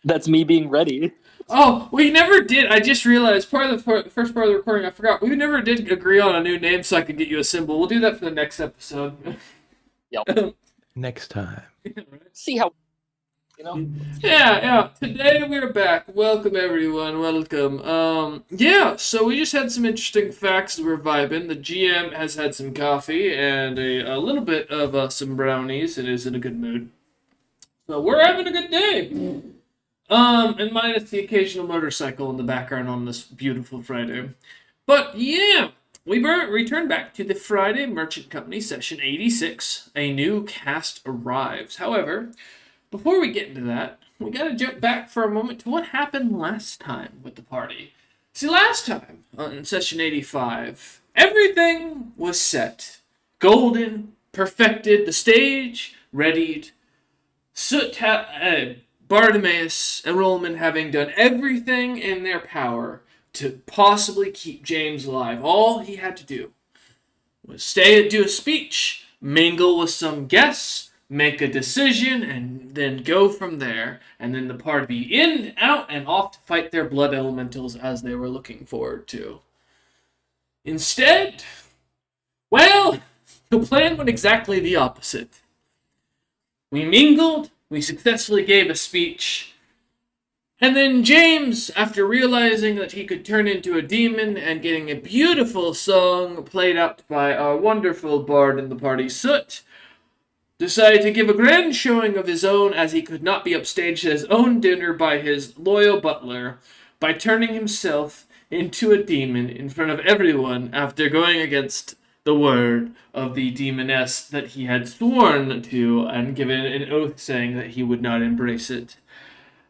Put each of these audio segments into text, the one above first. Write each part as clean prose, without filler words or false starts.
That's me being ready. Oh, we never did. I just realized part of the first part of the recording. I forgot we never did agree on a new name, so I could get you a symbol. We'll do that for the next episode. Yep. Next time. See how you know. Yeah. Today we're back. Welcome everyone. Welcome. Yeah. So we just had some interesting facts. We're vibing. The GM has had some coffee and a little bit of some brownies and is in a good mood. So we're having a good day. And minus the occasional motorcycle in the background on this beautiful Friday. But yeah, we returned back to the Friday Merchant Company session 86. A new cast arrives. However, before we get into that, we gotta jump back for a moment to what happened last time with the party. See, last time, on session 85, everything was set. Golden, perfected, the stage, readied. Bartimaeus and Rollman having done everything in their power to possibly keep James alive. All he had to do was do a speech, mingle with some guests, make a decision, and then go from there. And then the party be in, out, and off to fight their blood elementals as they were looking forward to. Instead, well, the plan went exactly the opposite. We mingled, we successfully gave a speech, and then James, after realizing that he could turn into a demon and getting a beautiful song played out by our wonderful bard in the party, Soot, decided to give a grand showing of his own as he could not be upstaged at his own dinner by his loyal butler by turning himself into a demon in front of everyone after going against the word of the demoness that he had sworn to and given an oath saying that he would not embrace it.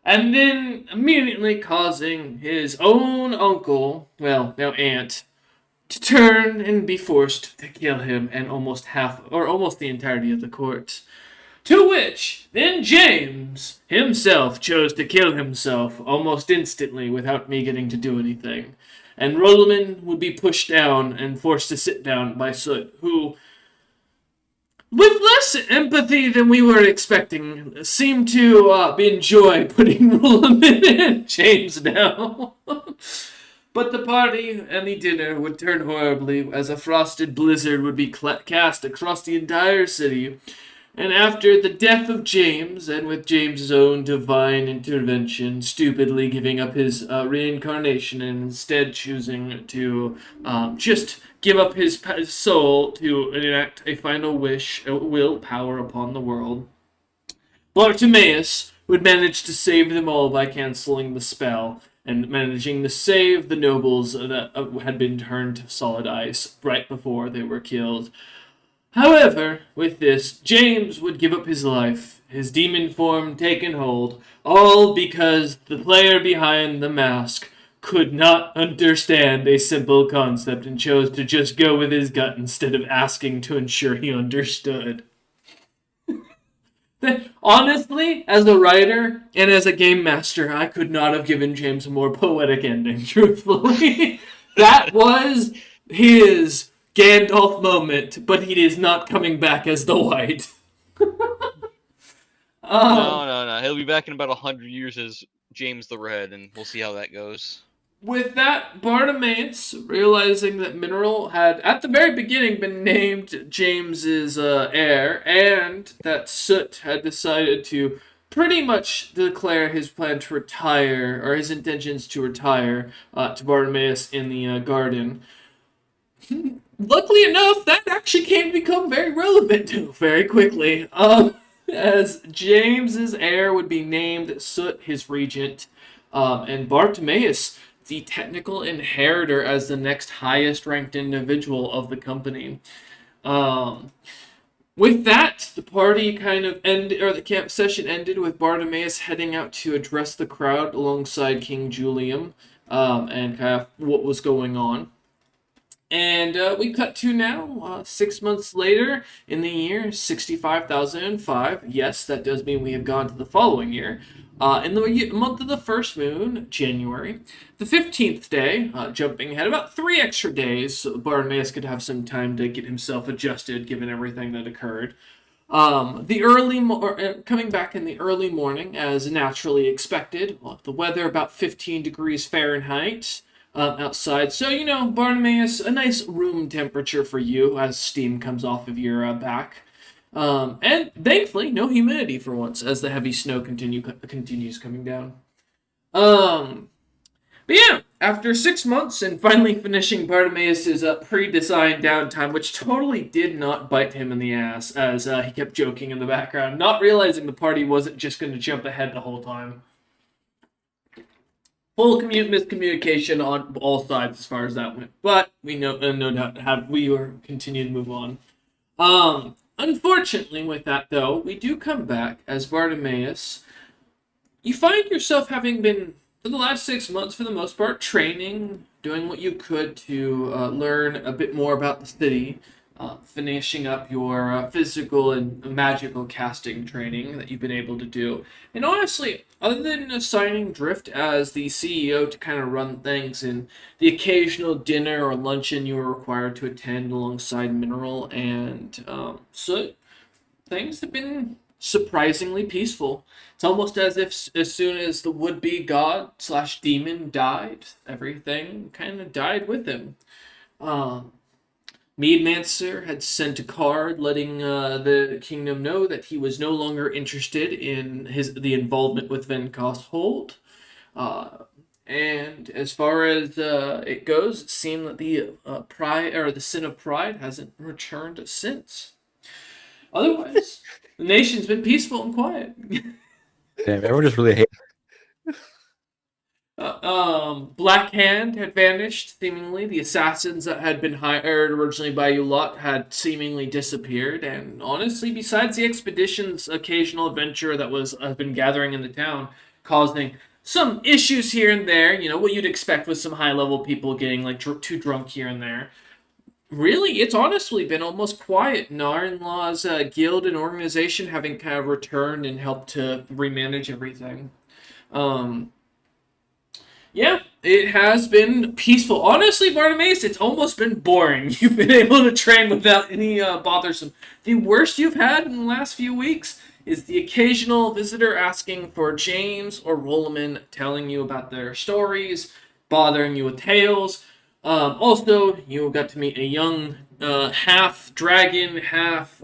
And then immediately causing his own uncle, well, now aunt, to turn and be forced to kill him and almost the entirety of the court. To which, then James himself chose to kill himself almost instantly without me getting to do anything. And Rollman would be pushed down and forced to sit down by Soot, who, with less empathy than we were expecting, seemed to enjoy putting Rollman and James down. But the party and the dinner would turn horribly as a frosted blizzard would be cast across the entire city. And after the death of James, and with James's own divine intervention, stupidly giving up his reincarnation and instead choosing to just give up his soul to enact a final will power upon the world, Bartimaeus would manage to save them all by canceling the spell and managing to save the nobles that had been turned to solid ice right before they were killed. However, with this, James would give up his life, his demon form taken hold, all because the player behind the mask could not understand a simple concept and chose to just go with his gut instead of asking to ensure he understood. Honestly, as a writer and as a game master, I could not have given James a more poetic ending, truthfully. That was his Gandalf moment, but he is not coming back as the White. No. He'll be back in about 100 years as James the Red, and we'll see how that goes. With that, Bartimaeus, realizing that Mineral had, at the very beginning, been named James's heir, and that Soot had decided to pretty much declare his plan to retire, or his intentions to retire, to Bartimaeus in the garden. Luckily enough, that actually came to become very relevant very quickly. As James's heir would be named Soot, his regent, and Bartimaeus, the technical inheritor as the next highest ranked individual of the company. With that, the party kind of ended, or the camp session ended with Bartimaeus heading out to address the crowd alongside King Julian, and kind of what was going on. And we cut to now, 6 months later, in the year 65,005. Yes, that does mean we have gone to the following year. In the month of the first moon, January, the 15th day, jumping ahead about 3 extra days, so Bartimaeus could have some time to get himself adjusted given everything that occurred. Coming back in the early morning, as naturally expected. Well, the weather about 15 degrees Fahrenheit outside. So, Bartimaeus, a nice room temperature for you as steam comes off of your back. And thankfully, no humidity for once as the heavy snow continues coming down. But yeah, after 6 months and finally finishing Bartimaeus' pre-designed downtime, which totally did not bite him in the ass, as he kept joking in the background, not realizing the party wasn't just going to jump ahead the whole time. Full miscommunication on all sides as far as that went, but we no doubt we were continue to move on. Unfortunately, with that though, we do come back as Bartimaeus. You find yourself having been, for the last 6 months, for the most part, training, doing what you could to learn a bit more about the city, finishing up your physical and magical casting training that you've been able to do. And honestly, other than assigning Drift as the CEO to kind of run things and the occasional dinner or luncheon you were required to attend alongside Mineral and Soot, things have been surprisingly peaceful. It's almost as if as soon as the would-be god slash demon died, everything kind of died with him. Meadmancer had sent a card letting the kingdom know that he was no longer interested in the involvement with Venkoss Hold. And as far as it goes, it seemed that the the sin of pride hasn't returned since. Otherwise, the nation's been peaceful and quiet. Damn, everyone just really hates. Black Hand had vanished, seemingly. The assassins that had been hired originally by you lot had seemingly disappeared, and honestly, besides the expedition's occasional adventure that has been gathering in the town, causing some issues here and there, what you'd expect with some high-level people getting too drunk here and there. Really, it's honestly been almost quiet. Nar-in-Law's guild and organization having kind of returned and helped to remanage everything. Yeah, it has been peaceful. Honestly, Bartimaeus, it's almost been boring. You've been able to train without any bothersome. The worst you've had in the last few weeks is the occasional visitor asking for James or Rolliman, telling you about their stories, bothering you with tales. Also, you got to meet a young half dragon, half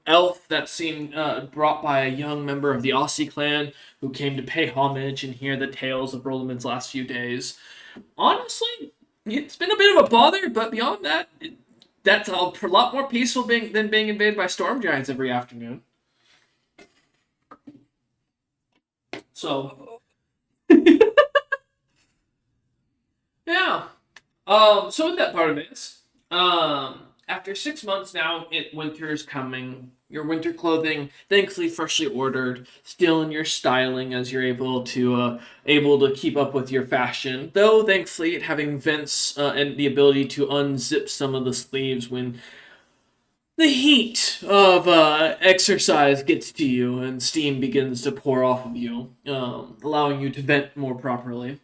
elf that seemed brought by a young member of the Aussie clan who came to pay homage and hear the tales of Rolliman's last few days. Honestly, it's been a bit of a bother, but beyond that, that's a lot more peaceful than being invaded by storm giants every afternoon. So, yeah. So with that part of it, after 6 months now, winter is coming. Your winter clothing, thankfully freshly ordered, still in your styling as you're able to keep up with your fashion. Though thankfully, having vents and the ability to unzip some of the sleeves when the heat of exercise gets to you and steam begins to pour off of you, allowing you to vent more properly.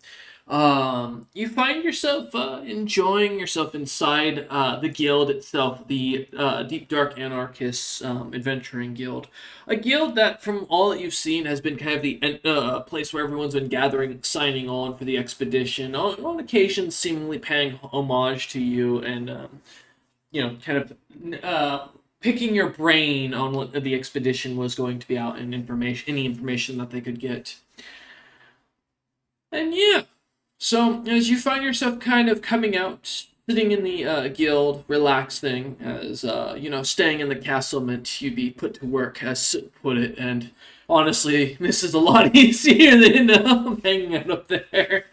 You find yourself enjoying yourself inside the guild itself, the Deep Dark Anarchists Adventuring Guild. A guild that, from all that you've seen, has been kind of the place where everyone's been gathering, signing on for the expedition, on occasion seemingly paying homage to you and, kind of picking your brain on what the expedition was going to be out and any information that they could get. And yeah. So, as you find yourself kind of coming out, sitting in the guild, relaxing, as, staying in the castle meant you'd be put to work, as Soot put it, and honestly, this is a lot easier than hanging out up there.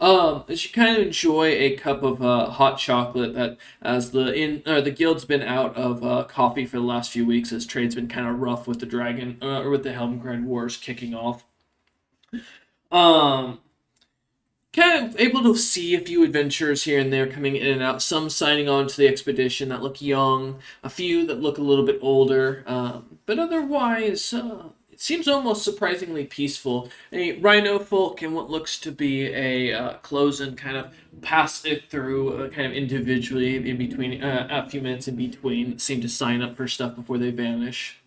As you kind of enjoy a cup of hot chocolate, that as the guild's been out of coffee for the last few weeks, as trade's been kind of rough with the with the Helmgren Wars kicking off. Kind of able to see a few adventurers here and there coming in and out, some signing on to the expedition that look young, a few that look a little bit older, but otherwise, it seems almost surprisingly peaceful. A rhino folk and what looks to be a closen kind of pass it through kind of individually in between, a few minutes in between, seem to sign up for stuff before they vanish.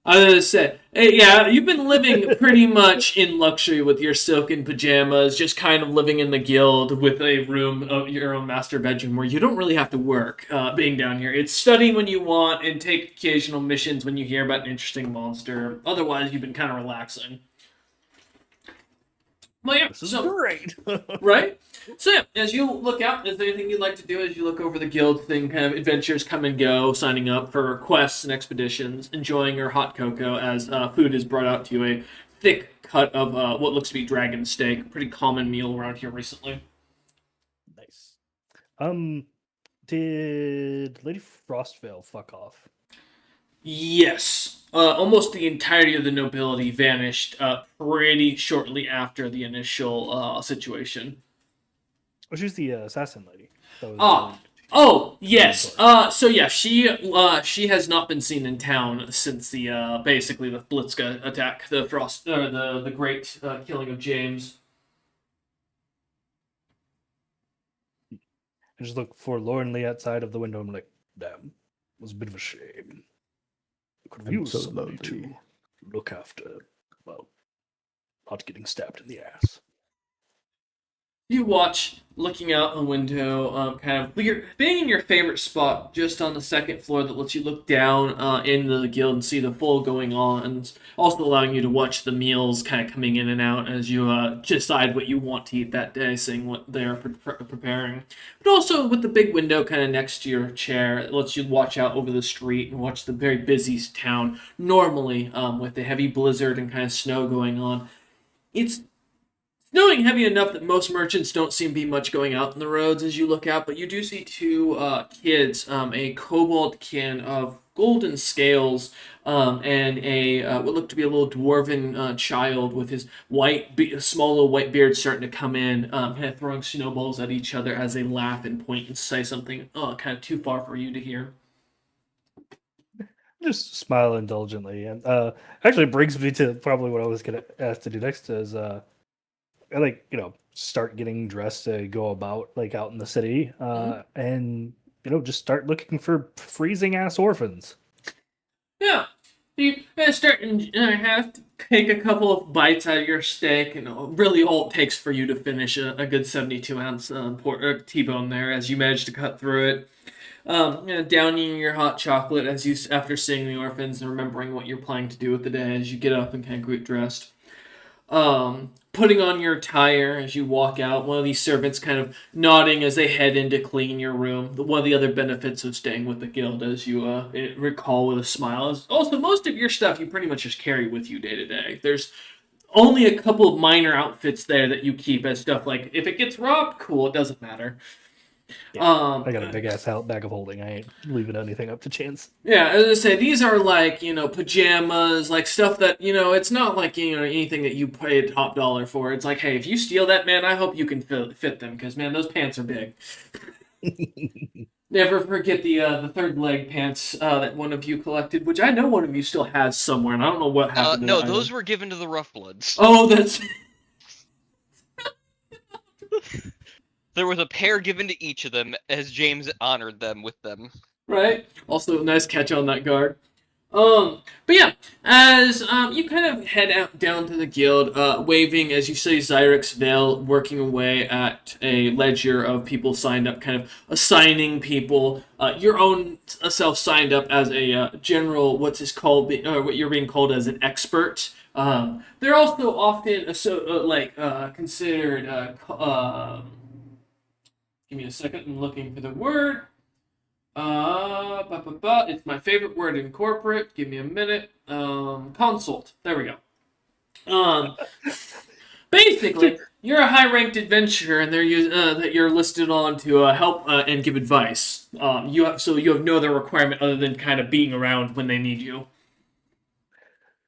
I was gonna say, hey, yeah, you've been living pretty much in luxury with your silken pajamas, just kind of living in the guild with a room of your own master bedroom where you don't really have to work being down here. It's study when you want and take occasional missions when you hear about an interesting monster. Otherwise, you've been kind of relaxing. Well, yeah, This is so great. right? So yeah, as you look out, is there anything you'd like to do as you look over the guild thing? Kind of adventures come and go, signing up for quests and expeditions, enjoying your hot cocoa as food is brought out to you, a thick cut of what looks to be dragon steak, pretty common meal around here recently. Nice. Did Lady Frostvale fuck off? Yes, almost the entirety of the nobility vanished pretty shortly after the initial situation. Oh, she's the assassin lady. That was Ah, really- oh yes. So yeah, she has not been seen in town since the basically the Blitzka attack, the frost, the great killing of James. I just look forlornly outside of the window. I'm like, damn, it was a bit of a shame. I could have I'm used so somebody lonely. to look after, well, not getting stabbed in the ass. You watch, looking out the window, kind of being in your favorite spot, just on the second floor that lets you look down into the guild and see the full going on, and also allowing you to watch the meals kind of coming in and out as you decide what you want to eat that day, seeing what they're preparing. But also with the big window kind of next to your chair, it lets you watch out over the street and watch the very busy town. Normally, with the heavy blizzard and kind of snow going on, it's snowing heavy enough that most merchants don't seem to be much going out on the roads as you look out, but you do see two kids, a kobold kin of golden scales, and a what looked to be a little dwarven child with his small little white beard starting to come in, kind of throwing snowballs at each other as they laugh and point and say something kind of too far for you to hear. Just smile indulgently, and actually brings me to probably what I was gonna ask to do next is I like start getting dressed to go about like out in the city, and just start looking for freezing ass orphans. Yeah. You start and have to take a couple of bites out of your steak, and really all it takes for you to finish a good 72-ounce T-bone there as you manage to cut through it. Downing your hot chocolate as you, after seeing the orphans and remembering what you're planning to do with the day as you get up and kind of get dressed. Putting on your attire as you walk out, one of these servants kind of nodding as they head in to clean your room. One of the other benefits of staying with the guild, as you recall with a smile, is also most of your stuff you pretty much just carry with you day to day. There's only a couple of minor outfits there that you keep as stuff like, if it gets robbed, cool, it doesn't matter. I got a big ass bag of holding. I ain't leaving anything up to chance. Yeah, as I say, these are like, pajamas, like stuff that, it's not like, anything that you paid top dollar for. It's like, hey, if you steal that, man, I hope you can fit them, because, man, those pants are big. Never forget the third leg pants that one of you collected, which I know one of you still has somewhere, and I don't know what happened to No, that those item. were given to the Rough Bloods. Oh, that's... There was a pair given to each of them as James honored them with them. Right? Also, nice catch on that guard. But yeah, as you kind of head out down to the guild, waving as you see Zyrix Vale working away at a ledger of people signed up, kind of assigning people. Your own self signed up as a general, what you're being called as an expert. They're also often considered. Give me a second. I'm looking for the word. It's my favorite word in corporate. Give me a minute. Consult. There we go. Basically, you're a high-ranked adventurer, and that you're listed on to help and give advice. You have no other requirement other than kind of being around when they need you.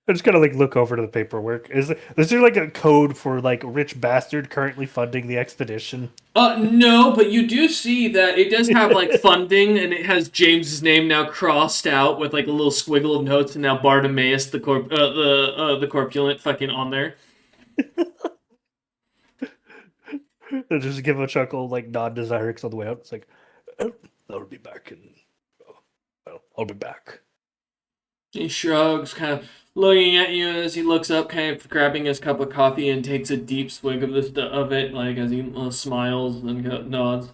I just gotta like look over to the paperwork. Is there like a code for like rich bastard currently funding the expedition? No, but you do see that it does have like funding, and it has James's name now crossed out with like a little squiggle of notes, and now Bartimaeus the corpulent fucking on there. They just give a chuckle, like nod to Zyrix on the way out. It's like, oh, I'll be back in. Well, I'll be back. He shrugs, kind of looking at you as he looks up, kind of grabbing his cup of coffee and takes a deep swig of it, like as he smiles and nods.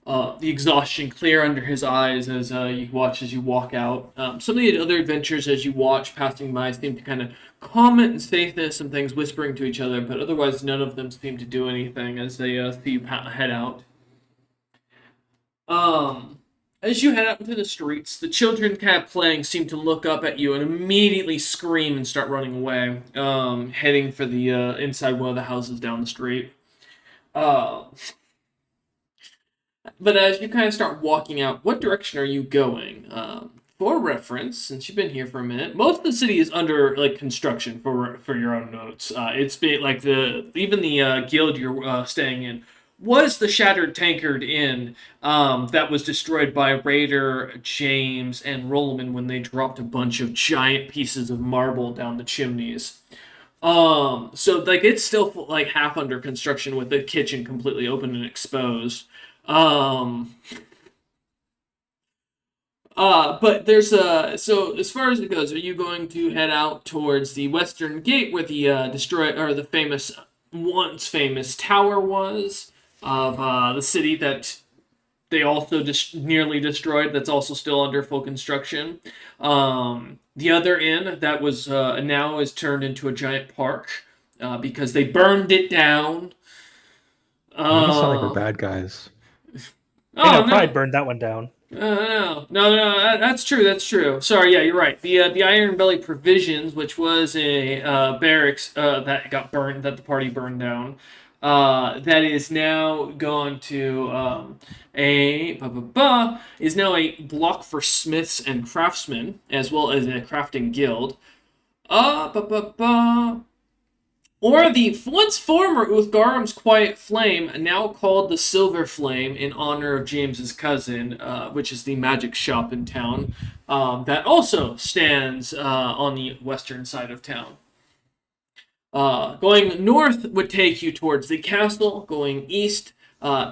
The exhaustion clear under his eyes as you watch as you walk out. Some of the other adventurers as you watch passing by seem to kind of comment and say some things, whispering to each other, but otherwise none of them seem to do anything as they see you head out. As you head out into the streets, the children kind of playing seem to look up at you and immediately scream and start running away, heading for the inside one of the houses down the street. But as you kind of start walking out, what direction are you going? For reference, since you've been here for a minute, most of the city is under like construction. For your own notes, it's been like even the guild you're staying in was the Shattered Tankard Inn that was destroyed by Raider, James, and Rolleman when they dropped a bunch of giant pieces of marble down the chimneys. So like it's still like half under construction with the kitchen completely open and exposed. But there's so as far as it goes, are you going to head out towards the western gate where the the once famous tower was of the city that they also nearly destroyed, that's also still under full construction? The other inn that was now is turned into a giant park because they burned it down. It sound like we're bad guys. Oh, no, probably burned that one down. No, that's true. That's true. Sorry, yeah, you're right. The Iron Belly Provisions, which was a barracks that got burned, that the party burned down, that is now gone to is now a block for smiths and craftsmen, as well as a crafting guild. Or the once former Uthgaram's Quiet Flame, now called the Silver Flame in honor of James's cousin, which is the magic shop in town, that also stands on the western side of town. Going north would take you towards the castle. Going east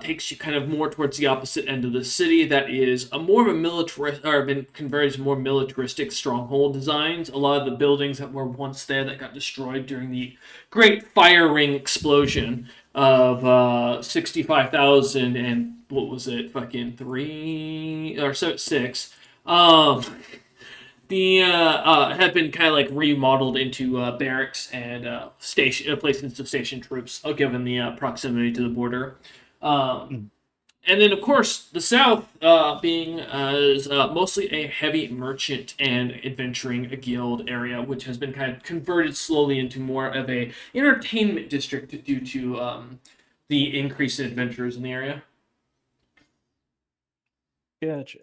takes you kind of more towards the opposite end of the city. That is a more of a militaristic, or been converted to more militaristic stronghold designs. A lot of the buildings that were once there that got destroyed during the Great Fire Ring explosion of 65,000 and what was it? Fucking 3 or so 6. The have been kind of like remodeled into barracks and places to station troops, given the proximity to the border. And then, of course, the south being is mostly a heavy merchant and adventuring guild area, which has been kind of converted slowly into more of a entertainment district due to the increase in adventurers in the area. Gotcha.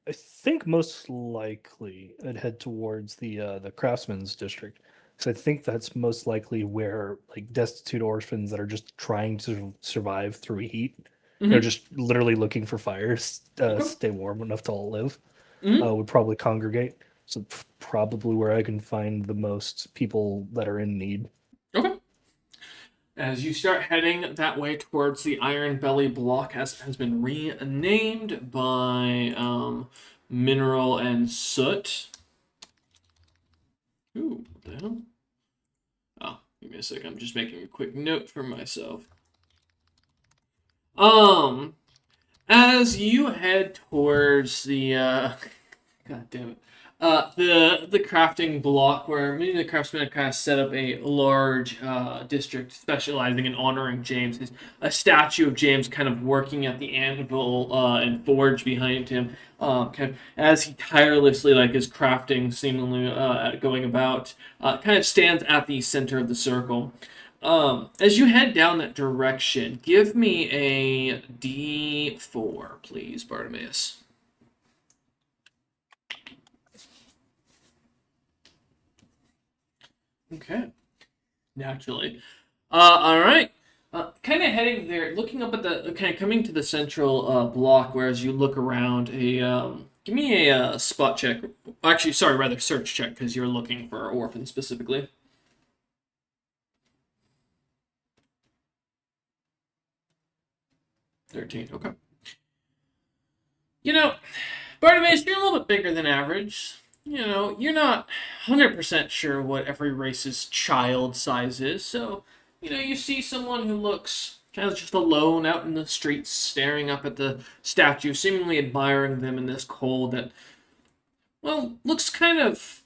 I think most likely I'd head towards the craftsman's district, because I think that's most likely where like destitute orphans that are just trying to survive through heat, they're just literally looking for fires, stay warm enough to all live, would probably congregate. So probably where I can find the most people that are in need. Okay. As you start heading that way towards the Iron Belly block, has been renamed by Mineral and Soot. Ooh, what the hell? Oh, give me a sec. I'm just making a quick note for myself. As you head towards the God damn it. The crafting block where many of the craftsmen kind of set up a large district specializing in honoring James. There's a statue of James kind of working at the anvil and forge behind him, kind of as he tirelessly, like his crafting seemingly going about, kind of stands at the center of the circle. As you head down that direction, give me a D4, please, Bartimaeus. Okay. Naturally. All right. Kind of heading there, looking up at the, kind of coming to the central block, whereas you look around. Give me a spot check. Actually, sorry, rather search check, because you're looking for orphans specifically. 13. Okay. You know, Bartimaeus, you're a little bit bigger than average. You know, you're not 100% sure what every race's child size is, so, you see someone who looks kind of just alone out in the streets, staring up at the statue, seemingly admiring them in this cold that, well, looks kind of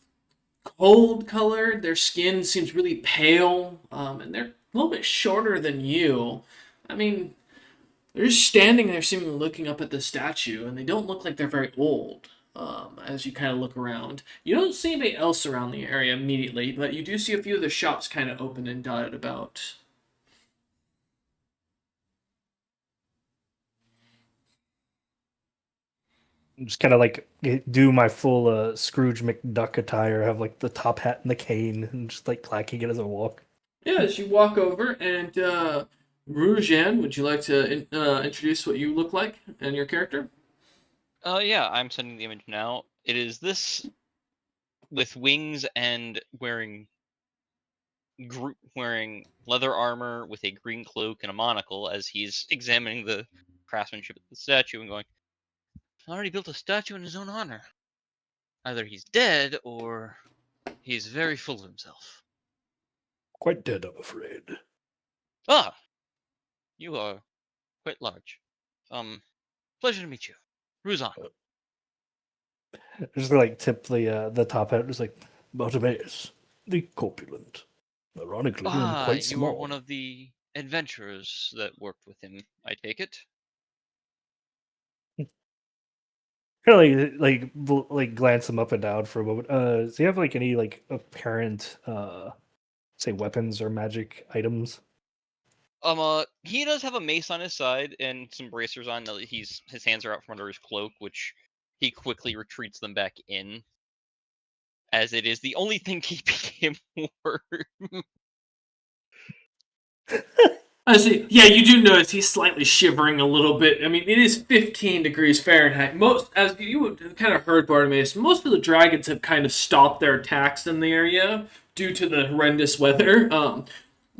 cold colored. Their skin seems really pale, and they're a little bit shorter than you. I mean, they're just standing there, seemingly looking up at the statue, and they don't look like they're very old. As you kind of look around, you don't see anybody else around the area immediately, but you do see a few of the shops kind of open and dotted about. Just kind of like do my full Scrooge McDuck attire, have like the top hat and the cane, and just like clacking it as I walk. Yeah, as you walk over, and Rujan, would you like to introduce what you look like and your character? Yeah, I'm sending the image now. It is this with wings and wearing leather armor with a green cloak and a monocle as he's examining the craftsmanship of the statue and going, already built a statue in his own honor. Either he's dead or he's very full of himself. Quite dead, I'm afraid. Ah, you are quite large. Pleasure to meet you. Ruzan. Just like tip the top hat, just like Bartimaeus, the corpulent. Ironically, I'm Ah, quite you were small. one of the adventurers that worked with him, I take it. Kind of like glance him up and down for a moment. Does he have like any like apparent say weapons or magic items? He does have a mace on his side and some bracers on. His hands are out from under his cloak, which he quickly retreats them back in, as it is the only thing keeping him warm. I see. Yeah, you do notice he's slightly shivering a little bit. I mean, it is 15 degrees Fahrenheit. Most, as you kind of heard, Bartimaeus, most of the dragons have kind of stopped their attacks in the area due to the horrendous weather.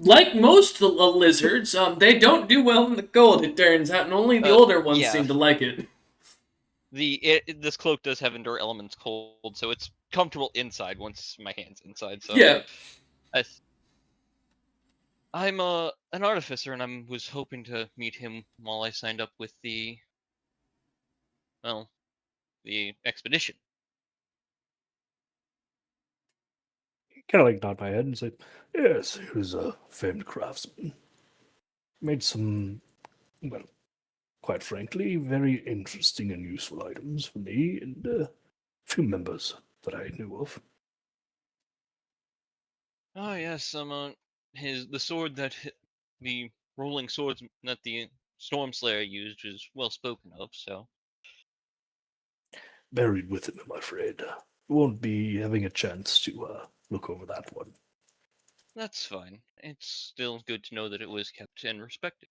Like most lizards, they don't do well in the cold, it turns out, and only the older ones yeah. seem to like it. This cloak does have endure elements cold, so it's comfortable inside once my hand's inside. So Yeah. I'm an artificer, and I was hoping to meet him while I signed up with the expedition. Kind of like nod my head and say, "Yes, he was a famed craftsman. Made some, well, quite frankly, very interesting and useful items for me and a few members that I knew of." Oh yes, the sword that the rolling swords that the Storm Slayer used is well spoken of. So Buried with him, I'm afraid. Won't be having a chance to look over that one. that's fine. It's still good to know that it was kept and respected.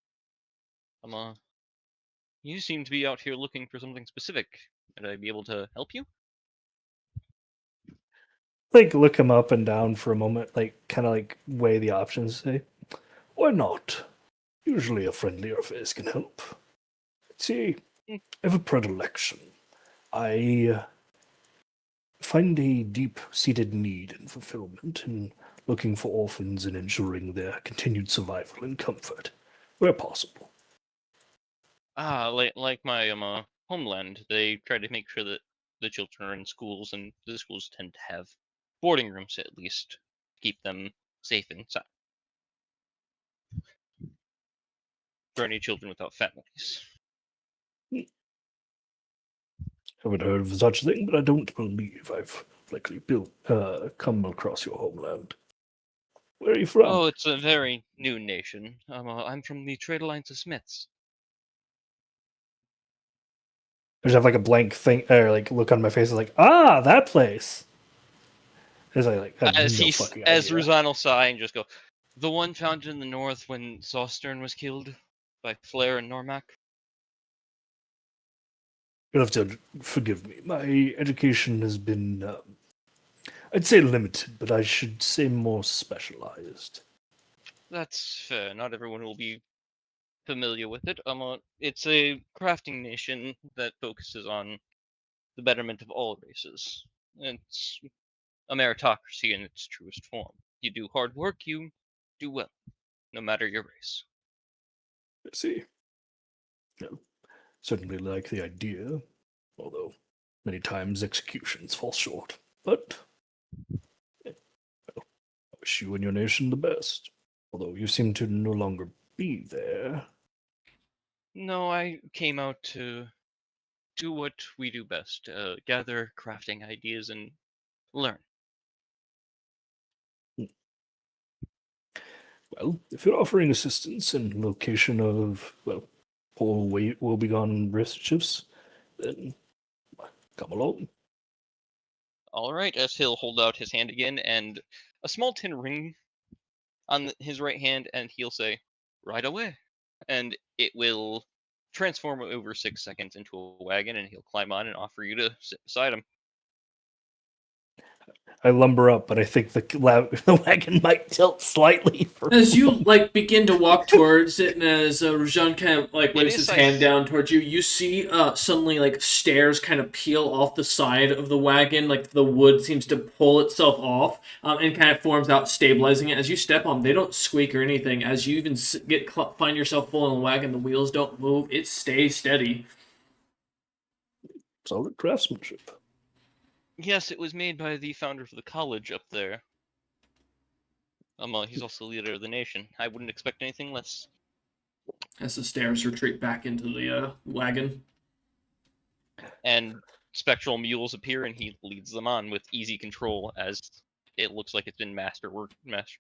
You seem to be out here looking for something specific. Would I be able to help you? Like look him up and down for a moment, like kind of like weigh the options. Say, why not? Usually a friendlier face can help. See, I have a predilection. I find a deep-seated need and fulfillment in looking for orphans and ensuring their continued survival and comfort, where possible. Like my homeland, they try to make sure that the children are in schools, and the schools tend to have boarding rooms at least, keep them safe inside for any children without families. Haven't heard of such a thing, but I don't believe I've likely come across your homeland. Where are you from? Oh, it's a very new nation. I'm from the Trade Alliance of Smiths. I just have like a blank thing, or like look on my face, like, ah, that place. As I have As no fucking as idea. Ruzan will sigh and just go, the one found in the north when Sostern was killed by Flair and Normac. You'll have to forgive me. My education has been, I'd say limited, but I should say more specialized. That's fair. Not everyone will be familiar with it. It's a crafting nation that focuses on the betterment of all races. It's a meritocracy in its truest form. You do hard work, you do well, no matter your race. I see. Certainly like the idea, although many times executions fall short. But I wish you and your nation the best. Although you seem to no longer be there. No, I came out to do what we do best, gather crafting ideas and learn. Well, if you're offering assistance in location of, well, whole will be gone wrist shifts, then come along. All right, as he'll hold out his hand again, and a small tin ring on his right hand, and he'll say, "Right away," and it will transform over 6 seconds into a wagon, and he'll climb on and offer you to sit beside him. I lumber up, but I think the wagon might tilt slightly. As you like begin to walk towards it, and as Rajan kind of like waves is his hand size- down towards you, you see suddenly like stairs kind of peel off the side of the wagon, like the wood seems to pull itself off, and kind of forms out, stabilizing it. As you step on them, they don't squeak or anything. As you even find yourself full in the wagon, the wheels don't move; it stays steady. Solid craftsmanship. Yes, it was made by the founder of the college up there. He's also the leader of the nation. I wouldn't expect anything less. As the stairs retreat back into the wagon. And spectral mules appear, and he leads them on with easy control, as it looks like it's been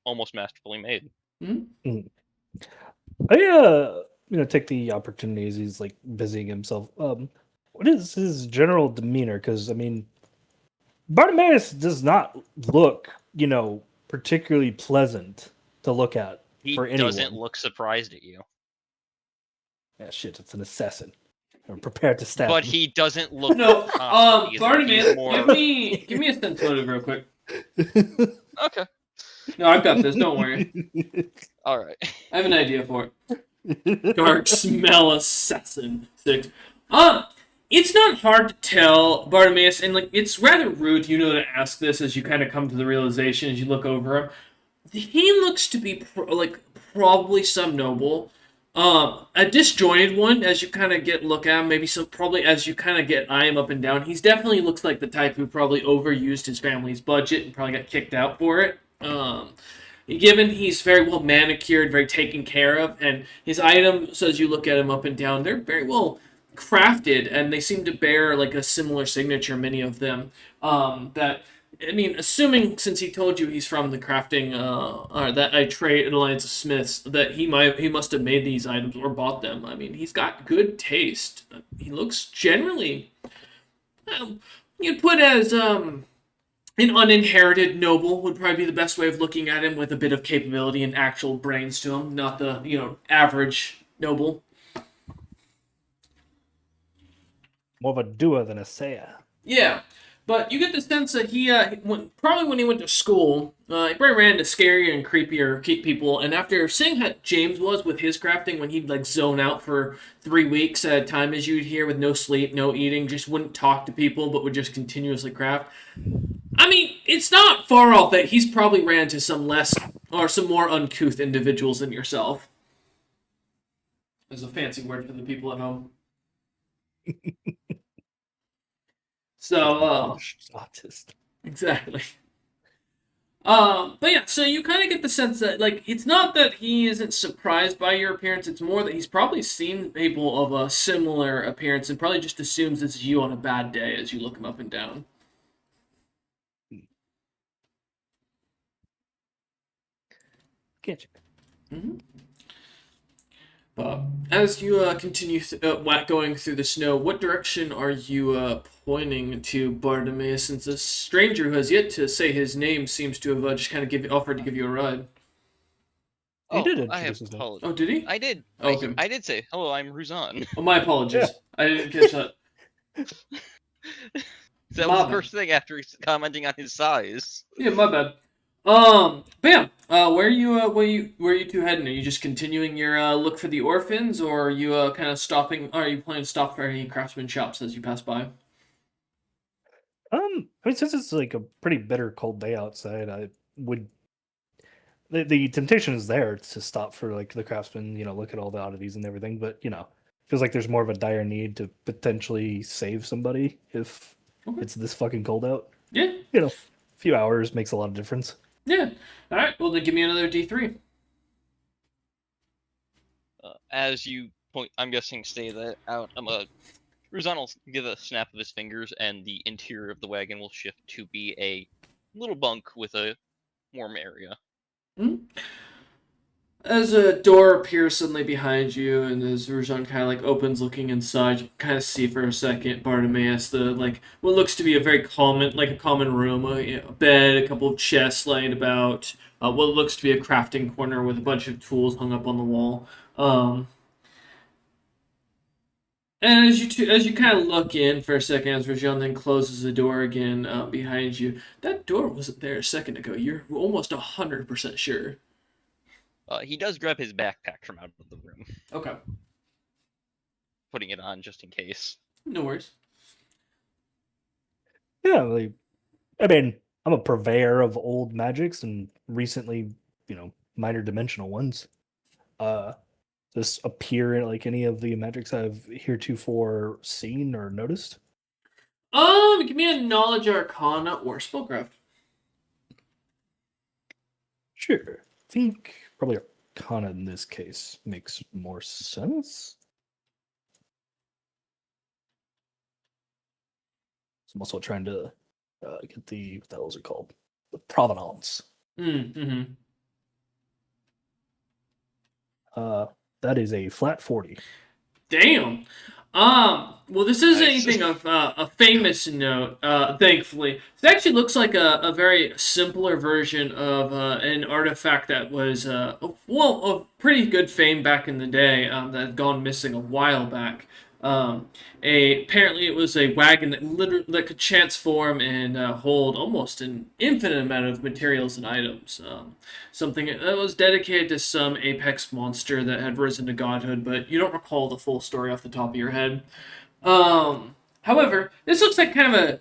almost masterfully made. Mm-hmm. I take the opportunity as he's like busying himself. What is his general demeanor? Because I mean, Bartimaeus does not look, particularly pleasant to look at He for anyone. doesn't look surprised at you. Yeah, shit, it's an assassin. I'm prepared to stab But him. he doesn't look No, hostile either. Bartimaeus, He's more... give me a sense motive real quick. Okay. No, I've got this. Don't worry. All right. I have an idea for it. Dark smell assassin 6. It's not hard to tell, Bartimaeus, and like it's rather rude, to ask this as you kind of come to the realization as you look over him. He looks to be probably some noble. A disjointed one as you kind of look at him. Maybe probably as you kind of eye him up and down. He's definitely looks like the type who probably overused his family's budget and probably got kicked out for it. Given he's very well manicured, very taken care of, and his items, as you look at him up and down, they're very well crafted, and they seem to bear like a similar signature, many of them. Assuming since he told you he's from the crafting, or that I trade an Alliance of Smiths, that he must have made these items or bought them. I mean, he's got good taste. He looks generally, you'd put as an uninherited noble would probably be the best way of looking at him, with a bit of capability and actual brains to him, not the average noble. More of a doer than a sayer. Yeah, but you get the sense that he probably when he went to school, he probably ran into scarier and creepier people. And after seeing how James was with his crafting, when he'd like zone out for 3 weeks at a time, as you'd hear, with no sleep, no eating, just wouldn't talk to people, but would just continuously craft. I mean, it's not far off that he's probably ran into some more uncouth individuals than yourself. There's a fancy word for the people at home. So, Autist. exactly. But yeah, so you kind of get the sense that, like, it's not that he isn't surprised by your appearance, it's more that he's probably seen people of a similar appearance and probably just assumes it's you on a bad day as you look him up and down. Can't you? Mm-hmm. As you continue going through the snow, what direction are you pointing to, Bartimaeus, since this stranger who has yet to say his name seems to have just kind of offered to give you a ride? He did I introduce his name. apologize. Oh, did he? I did. Oh, okay. I did say, hello, I'm Ruzan. Oh, my apologies. I didn't catch that. That My was the bad. first thing after he's commenting on his size. Yeah, my bad. Bam. Where are you two heading? Are you just continuing your look for the orphans, or are you kind of stopping? Are you planning to stop for any craftsman shops as you pass by? I mean, since it's like a pretty bitter cold day outside, I would. The temptation is there to stop for like the craftsman, look at all the oddities and everything, but feels like there's more of a dire need to potentially save somebody if Okay. it's this fucking cold out. Yeah. A few hours makes a lot of difference. Yeah. All right. Well, then give me another D3. As you point, I'm guessing stay that out. Ruzan will give a snap of his fingers, and the interior of the wagon will shift to be a little bunk with a warm area. Mm-hmm. As a door appears suddenly behind you, and as Rujan kind of like opens, looking inside, you kind of see for a second Bartimaeus, what looks to be a very common room, a bed, a couple of chests laying about, what looks to be a crafting corner with a bunch of tools hung up on the wall. And as you kind of look in for a second, as Rajan then closes the door again behind you, that door wasn't there a second ago. You're almost 100% sure. He does grab his backpack from out of the room, Okay. putting it on just in case. No worries. Yeah, I mean, I'm a purveyor of old magics and recently, minor dimensional ones. Does this appear in like any of the magics I've heretofore seen or noticed? Give me a knowledge arcana or spellcraft. Sure. I think probably Arcana in this case makes more sense. So I'm also trying to get what the hell is it called? The provenance. Mm-hmm. That is a flat 40. Damn. Well, this isn't Nice. anything of a famous note, thankfully. It actually looks like a very simpler version of an artifact that was, of pretty good fame back in the day, that had gone missing a while back. Apparently it was a wagon that could transform and hold almost an infinite amount of materials and items. Something that was dedicated to some apex monster that had risen to godhood, but you don't recall the full story off the top of your head. However, this looks like kind of a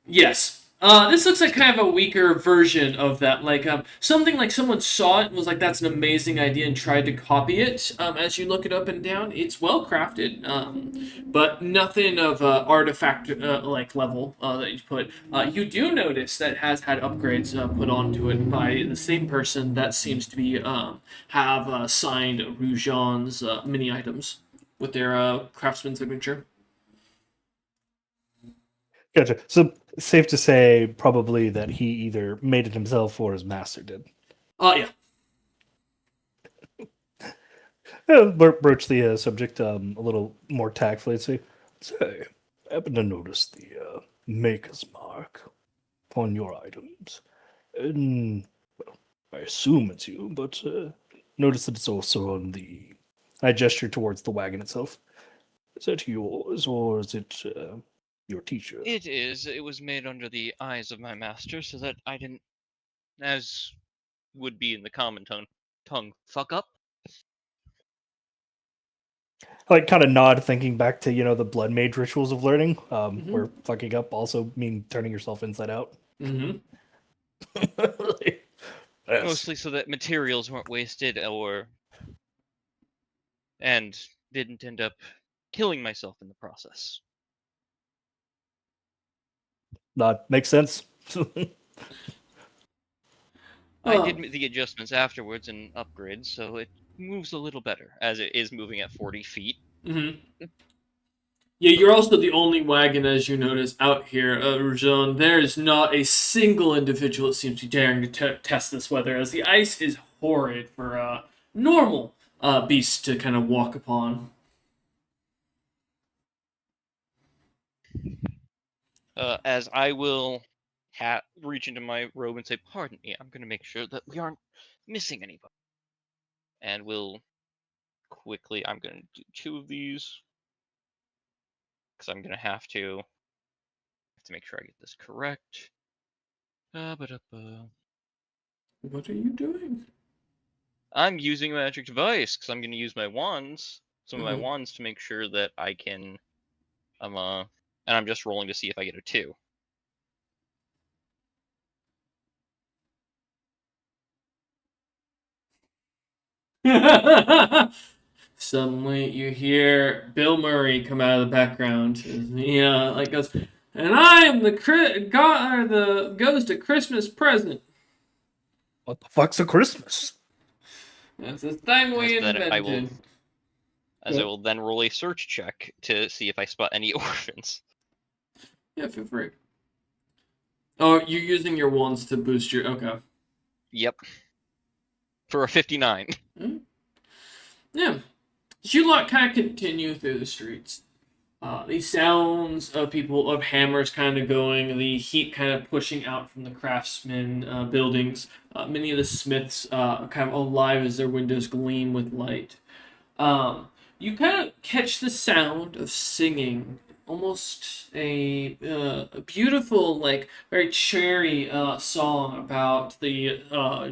yes. This looks like kind of a weaker version of that. Like something like someone saw it and was like, "That's an amazing idea," and tried to copy it. As you look it up and down, it's well crafted, but nothing of artifact like level that you put. You do notice that it has had upgrades put onto it by the same person that seems to be have signed Rujan's mini items with their craftsman signature. Gotcha. So safe to say probably that he either made it himself or his master did. Yeah. Broach the subject a little more tactfully and say, I happen to notice the maker's mark upon your items. And, well, I assume it's you, but notice that it's also on the... I gesture towards the wagon itself. Is that yours, or is it your teacher? It is. It was made under the eyes of my master, so that I didn't, as would be in the common tongue, fuck up. I like kind of nod, thinking back to the blood mage rituals of learning, where fucking up also mean turning yourself inside out. Mm-hmm. Yes. Mostly so that materials weren't wasted and didn't end up killing myself in the process. That makes sense. I did the adjustments afterwards and upgrades, so it moves a little better, as it is moving at 40 feet. Mm-hmm. Yeah, you're also the only wagon, as you notice, out here, Rajon. There is not a single individual that seems to be daring to test this weather, as the ice is horrid for normal beast to kind of walk upon. As I will reach into my robe and say, "Pardon me, I'm going to make sure that we aren't missing anybody." And we'll quickly, I'm going to do 2 of these because I'm going to have to make sure I get this correct. What are you doing? I'm using a magic device because I'm going to use my wands, some of my Mhm. wands, to make sure that I can. And I'm just rolling to see if I get a 2. Suddenly, you hear Bill Murray come out of the background. He like goes, and I am the the ghost of Christmas present. What the fuck's a Christmas? That's the thing we As then I will, invented. I will then roll a search check to see if I spot any orphans. Yeah, feel free. Oh, you're using your wands to boost your. Okay. Yep. For a 59. Yeah. You lot kind of continue through the streets. The sounds of people, of hammers kind of going, the heat kind of pushing out from the craftsmen buildings. Many of the smiths are kind of alive as their windows gleam with light. You kind of catch the sound of singing, almost a beautiful, like very cheery song about the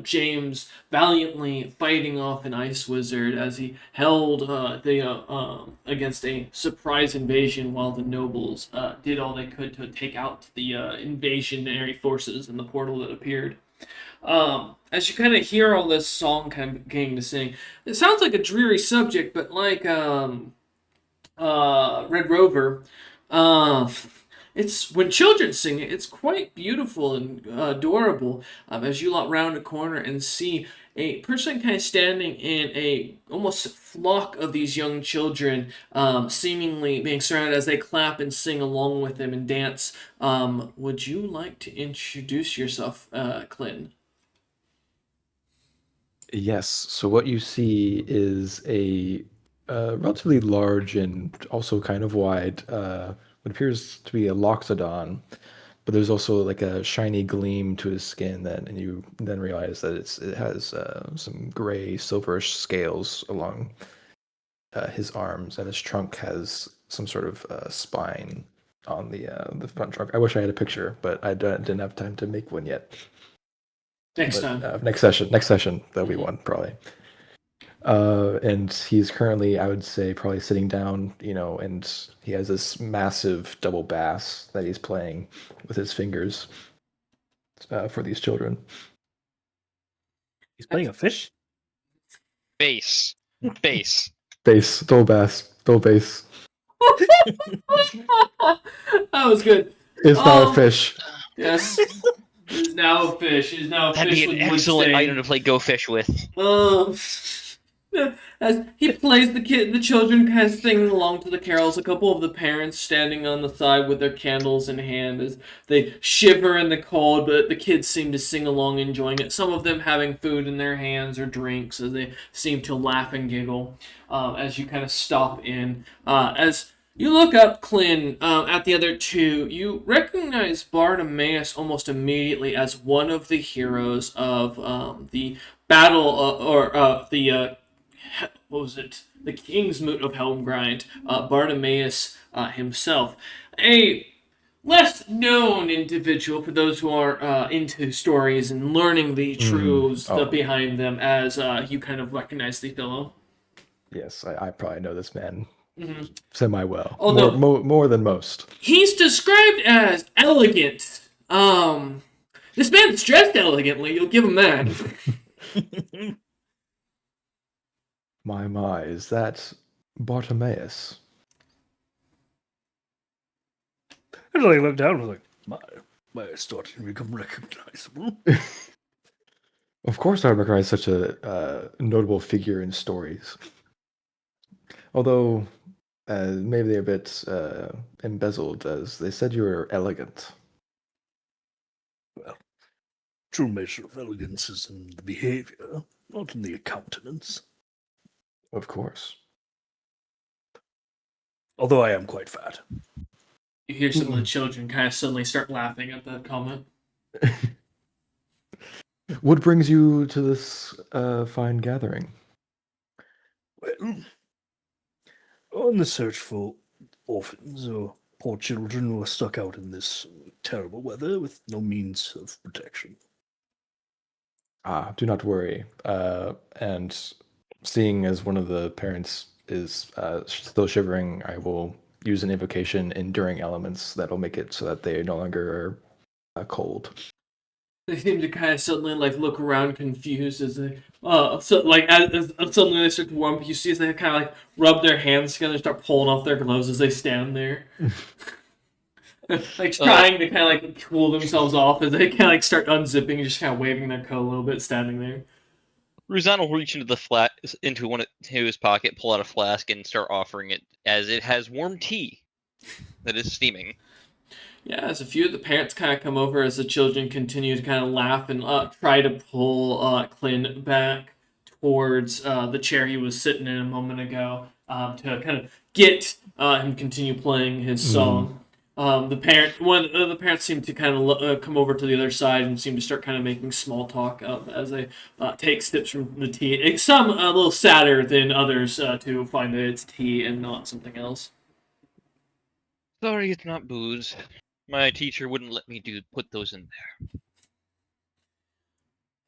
James valiantly fighting off an ice wizard as he held the against a surprise invasion while the nobles did all they could to take out the invasionary forces in the portal that appeared. As you kind of hear all this song kind of beginning to sing, it sounds like a dreary subject, but like Red Rover, uh, it's when children sing it, it's quite beautiful and adorable. As you look round a corner and see a person kind of standing in a almost flock of these young children, seemingly being surrounded as they clap and sing along with them and dance. Would you like to introduce yourself, Clinton? Yes. So what you see is a relatively large and also kind of wide, what appears to be a loxodon, but there's also like a shiny gleam to his skin. Then, and you then realize that it has some gray silverish scales along his arms, and his trunk has some sort of spine on the front trunk. I wish I had a picture, but didn't have time to make one yet. Next time. Next session that'll be one probably. And he's currently, I would say, probably sitting down, and he has this massive double bass that he's playing with his fingers for these children. He's playing a fish? Bass. Bass. Bass, double bass, double bass. That was good. It's not a fish. Yes. It is now a fish. It is now a That'd fish be with an wood excellent stain. item to play Go Fish with. As he plays, the children kind of singing along to the carols. A couple of the parents standing on the side with their candles in hand as they shiver in the cold, but the kids seem to sing along, enjoying it. Some of them having food in their hands or drinks as they seem to laugh and giggle as you kind of stop in. As you look up, Clint, at the other two, you recognize Bartimaeus almost immediately as one of the heroes of the battle, what was it? The King's Moot of Helmgrind, Bartimaeus himself. A less known individual for those who are into stories and learning the truths behind them, as you kind of recognize the fellow. Yes, I probably know this man semi well. Although more than most. He's described as elegant. This man's dressed elegantly. You'll give him that. My, is that Bartimaeus? I just looked down and was like, my starting to become recognizable. Of course I recognize such a notable figure in stories. Although, maybe they're a bit embezzled, as they said you were elegant. Well, true measure of elegance is in the behavior, not in the countenance. Of course. Although I am quite fat. You hear some of the children kind of suddenly start laughing at that comment. What brings you to this fine gathering? Well, on the search for orphans or poor children who are stuck out in this terrible weather with no means of protection. Do not worry. And seeing as one of the parents is still shivering, I will use an invocation Enduring Elements that'll make it so that they no longer are cold. They seem to kind of suddenly like look around confused as they, as suddenly they start to warm up. You see as they kind of like rub their hands together, start pulling off their gloves as they stand there, like trying to kind of like cool themselves off as they kind of like start unzipping, and just kind of waving their coat a little bit, standing there. Ruzan will reach into his pocket, pull out a flask, and start offering it as it has warm tea that is steaming. Yeah, as a few of the parents kind of come over as the children continue to kind of laugh and try to pull Clint back towards the chair he was sitting in a moment ago to kind of get him continue playing his song. One of the parents seem to kind of come over to the other side and seem to start kind of making small talk as they take sips from the tea. Some a little sadder than others to find that it's tea and not something else. Sorry, it's not booze. My teacher wouldn't let me put those in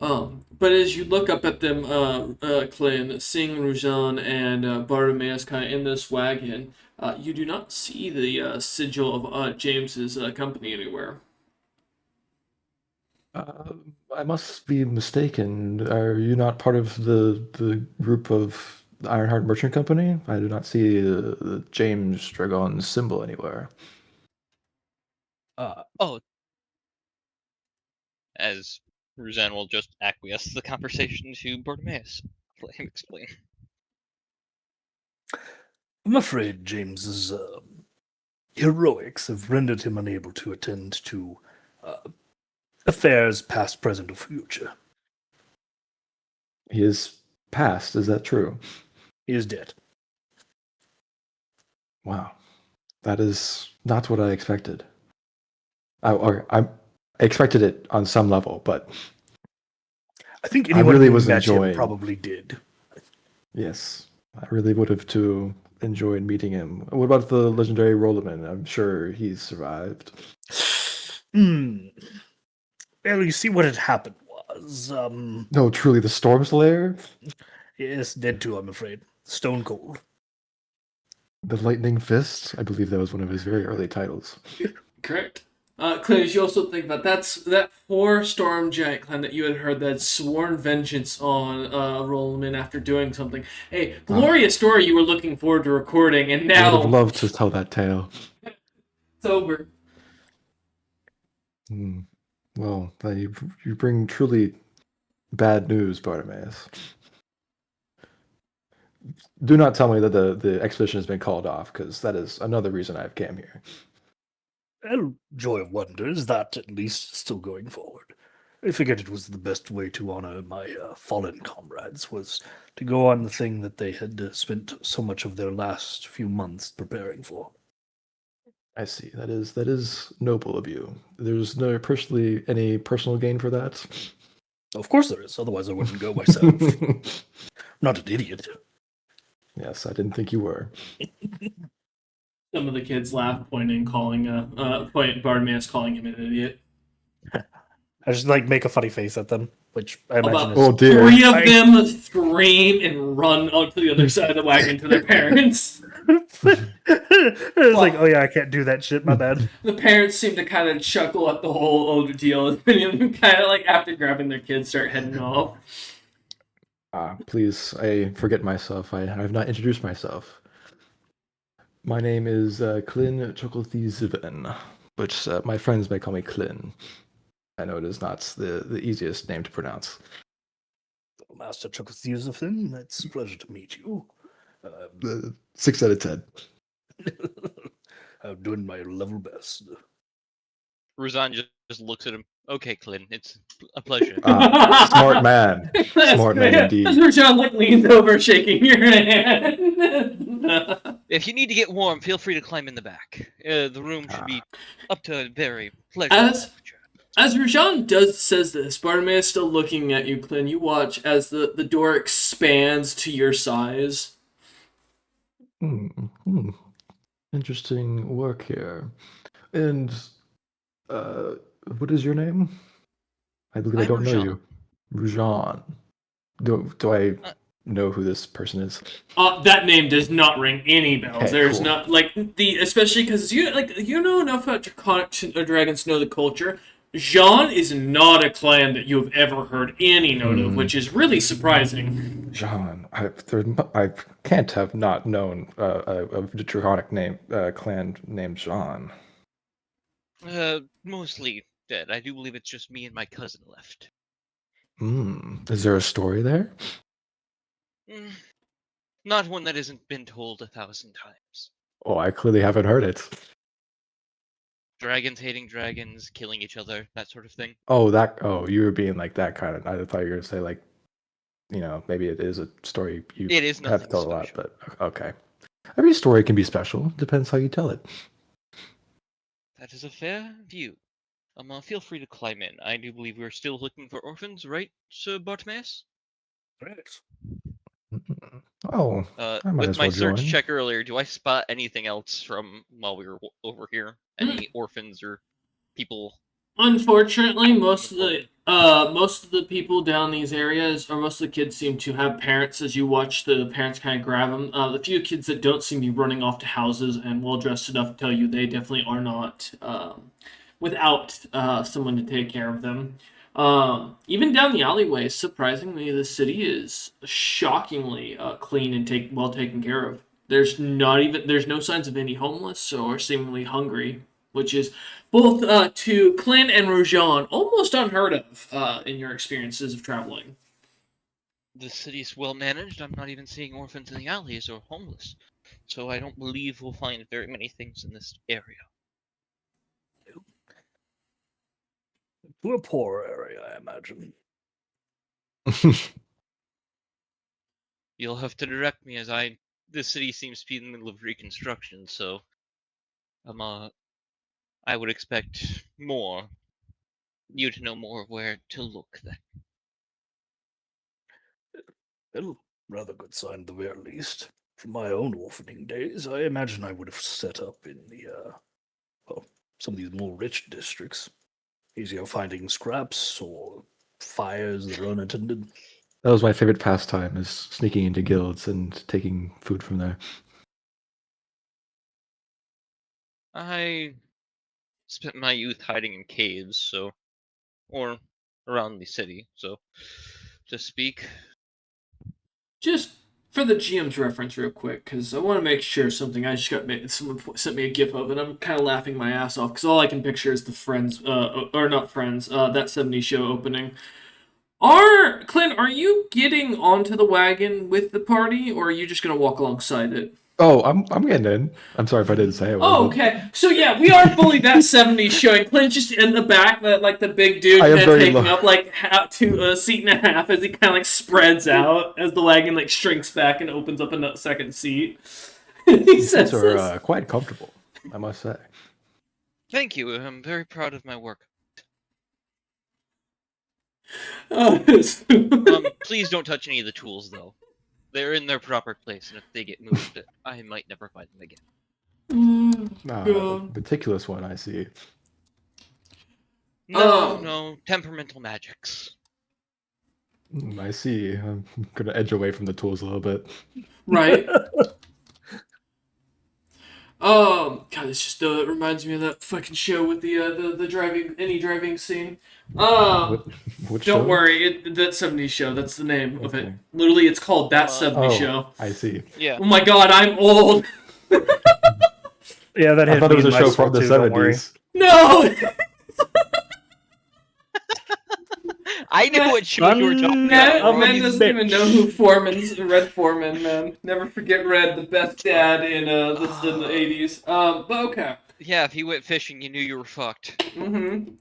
there. But as you look up at them, Clint, seeing Rujan and Bartimaeus kind of in this wagon, you do not see the sigil of James's company anywhere. I must be mistaken. Are you not part of the group of the Ironheart Merchant Company? I do not see the James Dragon symbol anywhere. As Ruzan will just acquiesce the conversation to Bartimaeus. Let him explain. I'm afraid James's heroics have rendered him unable to attend to affairs past, present, or future. He is passed, is that true? He is dead. Wow. That is not what I expected. I expected it on some level, but I think anyone really who was met him enjoying- probably did. yes, I really would have too enjoyed meeting him. What about the legendary Rollerman? I'm sure he's survived. Well, you see what had happened was, No, truly, the Storm Slayer? yes, dead too, I'm afraid. Stone cold. The Lightning Fist? I believe that was one of his very early titles. Correct. Clint, you also think about that poor Storm Giant clan that you had heard that had sworn vengeance on Rollman after doing something. Hey, glorious story you were looking forward to recording, and I would now have loved to tell that tale. it's over. Well, you bring truly bad news, Bartimaeus. Do not tell me that the expedition has been called off, because that is another reason I've came here. Well, joy of wonders, that at least is still going forward. I figured it was the best way to honor my fallen comrades, was to go on the thing that they had spent so much of their last few months preparing for. I see. That is noble of you. There's no any personal gain for that. Of course there is, otherwise I wouldn't go myself. Not an idiot. Yes, I didn't think you were. Some of the kids laugh, Bartimaeus calling him an idiot. I just make a funny face at them, which I imagine is... Oh dear. Three of them scream and run out to the other side of the wagon to their parents. It's like, oh yeah, I can't do that shit, my bad. The parents seem to kind of chuckle at the whole ordeal, and many of them kind of after grabbing their kids start heading off. Please, I forget myself. I have not introduced myself. My name is Clin Chocolthiziven, which my friends may call me Clin. I know it is not the easiest name to pronounce. Master Chocolthiziven, it's a pleasure to meet you. 6 out of 10. I'm doing my level best. Ruzan just looks at him. Okay, Clint, it's a pleasure. Ah, smart man. Smart man indeed. As Rashawn like leans over, shaking your hand. If you need to get warm, feel free to climb in the back. The room should be up to a very pleasant As temperature. As Rajan says this, Bartimaeus is still looking at you, Clint. You watch as the door expands to your size. Interesting work here. And what is your name? I believe I I'm don't know Rajan. you. Rujan. Do I know who this person is? That name does not ring any bells. Okay, There's cool. not especially because you know enough about draconic dragons to know the culture. Jean is not a clan that you have ever heard any note of, which is really surprising. Jean. I can't have not known a draconic clan named Jean. Mostly dead. I do believe it's just me and my cousin left. Is there a story there? Not one that hasn't been told 1,000 times. Oh, I clearly haven't heard it. Dragons hating dragons, killing each other, that sort of thing. Oh, you were being like that kind of. I thought you were going to say like, maybe it is a story you It is have nothing told a lot, special. but okay. Every story can be special. Depends how you tell it. That is a fair view. Feel free to climb in. I do believe we're still looking for orphans, right, Sir Bartimaeus? Right. Oh, I might With as my well search join. check earlier, do I spot anything else from while we were over here? Any orphans or people? Unfortunately, most of the people down these areas, or most of the kids, seem to have parents. As you watch the parents kind of grab them, the few kids that don't seem to be running off to houses and well dressed enough to tell you they definitely are not without someone to take care of them. Even down the alleyways, surprisingly, the city is shockingly clean and well taken care of. There's no signs of any homeless or seemingly hungry, which is both to Clint and Rujan almost unheard of in your experiences of traveling. The city's well managed. I'm not even seeing orphans in the alleys or homeless. So I don't believe we'll find very many things in this area. We're a poor area, I imagine. You'll have to direct me as the city seems to be in the middle of reconstruction, so I would expect you to know more of where to look then. Well, rather good sign at the very least. From my own orphaning days, I imagine I would have set up in some of these more rich districts. Easier finding scraps or fires that are unattended. That was my favorite pastime: is sneaking into guilds and taking food from there. I spent my youth hiding in caves, or around the city, so to speak. Just for the GM's reference, real quick, because I want to make sure something I just someone sent me a GIF of, and I'm kind of laughing my ass off because all I can picture is the Friends, or not Friends, that '70s show opening. Clint, are you getting onto the wagon with the party, or are you just gonna walk alongside it? Oh, I'm getting in. I'm sorry if I didn't say it. Oh, okay. So yeah, we are fully that '70s show. And Clint's just in the back, like the big dude, I am very taking low. up like a seat and a half as he kind of like spreads out as the wagon like shrinks back and opens up a second seat. He says, These are quite comfortable, I must say. Thank you. I'm very proud of my work. Please don't touch any of the tools, though. They're in their proper place, and if they get moved, I might never find them again. Meticulous one, I see. No, temperamental magics. I see. I'm gonna edge away from the tools a little bit. Right. God, this just reminds me of that fucking show with the driving scene. What show? Don't worry, that '70s show. That's the name of it. Literally, it's called That '70s Show. I see. Yeah. Oh my God, I'm old. Yeah, that I hit thought me it was in a my show soul from the too, don't worry. '70s. No. I knew what show you were talking about. Man doesn't even know who Red Foreman, man. Never forget Red, the best dad in the '80s. But okay. Yeah, if he went fishing, you knew you were fucked. Mm-hmm.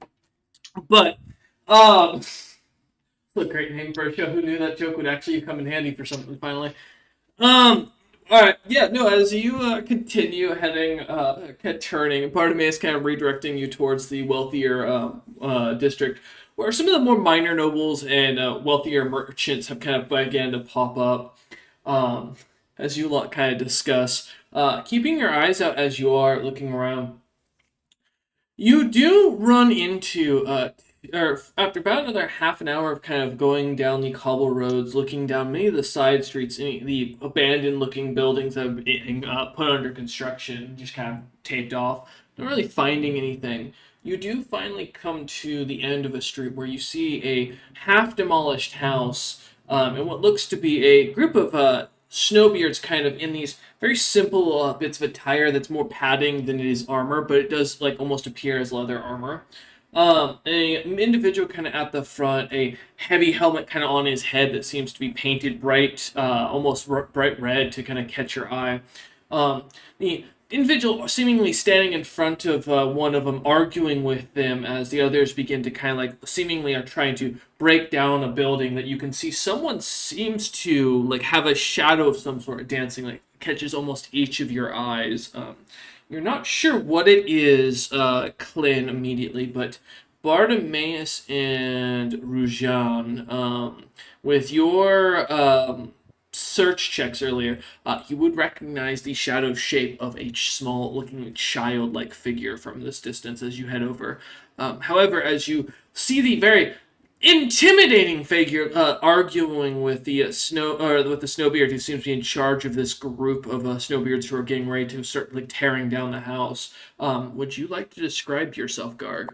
But a great name for a show. Who knew that joke would actually come in handy for something finally? All right. Yeah. No. As you continue heading, turning, Bartimaeus kind of redirecting you towards the wealthier district, where some of the more minor nobles and wealthier merchants have kind of began to pop up. As you lot kind of discuss, keeping your eyes out as you are looking around. You do run into, or after about another half an hour of kind of going down the cobble roads, looking down many of the side streets, the abandoned-looking buildings that have been put under construction, just kind of taped off, not really finding anything. You do finally come to the end of a street where you see a half-demolished house, and what looks to be a group of snowbeards kind of in these very simple bits of attire that's more padding than it is armor, but it does like almost appear as leather armor. An individual kind of at the front, a heavy helmet kind of on his head that seems to be painted bright, almost bright red to kind of catch your eye. The individual seemingly standing in front of one of them, arguing with them as the others begin to kind of like seemingly are trying to break down a building that you can see someone seems to like have a shadow of some sort dancing, like catches almost each of your eyes. You're not sure what it is, Clint, immediately, but Bartimaeus and Rujan, with your search checks earlier, you would recognize the shadow shape of a small-looking childlike figure from this distance as you head over. However, as you see the very intimidating figure arguing with the with the snowbeard who seems to be in charge of this group of snowbeards who are getting ready to start like tearing down the house. Would you like to describe yourself, Garg?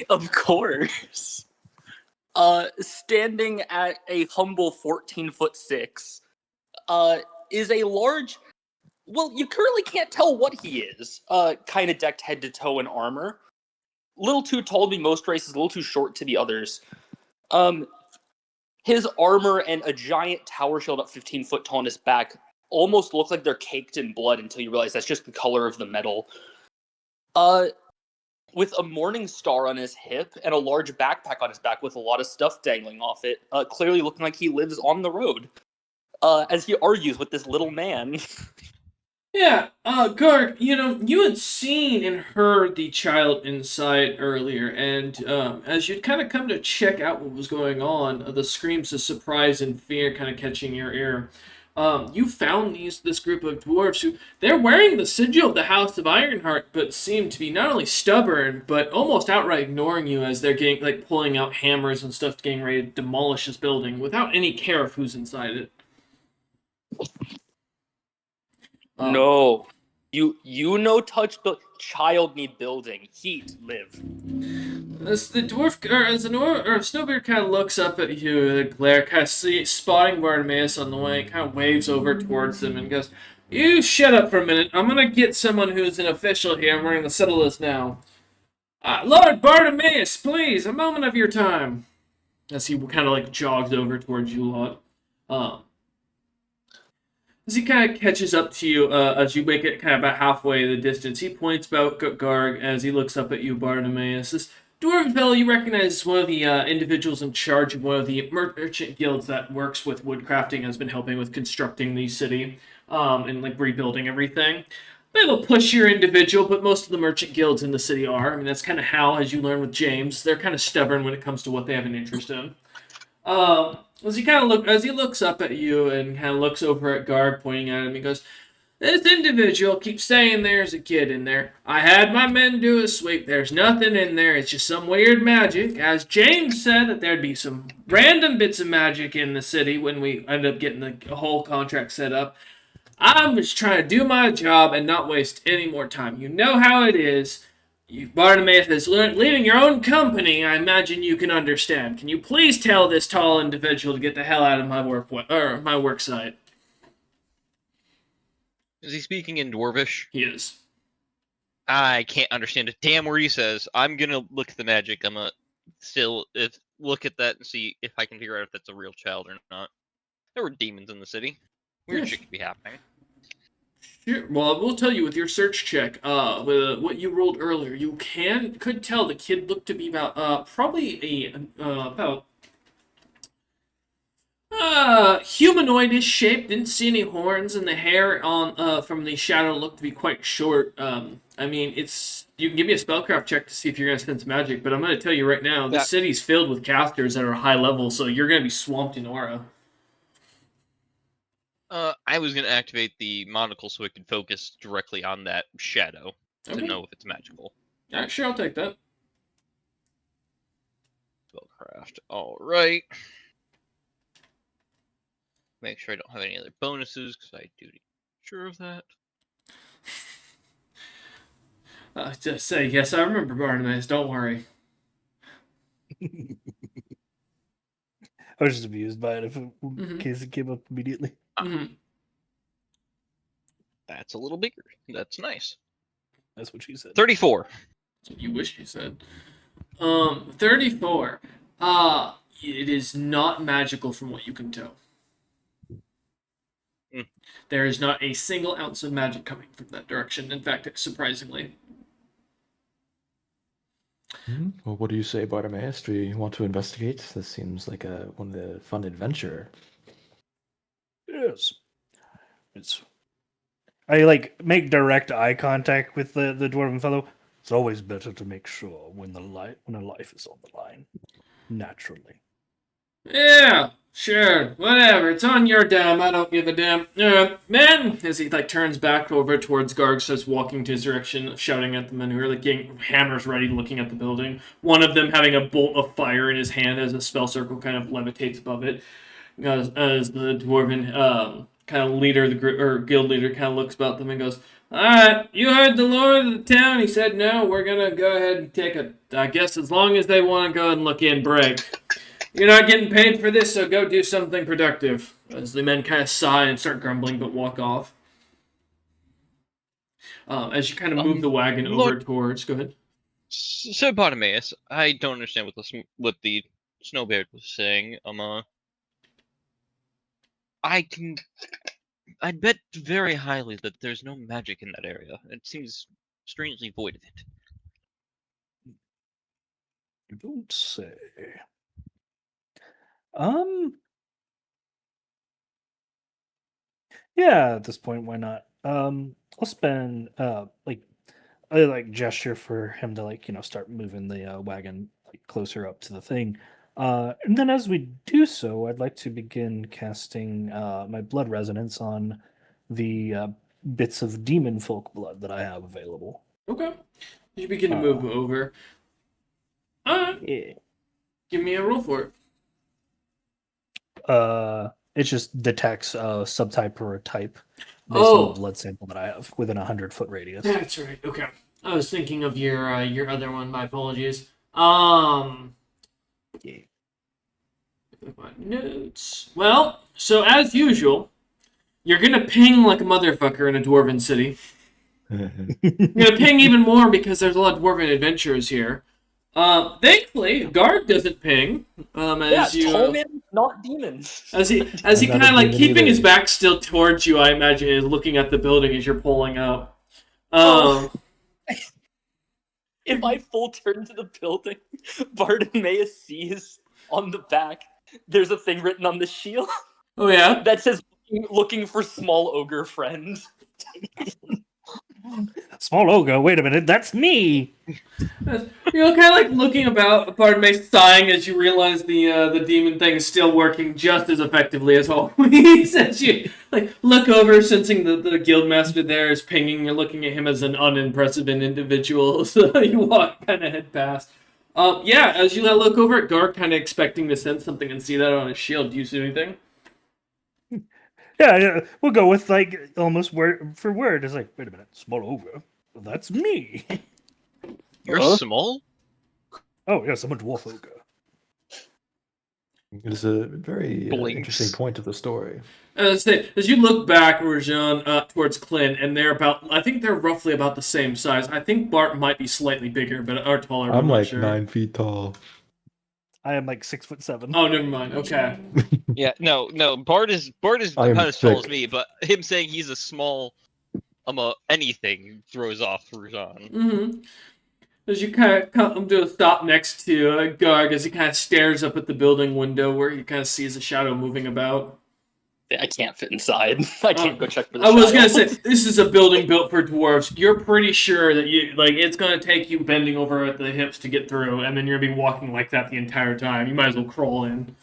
Of course. Standing at a humble 14'6", is a large. Well, you currently can't tell what he is. Kind of decked head to toe in armor. Little too tall to be most races, a little too short to be others. His armor and a giant tower shield up 15 foot tall on his back almost look like they're caked in blood until you realize that's just the color of the metal. With a morning star on his hip and a large backpack on his back with a lot of stuff dangling off it, clearly looking like he lives on the road. As he argues with this little man. Yeah, Garg, you had seen and heard the child inside earlier, and as you'd kind of come to check out what was going on, the screams of surprise and fear kind of catching your ear. You found this group of dwarves who they're wearing the sigil of the House of Ironheart, but seem to be not only stubborn but almost outright ignoring you as they're getting like pulling out hammers and stuff, getting ready to demolish this building without any care of who's inside it. No. You know touch child need building. Heat live. As the dwarf, or as Snowbeard kind of looks up at you with a glare, kind of spotting Bartimaeus on the way, kind of waves over towards him and goes, "You shut up for a minute. I'm gonna get someone who's an official here, and we're gonna settle this now. Lord Bartimaeus, please, a moment of your time." As he kind of like jogs over towards you lot. As he kind of catches up to you, as you make it kind of about halfway the distance, he points about Garg as he looks up at you, Bartimaeus. This dwarven fellow you recognize as one of the individuals in charge of one of the merchant guilds that works with woodcrafting, has been helping with constructing the city and like rebuilding everything. Bit of a pushier individual, but most of the merchant guilds in the city are. I mean, that's kind of how, as you learn with James, they're kind of stubborn when it comes to what they have an interest in. As he looks up at you and kind of looks over at Garg, pointing at him, he goes, "This individual keeps saying there's a kid in there. I had my men do a sweep. There's nothing in there. It's just some weird magic. As James said, that there'd be some random bits of magic in the city when we end up getting the whole contract set up. I'm just trying to do my job and not waste any more time. You know how it is. Bartimaeus is leading your own company. I imagine you can understand. Can you please tell this tall individual to get the hell out of my work site?" Is he speaking in Dwarvish? He is. I can't understand a damn word he says. I'm gonna look at the magic. I'm gonna look at that and see if I can figure out if that's a real child or not. There were demons in the city. Weird shit could be happening. Sure. Well, I will tell you with your search check, with what you rolled earlier, you could tell the kid looked to be about probably about humanoidish shape. Didn't see any horns, and the hair on from the shadow looked to be quite short. I mean, you can give me a spellcraft check to see if you're gonna sense magic, but I'm gonna tell you right now, this city's filled with casters that are high level, so you're gonna be swamped in aura. I was gonna activate the monocle so it could focus directly on that shadow to Okay. know if it's magical. All right, sure, I'll take that. Spellcraft. All right. Make sure I don't have any other bonuses because I do need sure of that. Just say yes. I remember Bartimaeus. Don't worry. I was just amused by it in case it came up immediately. Mm-hmm. That's a little bigger. That's nice. That's what she said. 34. That's what you wish you said. 34. It is not magical from what you can tell. There is not a single ounce of magic coming from that direction. In fact, surprisingly. Well, what do you say, Bartimaeus? Do you want to investigate? This seems like one of the fun adventure. Yes. I make direct eye contact with the dwarven fellow. It's always better to make sure when a life is on the line. Naturally. Yeah, sure, whatever. It's on your dime. I don't give a damn. Man, as he turns back over towards Garg, starts walking to his direction, shouting at the men who are getting hammers ready, looking at the building. One of them having a bolt of fire in his hand as a spell circle kind of levitates above it. As the dwarven kind of leader, guild leader, kind of looks about them and goes, "All right, you heard the lord of the town. He said no. We're gonna go ahead and take I guess as long as they want to go ahead and look in, break. You're not getting paid for this, so go do something productive." As the men kind of sigh and start grumbling, but walk off. As you kind of move the wagon over towards, go ahead. So, Bartimaeus, I don't understand what the snowbeard was saying. I'd bet very highly that there's no magic in that area. It seems strangely void of it. You don't say. Yeah, at this point, why not? I'll spend a gesture for him to start moving the wagon closer up to the thing. And then as we do so, I'd like to begin casting my blood resonance on the bits of demon folk blood that I have available. Okay. You begin to move over. Yeah. Give me a roll for it. It just detects a subtype or a type based on the blood sample that I have within 100-foot radius. That's right. Okay. I was thinking of your other one. My apologies. Yeah. My notes. Well, so as usual, you're gonna ping like a motherfucker in a dwarven city. You're gonna ping even more because there's a lot of dwarven adventurers here. Thankfully, Garg doesn't ping. Tall men, not demons. As he kind of keeping his back still towards you, I imagine, is looking at the building as you're pulling up. If I full turn to the building, Bartimaeus sees on the back there's a thing written on the shield. Oh yeah, that says "Looking for small ogre friend." Small ogre, wait a minute, that's me! You're kind of looking about, pardon me, sighing as you realize the demon thing is still working just as effectively as always. As you look over, sensing the guildmaster there is pinging, you're looking at him as an unimpressive individual, so you walk kind of head past. As you look over at Garg, kind of expecting to sense something and see that on his shield. Do you see anything? Yeah, we'll go with almost word for word. It's wait a minute, small ogre. That's me. You're small? Oh yes, I'm a dwarf ogre. It is a very interesting point of the story. As you look back, Rajan, towards Clint, and I think they're roughly about the same size. I think Bart might be slightly bigger, or taller. I'm not sure. 9 feet tall. I am 6'7". Oh, never mind. Okay. Yeah, no. Bart is about as tall as me, but him saying he's a small anything throws off Ruzan. Mm-hmm. As you kind of come to a stop next to Garg, as he kind of stares up at the building window where he kind of sees a shadow moving about. I can't fit inside. I can't go check for the I was gonna child. say this is a building built for dwarves. You're pretty sure that it's gonna take you bending over at the hips to get through, and then you're gonna be walking like that the entire time. You might as well crawl in.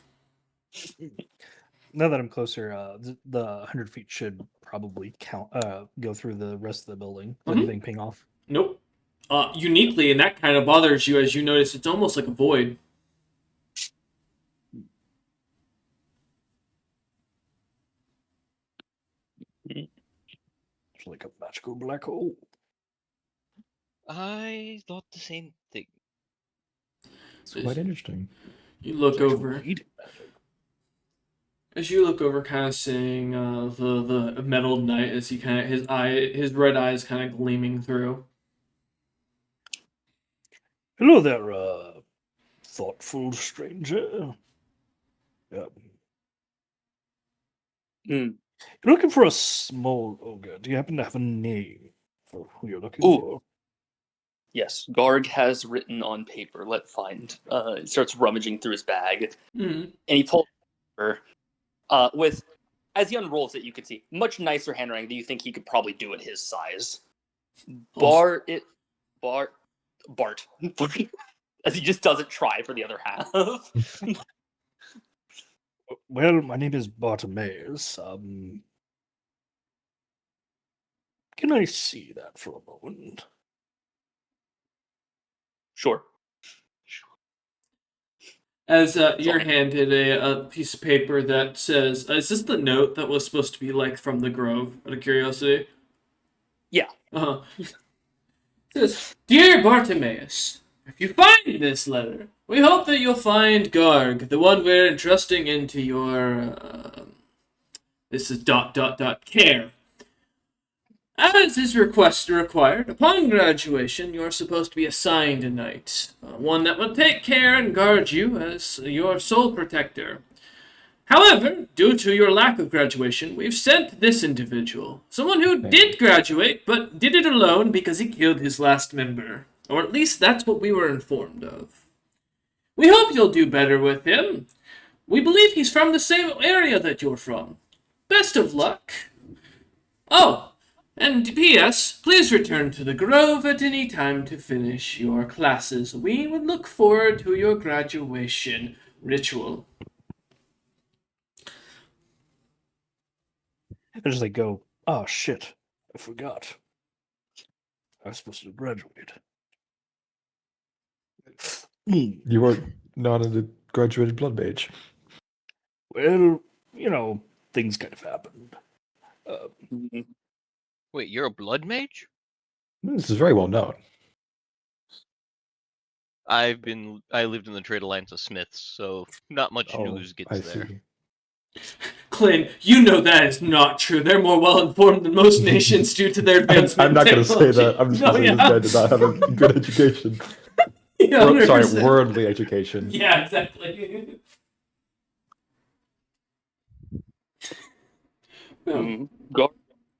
Now that I'm closer, the 100 feet should probably go through the rest of the building. Does Mhm. anything ping off? Nope. Uniquely, and that kind of bothers you as you notice it's almost like a void. It's like a magical black hole. I thought the same thing. It's quite interesting. You look It's actual over. heat magic. As you look over, kind of seeing the metal knight as he kind of his red eyes kind of gleaming through. Hello there, thoughtful stranger. Mm. You're looking for a small ogre. Do you happen to have a name for who you're looking Ooh. for? Yes, Garg has written on paper. Let's find. He starts rummaging through his bag, Mm-hmm. and he pulls paper, with, as he unrolls it, you can see much nicer handwriting than you think he could probably do at his size. Bart, as he just doesn't try for the other half. Well, my name is Bartimaeus. Can I see that for a moment? Sure. As you're handed a piece of paper that says, "Is this the note that was supposed to be like from the Grove?" Out of curiosity. Yeah. Uh-huh. It says, "Dear Bartimaeus, if you find this letter, we hope that you'll find Garg, the one we're entrusting into your this is ... care. As is required, upon graduation, you are supposed to be assigned a knight, one that will take care and guard you as your sole protector. However, due to your lack of graduation, we've sent this individual, someone who did graduate, but did it alone because he killed his last member. Or at least that's what we were informed of. We hope you'll do better with him. We believe he's from the same area that you're from. Best of luck. Oh, and P.S. Please return to the Grove at any time to finish your classes. We would look forward to your graduation ritual." I just go, oh shit, I forgot. I was supposed to graduate. You are not a graduated blood mage. Well, things kind of happened. Wait, you're a blood mage? This is very well known. I lived in the Trade Alliance of Smiths, so not much news gets I there. see. Clint, you know that is not true. They're more well informed than most nations due to their advancement. I'm not going to say technology. that. I'm just going to say this guy did not have a good education. Yeah, Sorry, 100%. worldly education. Yeah, exactly. Garg was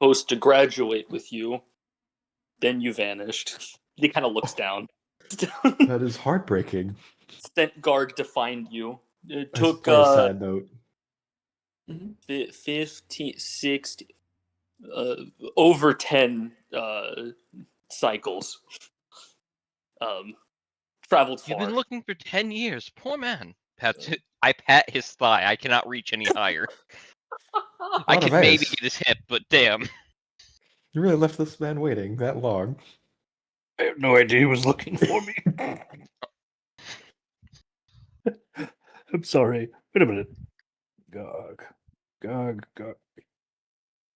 supposed to graduate with you. Then you vanished. He kind of looks down. That is heartbreaking. Sent Garg to find you. It That's took quite a sad note. 15, 60, over 10 cycles. Traveled far. You've been looking for 10 years. Poor man. I pat his thigh. I cannot reach any higher. I could maybe get his hip, but damn. You really left this man waiting that long. I had no idea he was looking for me. I'm sorry. Wait a minute. Garg. From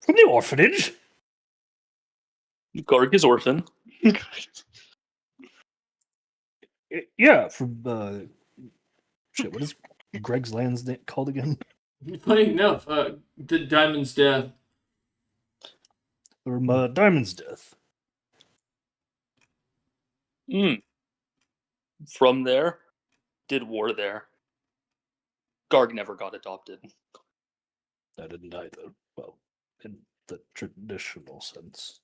the orphanage? Garg is orphan. Yeah, from shit, what is Greg's land's called again? Funny enough, the Diamond's death. From Diamond's death. From there, did war there. Garg never got adopted. I didn't either. Well, in the traditional sense.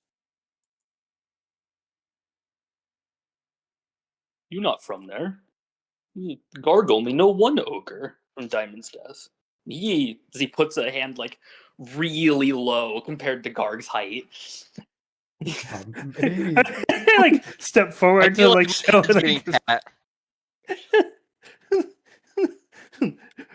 You not from there? Garg only know one ogre from Diamond's Death. He puts a hand like really low compared to Garg's height. Maybe like step I forward to feel like like show it's getting like, pat.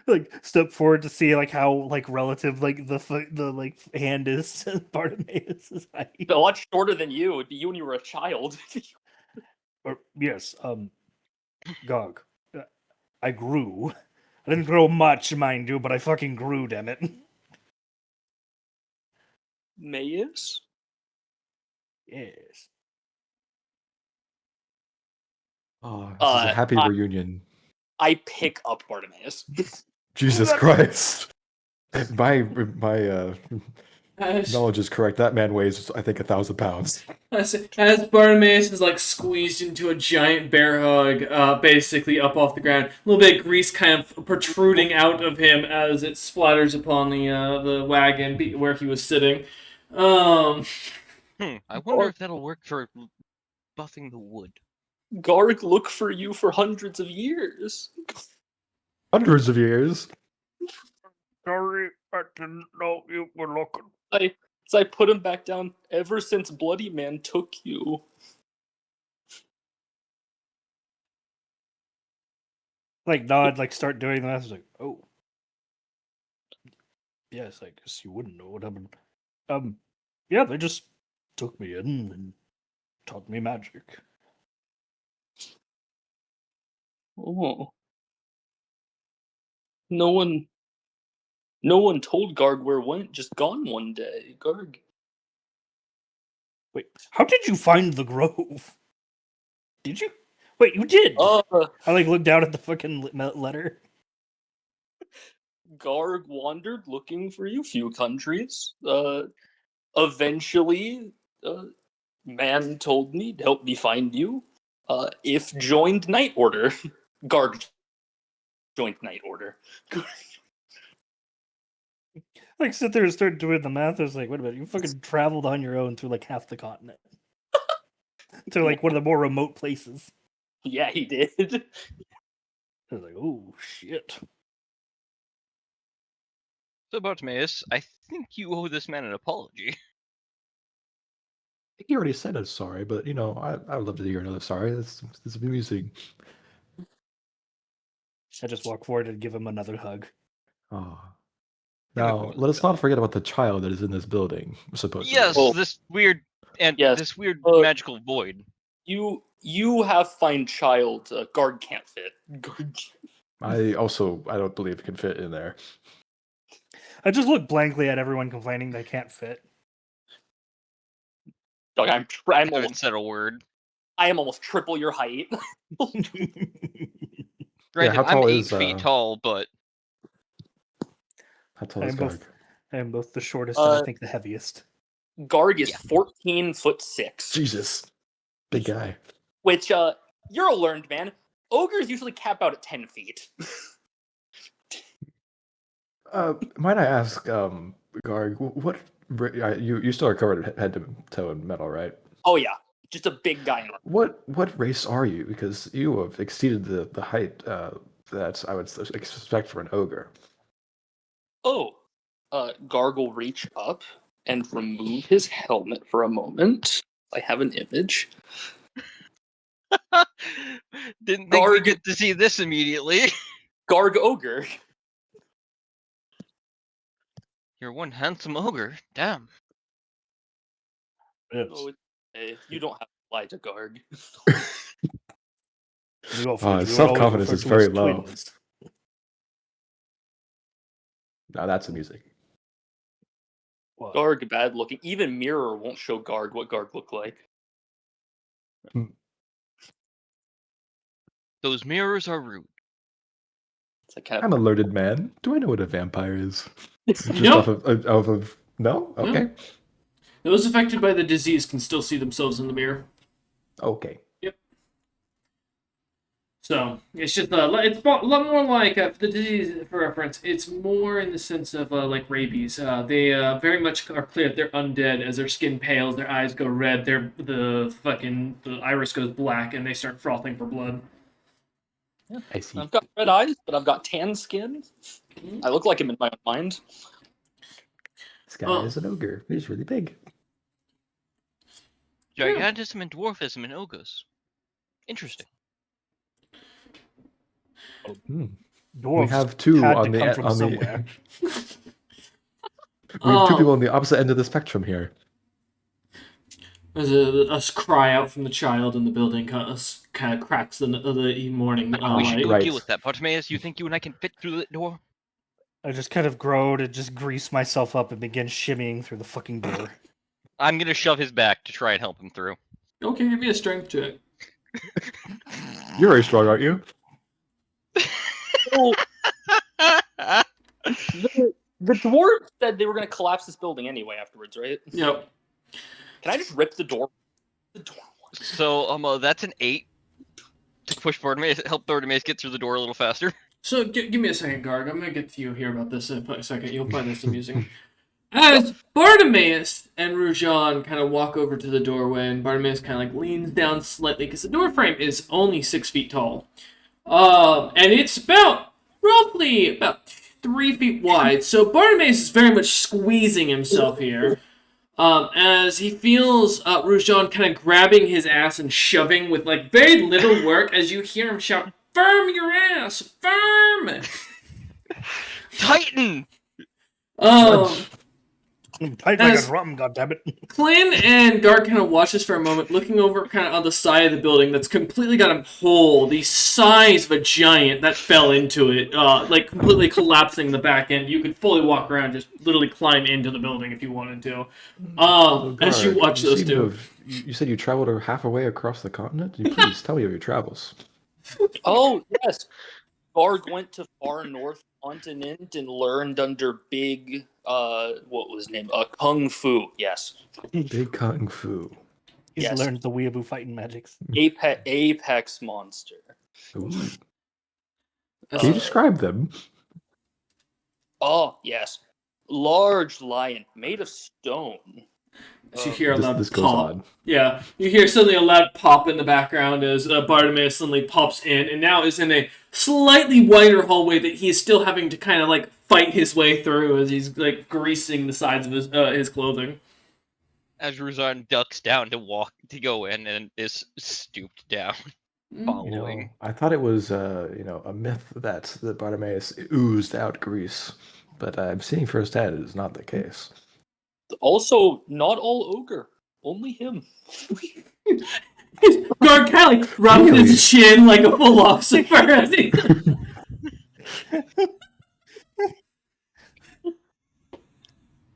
like step forward to see like how like relative like the like hand is to Bartimaeus' height. A lot shorter than you. It'd be you when you were a child. Or, yes, Gog. I grew. I didn't grow much, mind you, but I fucking grew, damn it. Mayus? Yes. oh, this is a happy I, reunion. I pick up Bartimaeus. Jesus Christ. My As, knowledge is correct. That man weighs, I think, 1,000 pounds. as Bartimaeus is like squeezed into a giant bear hug, basically up off the ground, a little bit of grease kind of protruding out of him as it splatters upon the wagon where he was sitting. I wonder if that'll work for buffing the wood. Garg look for you for hundreds of years. Hundreds of years. Sorry, I didn't know you were looking. I put him back down ever since Bloody Man took you. Like nod, like start doing that. I was like, oh. Yes, I guess you wouldn't know what happened. Yeah, they just took me in and taught me magic. Oh. No one told Garg where it went, just gone one day. Garg. Wait, how did you find the grove? Did you? Wait, you did. I like looked down at the fucking letter. Garg wandered looking for you few countries. Eventually, man told me to help me find you. If joined Night Order. Garg joined Night Order. Like sit there and start doing the math. I was like, wait a minute, you fucking traveled on your own through like half the continent. To like one of the more remote places. Yeah, he did. I was like, oh shit. So, Bartimaeus, I think you owe this man an apology. I think he already said I'm sorry, but I would love to hear another sorry. That's amusing. I just walk forward and give him another hug. Oh. Give him Now, a let us not forget about the child that is in this building, supposedly. Yes, Oh. this weird Yes, this weird uh, magical void. You have fine child. Guard can't fit. Guard. I don't believe it can fit in there. I just look blankly at everyone complaining they can't fit. Dog, I'm Haven't said a word. I am almost triple your height. Granted, how I'm tall 8 is, feet tall, but How tall I is am Garg? both the shortest and I Uh, think the heaviest. Garg is Yeah. 14'6". Jesus. Big guy. Which you're a learned man. Ogres usually cap out at 10 feet. Might I ask, Garg, what you still are covered head to toe in metal, right? Oh yeah, just a big guy in armor. What race are you? Because you have exceeded the height that I would expect for an ogre. Oh, Garg will reach up and remove his helmet for a moment. I have an image. didn't think we'd Garg- get to see this immediately. Garg ogre. You're one handsome ogre. Damn. Yes. Oh, you don't have to lie to Garg. You go for it. His You would always self-confidence refer is to very us low. twins. Now that's amusing. What? Garg bad looking. Even Mirror won't show Garg what Garg look like. Those mirrors are rude. It's like kind I'm a learned man. Do I know what a vampire is? Just No. off of no? Okay. Those affected by the disease can still see themselves in the mirror. Okay. So it's just it's a lot more like the disease for reference. It's more in the sense of like rabies. They very much are clear that they're undead as their skin pales, their eyes go red, the iris goes black, and they start frothing for blood. I see. I've got red eyes, but I've got tan skin. I look like him in my own mind. This guy Oh. is an ogre. He's really big. Gigantism and dwarfism and ogres. Interesting. Hmm. Dwarves We have two had on to come the from on somewhere. the. We have two people on the opposite end of the spectrum here. There's a cry out from the child in the building, kind of cracks the morning We should light. go Right. deal with that. Bartimaeus, you think you and I can fit through that door? I just kind of grow to just grease myself up and begin shimmying through the fucking door. I'm gonna shove his back to try and help him through. Okay, give me a strength check. You're very strong, aren't you? So, the dwarves said they were going to collapse this building anyway afterwards, right? Yep. Can I just rip the door? So, that's an 8 to push Bartimaeus, help Bartimaeus get through the door a little faster. So give me a second, Garg. I'm gonna get to you here about this in a second. You'll find this amusing. As Bartimaeus and Rujan kind of walk over to the doorway, and Bartimaeus kind of like leans down slightly because the door frame is only 6 feet tall, and it's roughly about 3 feet wide. So Bartimaeus is very much squeezing himself here. As he feels Rujan kind of grabbing his ass and shoving with like very little work, as you hear him shout, "Firm your ass, firm!" Titan! Tight like As- a drum, goddammit. Clint and Guard kind of watch this for a moment, looking over kind of on the side of the building that's completely got a hole, the size of a giant that fell into it, like completely collapsing the back end. You could fully walk around, just literally climb into the building if you wanted to. As you Garg, watch those seem two. to have- you said you traveled half a way across the continent. Can you please tell me of your travels? Oh, yes. Garg went to far north continent and learned under big, what was his name? Kung Fu, yes. Big kung fu. He's Yes. learned the weeaboo fighting magics. Apex monster. Ooh. As- Can you describe them? Oh, yes. Large lion made of stone. As you hear a loud This goes pop. on. Yeah, you hear suddenly a loud pop in the background as Bartimaeus suddenly pops in, and now is in a slightly wider hallway that he is still having to kind of like fight his way through as he's like greasing the sides of his clothing. As Ruzan ducks down to go in and is stooped down, following. I thought it was a myth that the Bartimaeus oozed out grease, but I'm seeing firsthand it is not the case. Also, not all ogre. Only him. Guard Callie rubbing Really? his chin like a philosopher. as he-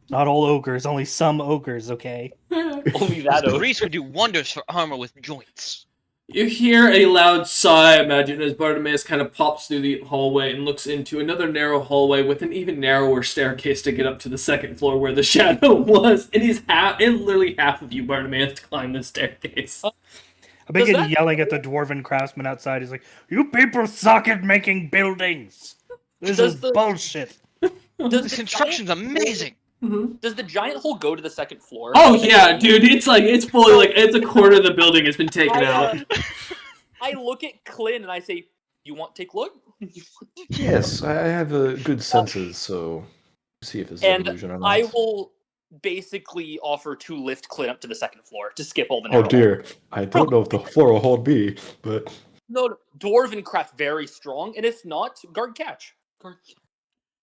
Not all ogres, only some ogres, okay? Only that ogre. Grease would do wonders for armor with joints. You hear a loud sigh, imagine, as Bartimaeus kind of pops through the hallway and looks into another narrow hallway with an even narrower staircase to get up to the second floor where the shadow was. It is literally half of you, Bartimaeus, to climb this staircase. I begin that- yelling at the dwarven craftsman outside. He's like, "You people suck at making buildings. This Does is the- bullshit." Does This the construction's amazing. Does the giant hole go to the second floor? Oh yeah, dude, it's fully like it's a quarter of the building has been taken out. I look at Clint and I say, "You want to take a look?" Yes, I have good senses, so see if this is an And illusion or not. I will basically offer to lift Clint up to the second floor to skip all the. Oh narrow dear, I don't know if the floor will hold me, but No, dwarven craft very strong, and if not, guard catch.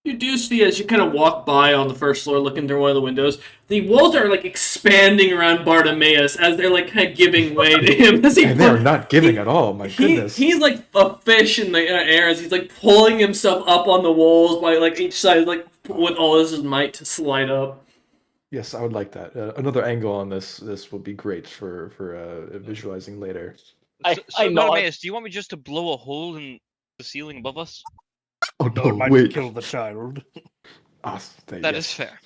You do see as you kind of walk by on the first floor, looking through one of the windows, the walls are like expanding around Bartimaeus as they're like kind of giving way to him. As he and they're not giving at all. My goodness. He's like a fish in the air as he's like pulling himself up on the walls by like each side, like with all his might to slide up. Yes, I would like that. Another angle on this would be great for visualizing later. I So nod. Bartimaeus, do you want me just to blow a hole in the ceiling above us? Oh No, it no, might wait. kill the child. That is fair.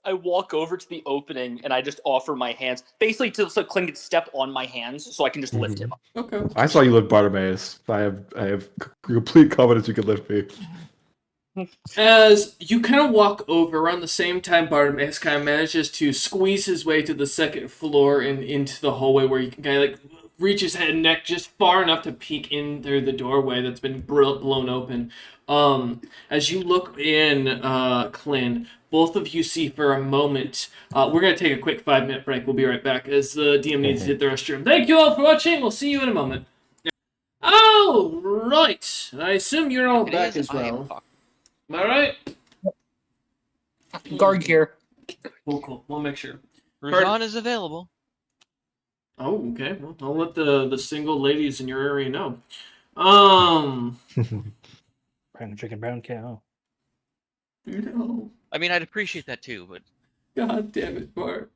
I walk over to the opening and I just offer my hands, basically so Clint can step on my hands so I can just lift him up. Okay. I saw you lift Bartimaeus. I have complete confidence you can lift me. As you kind of walk over around the same time, Bartimaeus kind of manages to squeeze his way to the second floor and into the hallway where you can kind of like reach his head and neck just far enough to peek in through the doorway that's been blown open. As you look in, Clint, both of you see for a moment. We're going to take a quick 5-minute break. We'll be right back as the DM needs to hit the restroom. Thank you all for watching. We'll see you in a moment. Oh, right. I assume you're all back as well. Am I right? Guard here. Cool. We'll make sure. Rajan is available. Oh, okay. Well, I'll let the single ladies in your area know. Brown chicken, brown cow. No. I mean, I'd appreciate that too, but God damn it, Bart.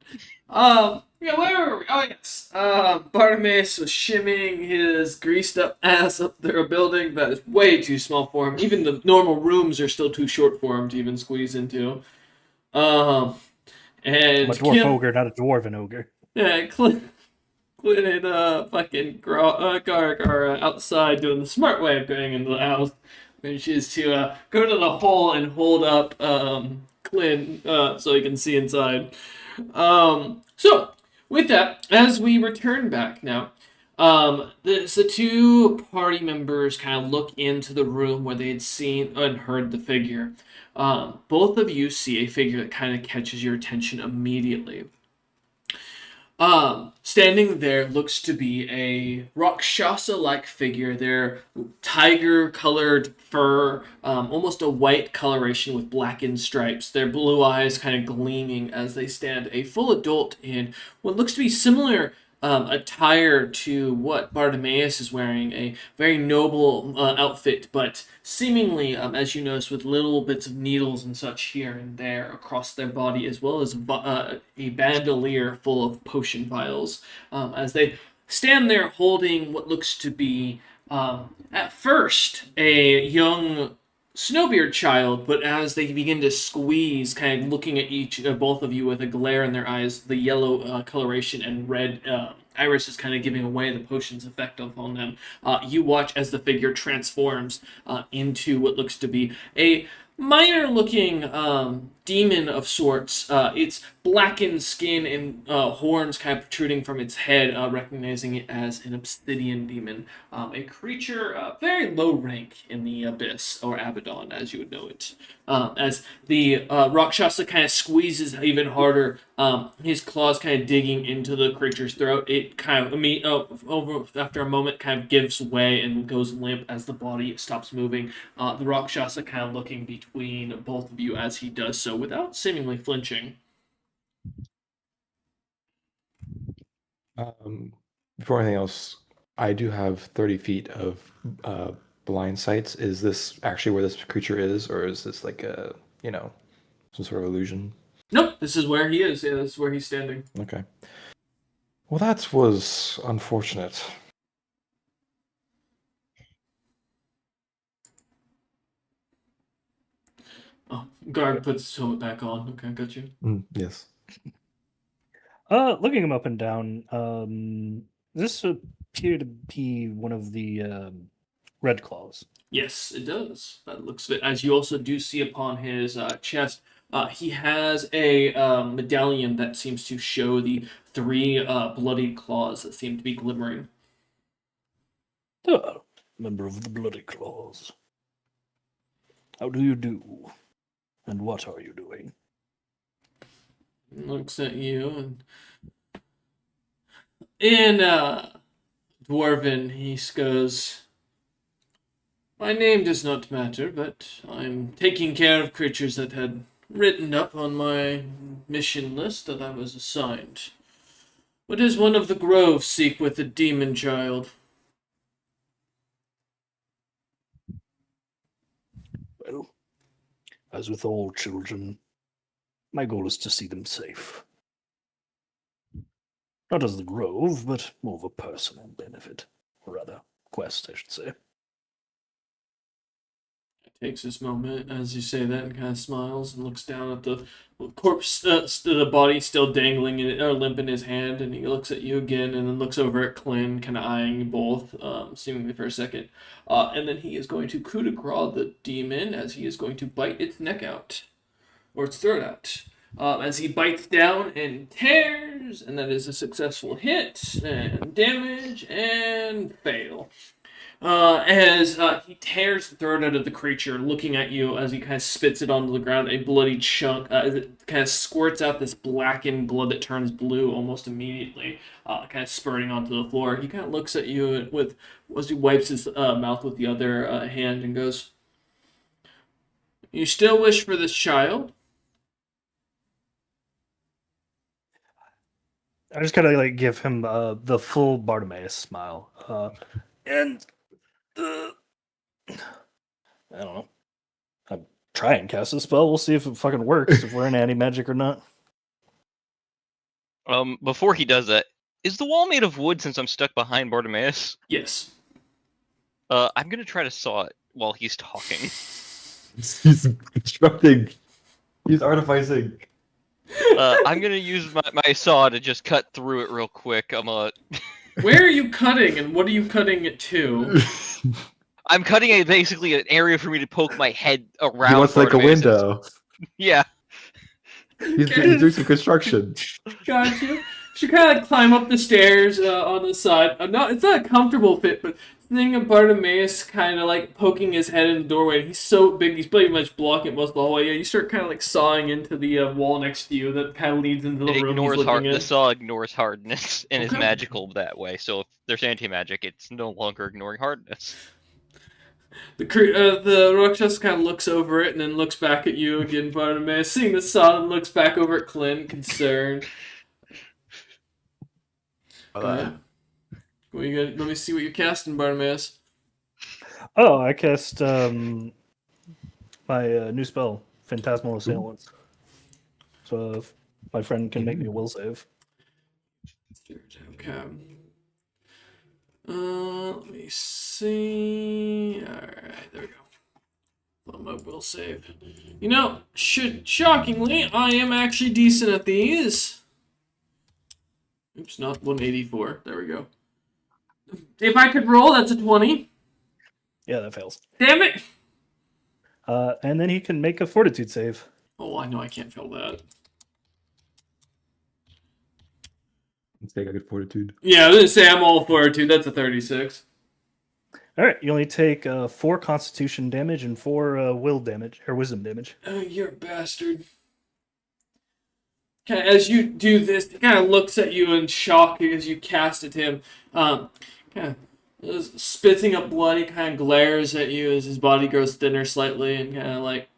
Yeah, where were we? Oh, yes. Bartimaeus was shimmying his greased up ass up there a building that is way too small for him. Even the normal rooms are still too short for him to even squeeze into. And I'm a dwarf ogre, not a dwarven ogre. Yeah, Clint and fucking Garg are outside doing the smart way of going into the house, which is to go to the hole and hold up Clint so he can see inside. So, with that, as we return back now, the two party members kind of look into the room where they had seen and heard the figure. Both of you see a figure that kind of catches your attention immediately. Standing there looks to be a Rakshasa-like figure. They're tiger-colored fur, almost a white coloration with blackened stripes. Their blue eyes kind of gleaming as they stand. A full adult in what looks to be similar attire to what Bartimaeus is wearing. A very noble outfit, but seemingly, as you notice, with little bits of needles and such here and there across their body, as well as a bandolier full of potion vials, as they stand there holding what looks to be, at first, a young Snowbeard child, but as they begin to squeeze, kind of looking at both of you with a glare in their eyes, the yellow coloration and red iris is kind of giving away the potion's effect on them. You watch as the figure transforms into what looks to be a minor-looking demon of sorts. Its blackened skin and horns kind of protruding from its head, recognizing it as an obsidian demon. A creature very low rank in the Abyss, or Abaddon, as you would know it. As the Rakshasa kind of squeezes even harder, his claws kind of digging into the creature's throat. It kind of, after a moment, kind of gives way and goes limp as the body stops moving. The Rakshasa kind of looking between both of you as he does so without seemingly flinching. Before anything else, I do have 30 feet of blind sights. Is this actually where this creature is, or is this like a, some sort of illusion? Nope, this is where he is. Yeah, this is where he's standing. Okay. Well, that was unfortunate. Oh, Garg puts his helmet back on. Okay, got you. Yes. Looking him up and down, this appear to be one of the red claws. Yes, it does. That looks it. As you also do see upon his chest, he has a medallion that seems to show the 3 bloody claws that seem to be glimmering. Member of the Bloody Claws. How do you do? And what are you doing? Looks at you and in Dwarven, he goes, "My name does not matter, but I'm taking care of creatures that had written up on my mission list that I was assigned. What does one of the Grove seek with the demon child?" Well, as with all children, my goal is to see them safe. Not as the Grove, but more of a personal benefit. Or rather, quest, I should say. takes this moment as you say that and kind of smiles and looks down at the corpse, the body still dangling or limp in his hand, and he looks at you again and then looks over at Clint, kind of eyeing you both, seemingly for a second. And then he is going to coup de grace the demon as he is going to bite its neck out, or its throat out. As he bites down and tears, and that is a successful hit, and damage, and fail. As he tears the throat out of the creature, looking at you as he kind of spits it onto the ground, a bloody chunk, as it kind of squirts out this blackened blood that turns blue almost immediately, kind of spurting onto the floor. He kind of looks at you as he wipes his mouth with the other hand and goes, "You still wish for this child?" I just gotta like give him the full Bartimaeus smile, and I don't know. I'm trying to cast a spell. We'll see if it fucking works. If we're in anti-magic or not. Before he does that, is the wall made of wood since I'm stuck behind Bartimaeus? Yes. I'm gonna try to saw it while he's talking. He's constructing. He's artificing. I'm gonna use my saw to just cut through it real quick. Where are you cutting, and what are you cutting it to? I'm cutting basically an area for me to poke my head around. He wants like a Bartimaeus. window. Yeah. He's doing some construction. Got you. She kind of climb up the stairs on the side. It's not a comfortable fit, but seeing a Bartimaeus kind of like poking his head in the doorway. He's so big, he's pretty much blocking most of the hallway. Yeah, you start kind of like sawing into the wall next to you that kind of leads into the room he's looking in. The saw ignores hardness and is Okay. magical that way. So if there's anti-magic, it's no longer ignoring hardness. The Rakshas kind of looks over it and then looks back at you again, Bartimaeus. Seeing the saw, and looks back over at Clint, concerned. Let me see what you're casting, Bartimaeus. Oh, I cast my new spell, Phantasmal Assailants. So if my friend can make me a will save. Okay. Let me see. Alright, there we go. On my will save. You know, shockingly, I am actually decent at these. Oops, not 184. There we go. If I could roll, that's a 20. Yeah, that fails. Damn it! And then he can make a Fortitude save. Oh, I know I can't fail that. Let's take a good fortitude. Yeah, I was gonna say I'm all fortitude. That's a 36. All right, you only take 4 Constitution damage and 4 will damage or Wisdom damage. Oh, you're a bastard. Okay, as you do this, he kind of looks at you in shock as you cast at him. Kind of spitting up blood. He kind of glares at you as his body grows thinner slightly, and kind of like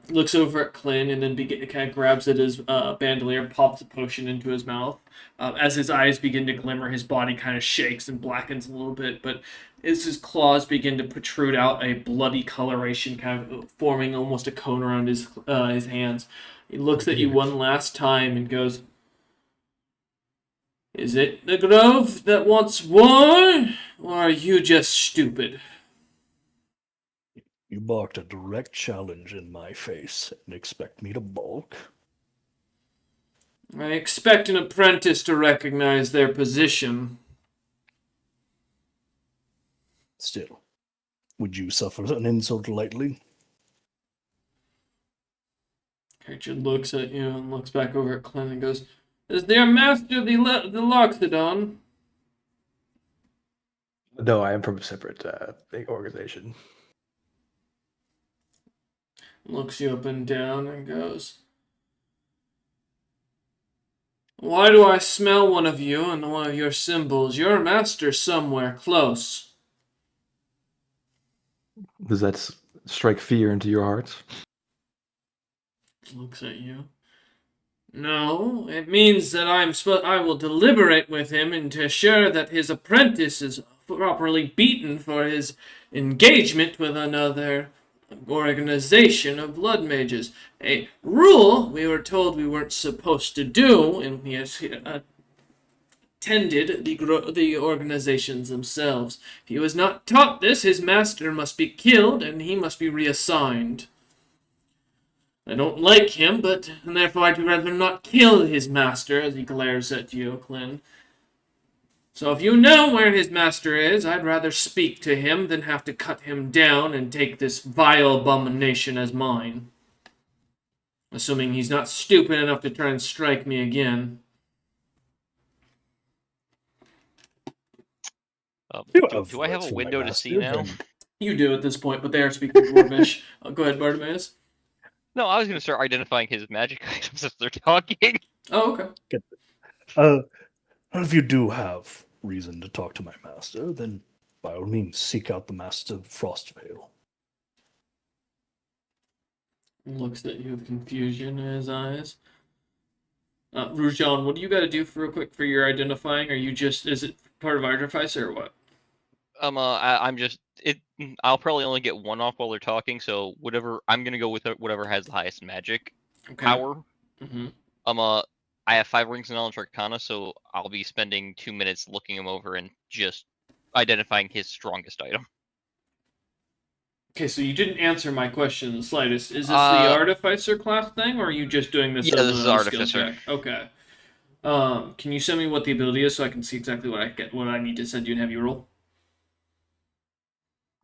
looks over at Clint, and then kind of grabs at his bandolier, pops a potion into his mouth. As his eyes begin to glimmer, his body kind of shakes and blackens a little bit, but as his claws begin to protrude out a bloody coloration, kind of forming almost a cone around his hands, he looks at you one last time and goes, "Is it the Grove that wants war, or are you just stupid?" You barked a direct challenge in my face and expect me to balk? I expect an apprentice to recognize their position. Still, would you suffer an insult lightly? Richard looks at you and looks back over at Clint and goes, "Is there a master the Loxodon?" No, I am from a separate organization. Looks you up and down and goes, "Why do I smell one of you and one of your symbols? You're a master somewhere close." Does that strike fear into your heart? Looks at you. "No, it means that I will deliberate with him and to assure that his apprentice is properly beaten for his engagement with another organization of blood mages. A rule we were told we weren't supposed to do, and tended the organizations themselves. If he was not taught this, his master must be killed and he must be reassigned. I don't like him, and therefore I'd rather not kill his master, as he glares at you, Clint. So if you know where his master is, I'd rather speak to him than have to cut him down and take this vile abomination as mine. Assuming he's not stupid enough to try and strike me again. Do I have a window to see now? You do at this point, but they are speaking Dwarvish. Go ahead, Bartimaeus. No, I was going to start identifying his magic items as they're talking. Oh, okay. If you do have reason to talk to my master, then by all means seek out the Master of Frostvale. Looks at you with confusion in his eyes. Rujan, what do you got to do real quick for your identifying? Are you just, is it part of Artificer or what? I'm just, I'll probably only get one off while they're talking, so I'm going to go with whatever has the highest magic power. Mm-hmm. I have 5 rings of knowledge arcana, so I'll be spending 2 minutes looking him over and just identifying his strongest item. Okay, so you didn't answer my question in the slightest. Is this the Artificer class thing, or are you just doing this as this is a Artificer. skill check? Okay. Can you send me what the ability is so I can see exactly what I need to send you and have you roll?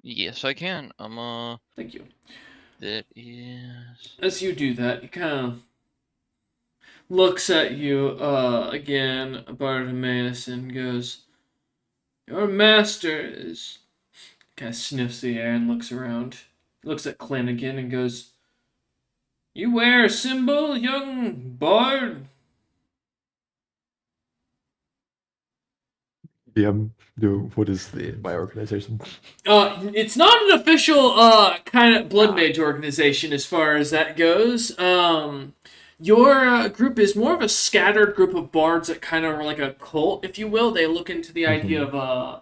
Yes, I can. Thank you. That is... As you do that, he kind of looks at you again, Bartimaeus, and goes, "Your master is..." Kind of sniffs the air and looks around. Looks at Clint again and goes, "You wear a symbol, young bard?" What is my organization? It's not an official kind of blood mage organization as far as that goes. Your group is more of a scattered group of bards that kind of are like a cult, if you will. They look into the idea of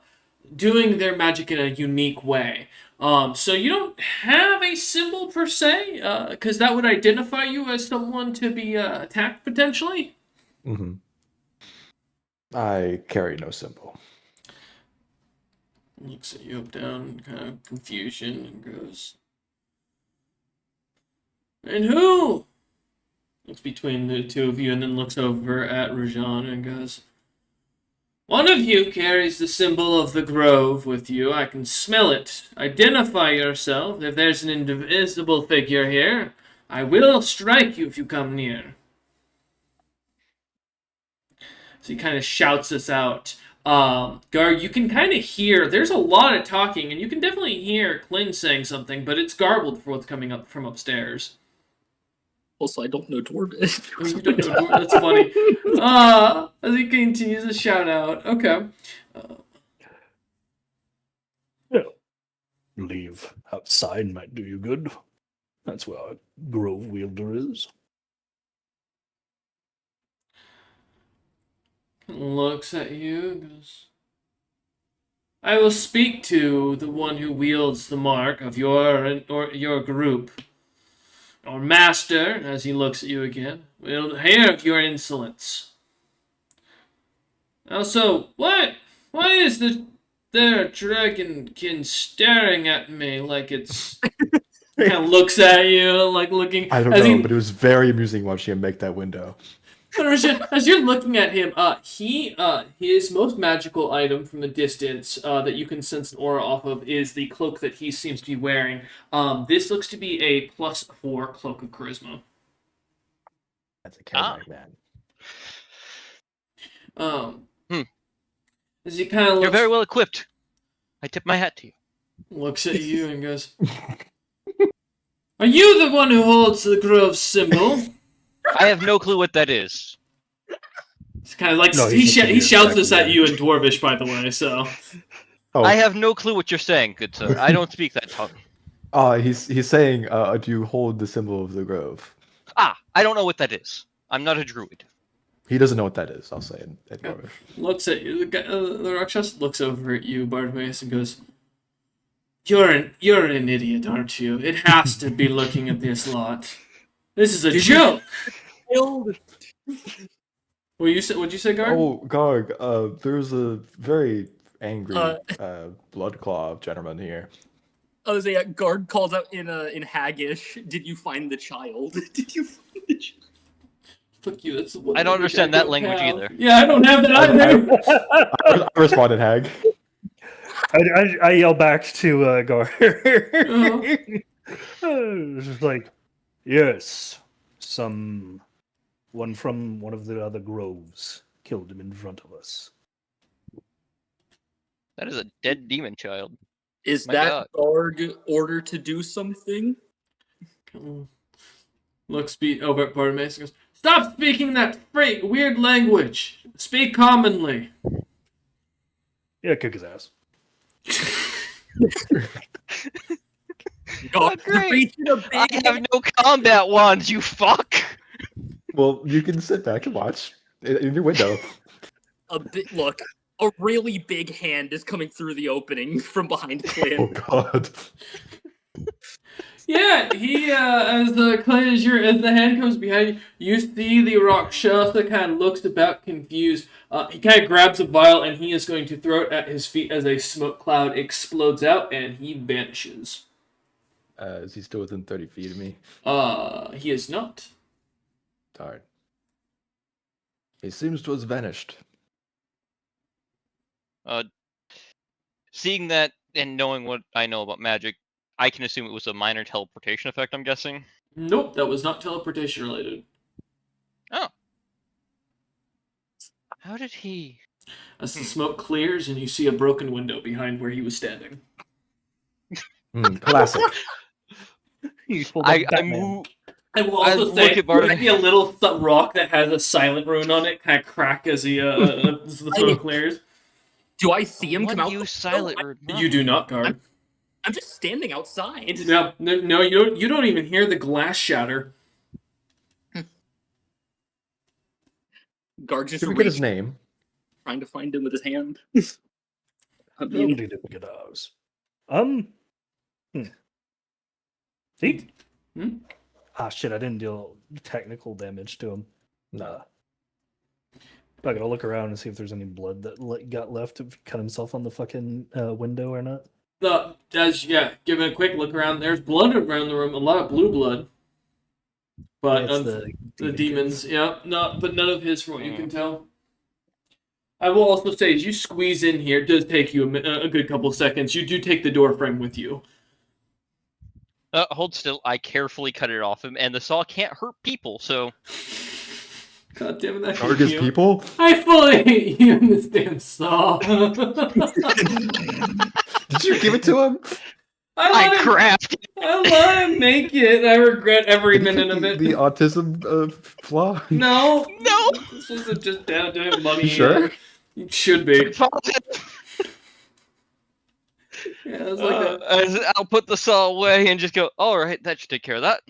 doing their magic in a unique way. So you don't have a symbol per se, because that would identify you as someone to be attacked potentially. Mm-hmm. I carry no symbol. Looks at you up down, kind of confusion, and goes, "And who?" Looks between the two of you and then looks over at Rajan and goes, "One of you carries the symbol of the grove with you. I can smell it. Identify yourself. If there's an invisible figure here, I will strike you if you come near." So he kind of shouts this out. Gar, you can kind of hear, there's a lot of talking, and you can definitely hear Clint saying something, but it's garbled for what's coming up from upstairs. Also, I don't know Dwarvish. You don't know Dwarvish? That's funny. As he continues to shout out. Okay. Leave outside might do you good. That's where our grove wielder is. Looks at you, goes, "I will speak to the one who wields the mark of your group. Or master," as he looks at you again, "will hear of your insolence. Also, why is their dragonkin staring at me like it's..." Kind of looks at you, like looking. I don't know, but it was very amusing watching him make that window. As you're looking at him, his most magical item from the distance that you can sense an aura off of is the cloak that he seems to be wearing. This looks to be a +4 cloak of charisma. That's a charismatic man. As he kind of looks, You're very well equipped. I tip my hat to you. Looks at you and goes, "Are you the one who holds the grove symbol?" I have no clue what that is. It's kind of like he shouts this at you in Dwarvish, by the way. So I have no clue what you're saying, good sir. I don't speak that tongue. He's saying, "Do you hold the symbol of the grove?" I don't know what that is. I'm not a druid. He doesn't know what that is. I'll say in Dwarvish. Looks at you. The Rakshas looks over at you, Bartimaeus, and goes, You're an idiot, aren't you? It has to be looking at this lot. This is a joke." What'd you say, Garg? Oh, Garg, there's a very angry Uh, blood claw gentleman here. Jose, guard calls out in Haggish. Did you find the child? Did you find the child? Fuck you. That's the one I don't language understand that don't language have. either. Yeah, I don't have that either. I responded, Hag. I yell back to Gar. Uh-huh. It's just like, yes, one from one of the other groves killed him in front of us. That is a dead demon child. Is My that God. guard order to do something? Looks over at Bartimaeus and goes, "Stop speaking that weird language. Speak commonly." Yeah, kick his ass. Guard, great. reaching a I big have no combat wands, you fuck! Well, you can sit back and watch in your window. look. A really big hand is coming through the opening from behind Clint. Oh God. Yeah, he as the hand comes behind you, you see the Rakshasa kind of looks about confused. He kind of grabs a vial and he is going to throw it at his feet as a smoke cloud explodes out and he vanishes. Is he still within 30 feet of me? He is not. Darn. He seems to have vanished. Seeing that and knowing what I know about magic, I can assume it was a minor teleportation effect, I'm guessing. Nope, that was not teleportation related. Oh. How did he... As the smoke clears and you see a broken window behind where he was standing. Classic. I will also say, there be a little rock that has a silent rune on it, kind of crack as the smoke clears. Do I see him come out? Silent rune. You do not, Guard. I'm just standing outside. No, you don't even hear the glass shatter. Guard just Can we get his name? trying to find him with his hand. See? Hmm? Ah, shit! I didn't deal technical damage to him. No. I gotta look around and see if there's any blood that got left to cut himself on the fucking window or not. Give it a quick look around. There's blood around the room, a lot of blue blood. But the demons, but none of his from what you can tell. I will also say, as you squeeze in here, it does take you a good couple seconds. You do take the door frame with you. Hold still. I carefully cut it off him, and the saw can't hurt people, so... God damn it, that Guard his people? I fully hate you in this damn saw. Did you give it to him? I let him make it. I regret every minute of it. The autism flaw? No. This wasn't just down money. You sure? It should be. Yeah, it was I'll put the saw away and just go, alright, that should take care of that.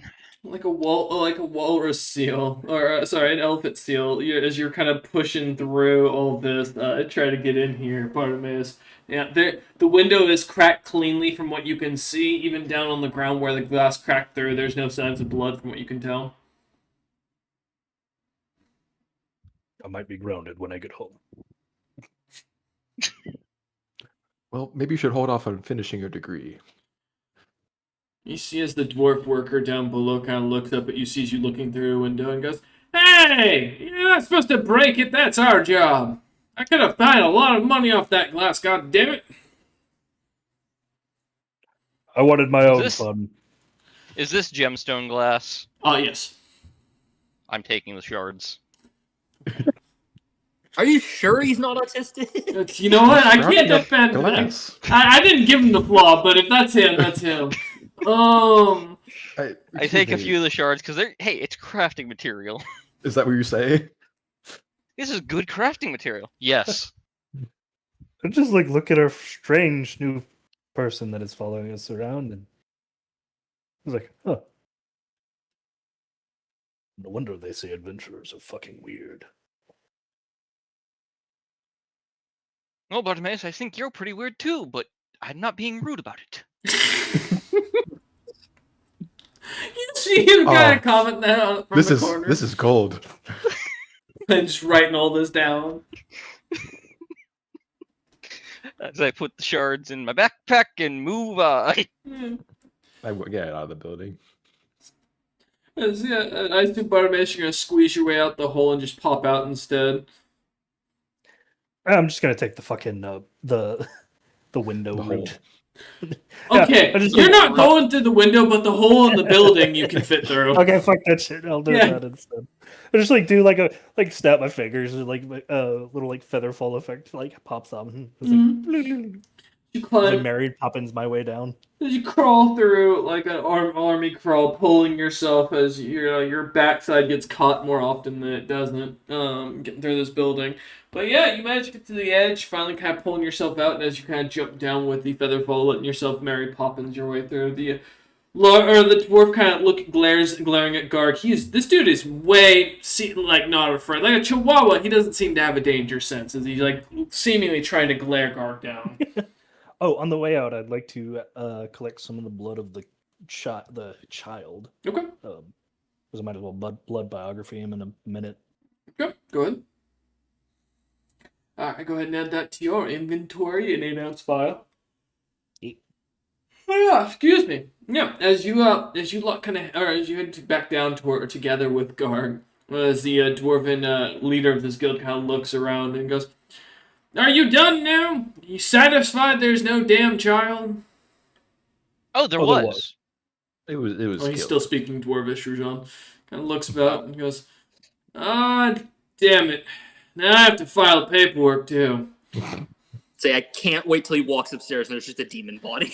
Like a walrus seal, or an elephant seal. As you're kind of pushing through all this, try to get in here. Bartimaeus. Yeah, the window is cracked cleanly from what you can see. Even down on the ground where the glass cracked through, there's no signs of blood from what you can tell. I might be grounded when I get home. Well, maybe you should hold off on finishing your degree. You see as the dwarf worker down below kind of looks up at you, sees you looking through a window, and goes, "Hey, you're not supposed to break it. That's our job. I could have made a lot of money off that glass, god damn it." I wanted my own fun. Is this gemstone glass? Yes. I'm taking the shards. Are you sure he's not autistic? You know what? I can't defend glass. I didn't give him the flaw, but if that's him, that's him. I take a few of the shards because it's crafting material. Is that what you say? This is good crafting material. Yes. I just look at our strange new person that is following us around, and I was like, huh. No wonder they say adventurers are fucking weird. Well, Bartimaeus, I think you're pretty weird too, but I'm not being rude about it. You see him kind of comment that from the corner. This is gold. Just writing all this down. As I put the shards in my backpack and move on. Yeah. Get out of the building. Yeah, I assume Bartimaeus, you're gonna squeeze your way out the hole and just pop out instead. I'm just gonna take the fucking the window The hole. route. Okay, I just you're like- not going through the window, but the hole in the building you can fit through. Okay, fuck that shit. I'll do Yeah. that instead. I just like do like snap my fingers and like little like feather fall effect like pops up. It's like, You like climb. Mary Poppins my way down. You crawl through like an army crawl, pulling yourself as your backside gets caught more often than it doesn't. Getting through this building, but yeah, you manage to get to the edge, finally kind of pulling yourself out, and as you kind of jump down with the feather fall, letting yourself Mary Poppins your way through the. The dwarf kind of glaring at Garg. This dude is way not afraid. Like a chihuahua, he doesn't seem to have a danger sense, as he's like seemingly trying to glare Garg down. Oh, on the way out, I'd like to collect some of the blood of the child. Okay. Because I might as well blood biography him in a minute. Okay, go ahead. Alright, go ahead and add that to your inventory, an 8-ounce file. Oh yeah, excuse me. Yeah, as you head back down together with Garg, as the dwarven leader of this guild kind of looks around and goes, "Are you done now? You satisfied there's no damn child?" Oh, there Oh, there was. It was. Oh, he's killed. still speaking Dwarvish, Rujan. Kind of looks about and goes, "Ah, damn it. Now I have to file paperwork, too." Say, I can't wait till he walks upstairs and there's just a demon body.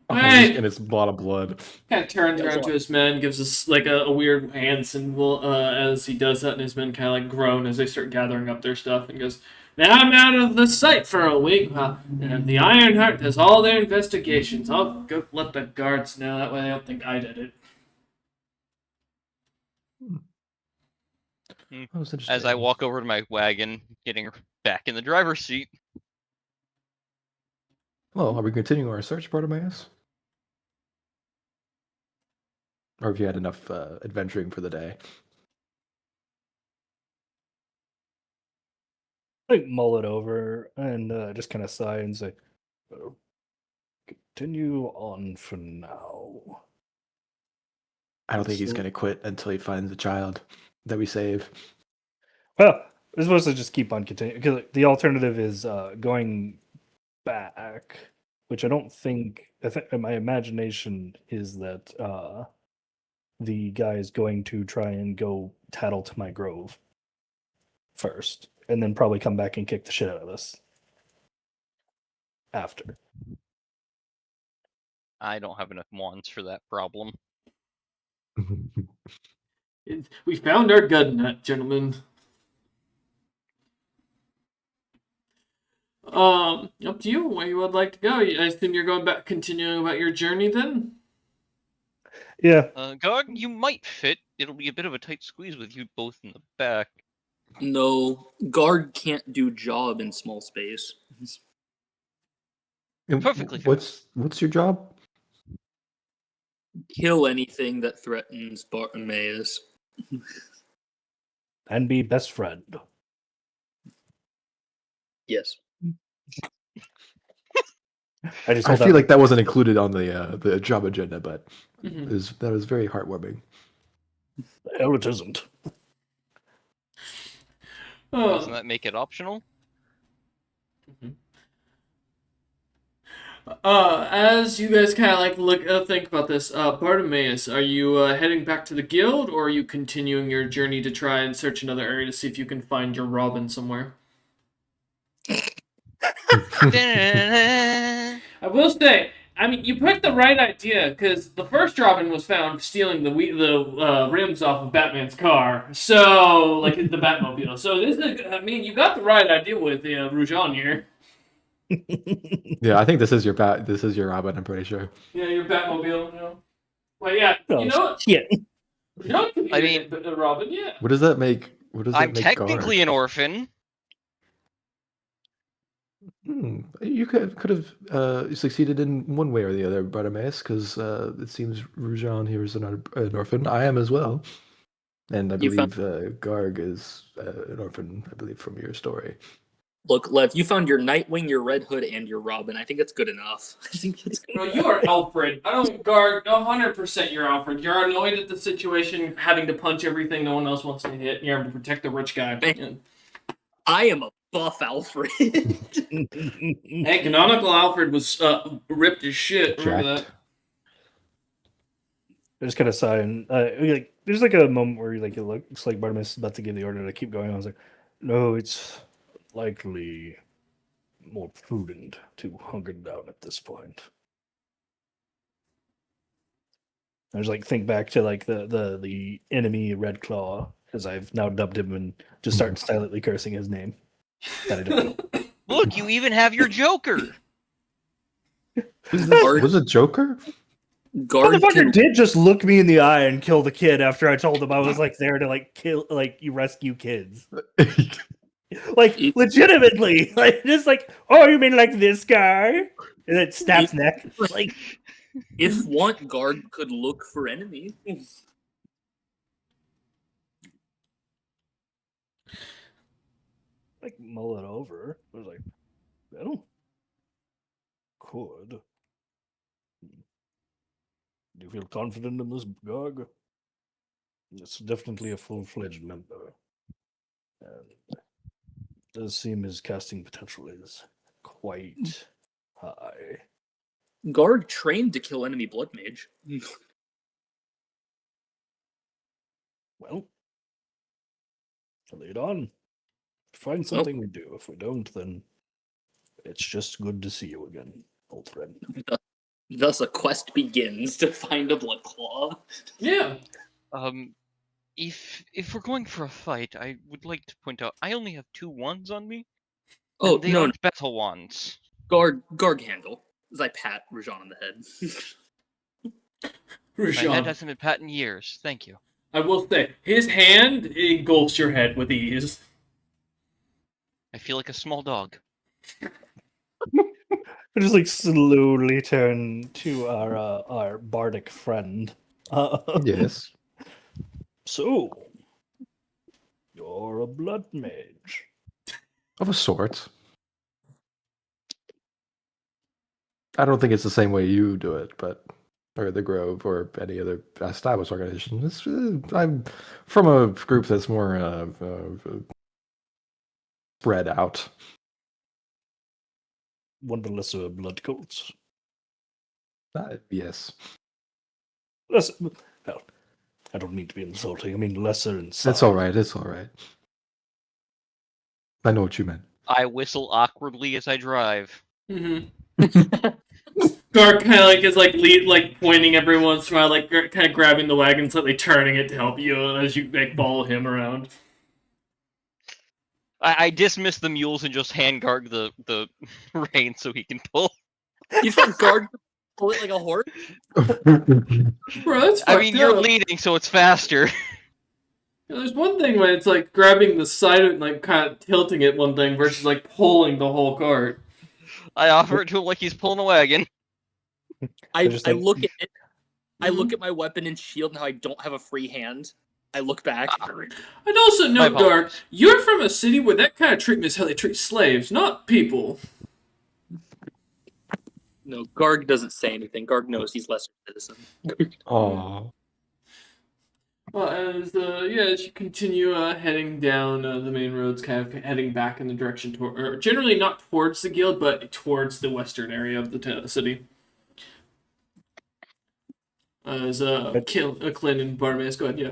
Hey. And it's a lot of blood. Kind of turns around to his men, gives us like a weird hand symbol as he does that, and his men kind of like groan as they start gathering up their stuff, and goes, "Now I'm out of the sight for a week. And the Ironheart does all their investigations. I'll go let the guards know, that way they don't think I did it." That was interesting. As I walk over to my wagon, getting back in the driver's seat. Well, are we continuing our search, Bartimaeus? Or have you had enough adventuring for the day? I mull it over and just kind of sigh and say, "Continue on for now." I don't think he's going to quit until he finds the child that we save. Well, we're supposed to just keep on continuing because the alternative is going back, which I don't think. My imagination is that the guy is going to try and go tattle to my grove first, and then probably come back and kick the shit out of us after. I don't have enough wands for that problem. We found our gut nut, gentlemen. Up to you where you would like to go. I assume you're going back, continuing about your journey then? Yeah. Gog, you might fit. It'll be a bit of a tight squeeze with you both in the back. No, guard can't do job in small space. Perfectly fair. What's your job? Kill anything that threatens Bartimaeus. And be best friend. Yes. I just I hold feel out- like that wasn't included on the job agenda, but Mhm. that was very heartwarming. hell it isn't. Doesn't that make it optional? As you guys kind of like think about this, Bartimaeus, are you heading back to the guild, or are you continuing your journey to try and search another area to see if you can find your Robin somewhere? I will say, I mean, you picked the right idea, because the first Robin was found stealing the rims off of Batman's car, so, like, the Batmobile. So this is, I mean, you got the right idea with Rujan here. Yeah, I think this is your Robin. I'm pretty sure. Yeah, your Batmobile, you know. Well, yeah, you know what? Yeah. Rujan could be I mean- a Robin, yeah. What does that make? What does that I'm make technically Garg? an orphan. You could have succeeded in one way or the other, Bartimaeus, because it seems Rujan here is an orphan. I am as well. And I You found- believe Garg is an orphan, I believe, from your story. Look, Lev, you found your Nightwing, your Red Hood, and your Robin. I think that's good enough. I think that's Bro, you are Alfred. I don't guard 100% you're Alfred. You're annoyed at the situation, having to punch everything no one else wants to hit, and you're having to protect the rich guy. Yeah. I am a buff Alfred. Hey, canonical Alfred was ripped as shit. Remember that? Jacked. I just kind of sigh and like there's like a moment where like it looks like Bartimaeus is about to give the order to keep going. I was like, no, it's likely more prudent to hunker down at this point. I just like think back to like the enemy Red Claw, because I've now dubbed him, and just start silently cursing his name. That I don't. Look, you even have your Joker. Who's this? Was it Joker? Guard Motherfucker can did just look me in the eye and kill the kid after I told him I was like there to like kill, like you rescue kids. Like legitimately, like just like, oh, you mean like this guy? And it snaps neck. Like, if want, Guard could look for enemy. like mull it over. I was like, well, could. Do you feel confident in this Gog? It's definitely a full-fledged member. And it does seem his casting potential is quite high. Guard trained to kill enemy blood mage. Well, lead on. Find something we do. If we don't, then it's just good to see you again, old friend. Thus, a quest begins to find a blood claw. Yeah. If we're going for a fight, I would like to point out I only have 2 wands on me. Oh, and they no, aren't battle wands. Guard handle. As I pat Rajan on the head. My head Rajan. hasn't been pat in years. Thank you. I will say, his hand engulfs your head with ease. I feel like a small dog. I just like slowly turn to our bardic friend. Yes. So, you're a blood mage. Of a sort. I don't think it's the same way you do it, but or the Grove or any other established organization. I'm from a group that's more spread out. One of the lesser blood cults. Yes, Well, I don't mean to be insulting. I mean lesser in size. it's all right. It's all right. I know what you meant. I whistle awkwardly as I drive. Mm-hmm. Gark kind of like is like pointing every once in a while, like kind of grabbing the wagon, slightly turning it to help you as you like follow him around. I dismiss the mules and just hand Garg the rein so he can pull. You think Guard could pull it like a horse? Bro, that's I mean, fucked you're up. leading, so it's faster. There's one thing when it's like grabbing the side of it and like kind of tilting it one thing versus like pulling the whole cart. I offer it to him like he's pulling a wagon. I just like- look at it. I look at my weapon and shield and how I don't have a free hand. I look back. I'd also My note, Gark, apologies. you're from a city where that kind of treatment is how they treat slaves, not people. No, Garg doesn't say anything. Garg knows he's lesser citizen. Aw. Well, as as you continue heading down the main roads, kind of heading back in the direction toward, or generally not towards the guild, but towards the western area of the city. As Clint and Bartimaeus, go ahead, yeah.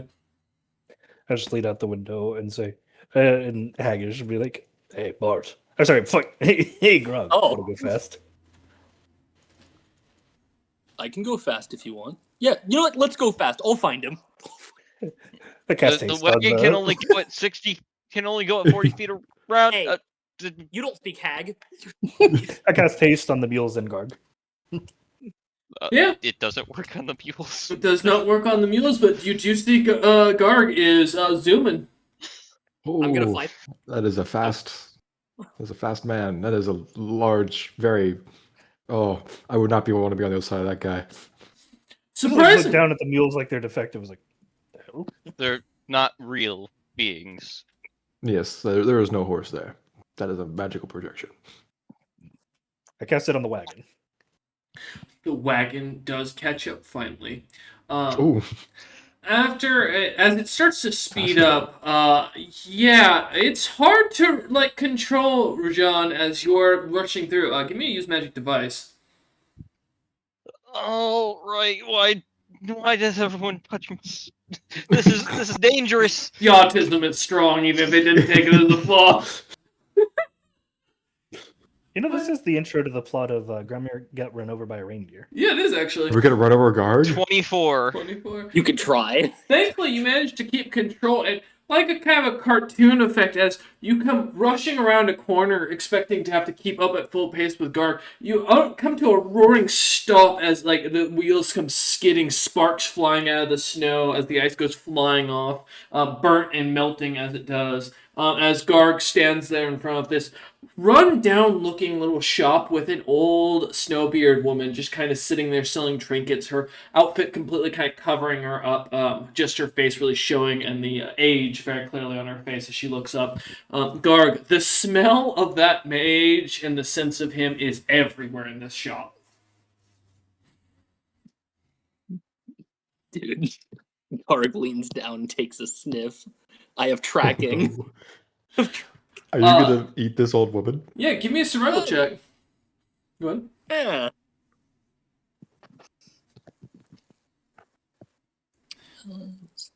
I just lean out the window and say, and Haggish would be like, "Hey, Bart. I'm sorry, fuck. Hey, Grog. Oh. Want to go fast?" I can go fast if you want. Yeah, you know what? Let's go fast. I'll find him. I cast The haste on wagon can only go at 60. Can only go at 40 feet around. Hey. You don't speak hag. I cast haste on the mules and Garg. Yeah. It doesn't work on the mules. It does not work on the mules, but you do see Garg is zooming. I'm gonna Ooh, fight. That is a fast. That's a fast man. That is a large, very. Oh, I would not want to be on the other side of that guy. Just, like, look Surprising. down at the mules like they're defective. I was like, "The hell?" not real beings. Yes, there is no horse there. That is a magical projection. I cast it on the wagon. The wagon does catch up finally. Ooh, As it starts to speed Fascinating. up, yeah, it's hard to like control Rajan as you're rushing through. Give me a use magic device. Oh right, why does everyone touch me? This is dangerous. The autism is strong, even if it didn't take it as a flaw. You know, this is the intro to the plot of Grumir got run over by a reindeer. Yeah, it is actually. We're gonna run over a guard. 24. 24. You could try. Thankfully, you managed to keep control, and like a kind of a cartoon effect, as you come rushing around a corner, expecting to have to keep up at full pace with Garg, you come to a roaring stop as like the wheels come skidding, sparks flying out of the snow as the ice goes flying off, burnt and melting as it does. As Garg stands there in front of this run-down-looking little shop with an old snowbeard woman just kind of sitting there selling trinkets, her outfit completely kind of covering her up, just her face really showing, and the age very clearly on her face as she looks up. Garg, the smell of that mage and the sense of him is everywhere in this shop. Dude. Garg leans down and takes a sniff. I have tracking. Are you gonna eat this old woman? Yeah, give me a survival check. Go ahead. Yeah.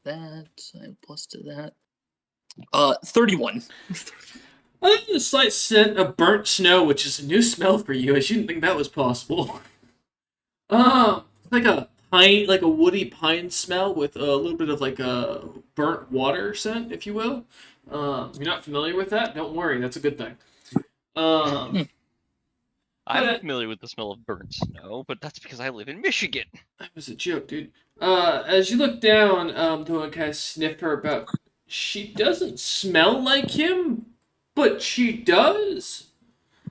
That I have plus to that. 31. Other than the slight scent of burnt snow, which is a new smell for you, as you didn't think that was possible. Like a pine, like a woody pine smell with a little bit of like a burnt water scent, if you will. If you're not familiar with that, don't worry, that's a good thing. I'm Uh, familiar with the smell of burnt snow, but that's because I live in Michigan. That was a joke, dude. As you look down, the one kind of sniffed her about. She doesn't smell like him, but she does.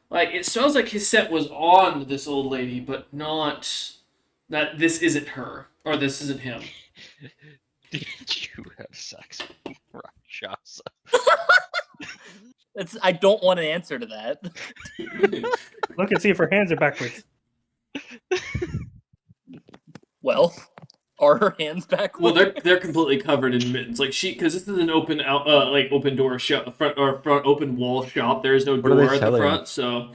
Like, it smells like his scent was on this old lady, but not that this isn't her, or this isn't him. Did you have sex with Rakshasa? I don't want an answer to that. Look and see if her hands are backwards. Well, are her hands back? Well, they're completely covered in mittens. Like because this is an open open door shop, front open wall shop. There is no are door they at the selling? front, so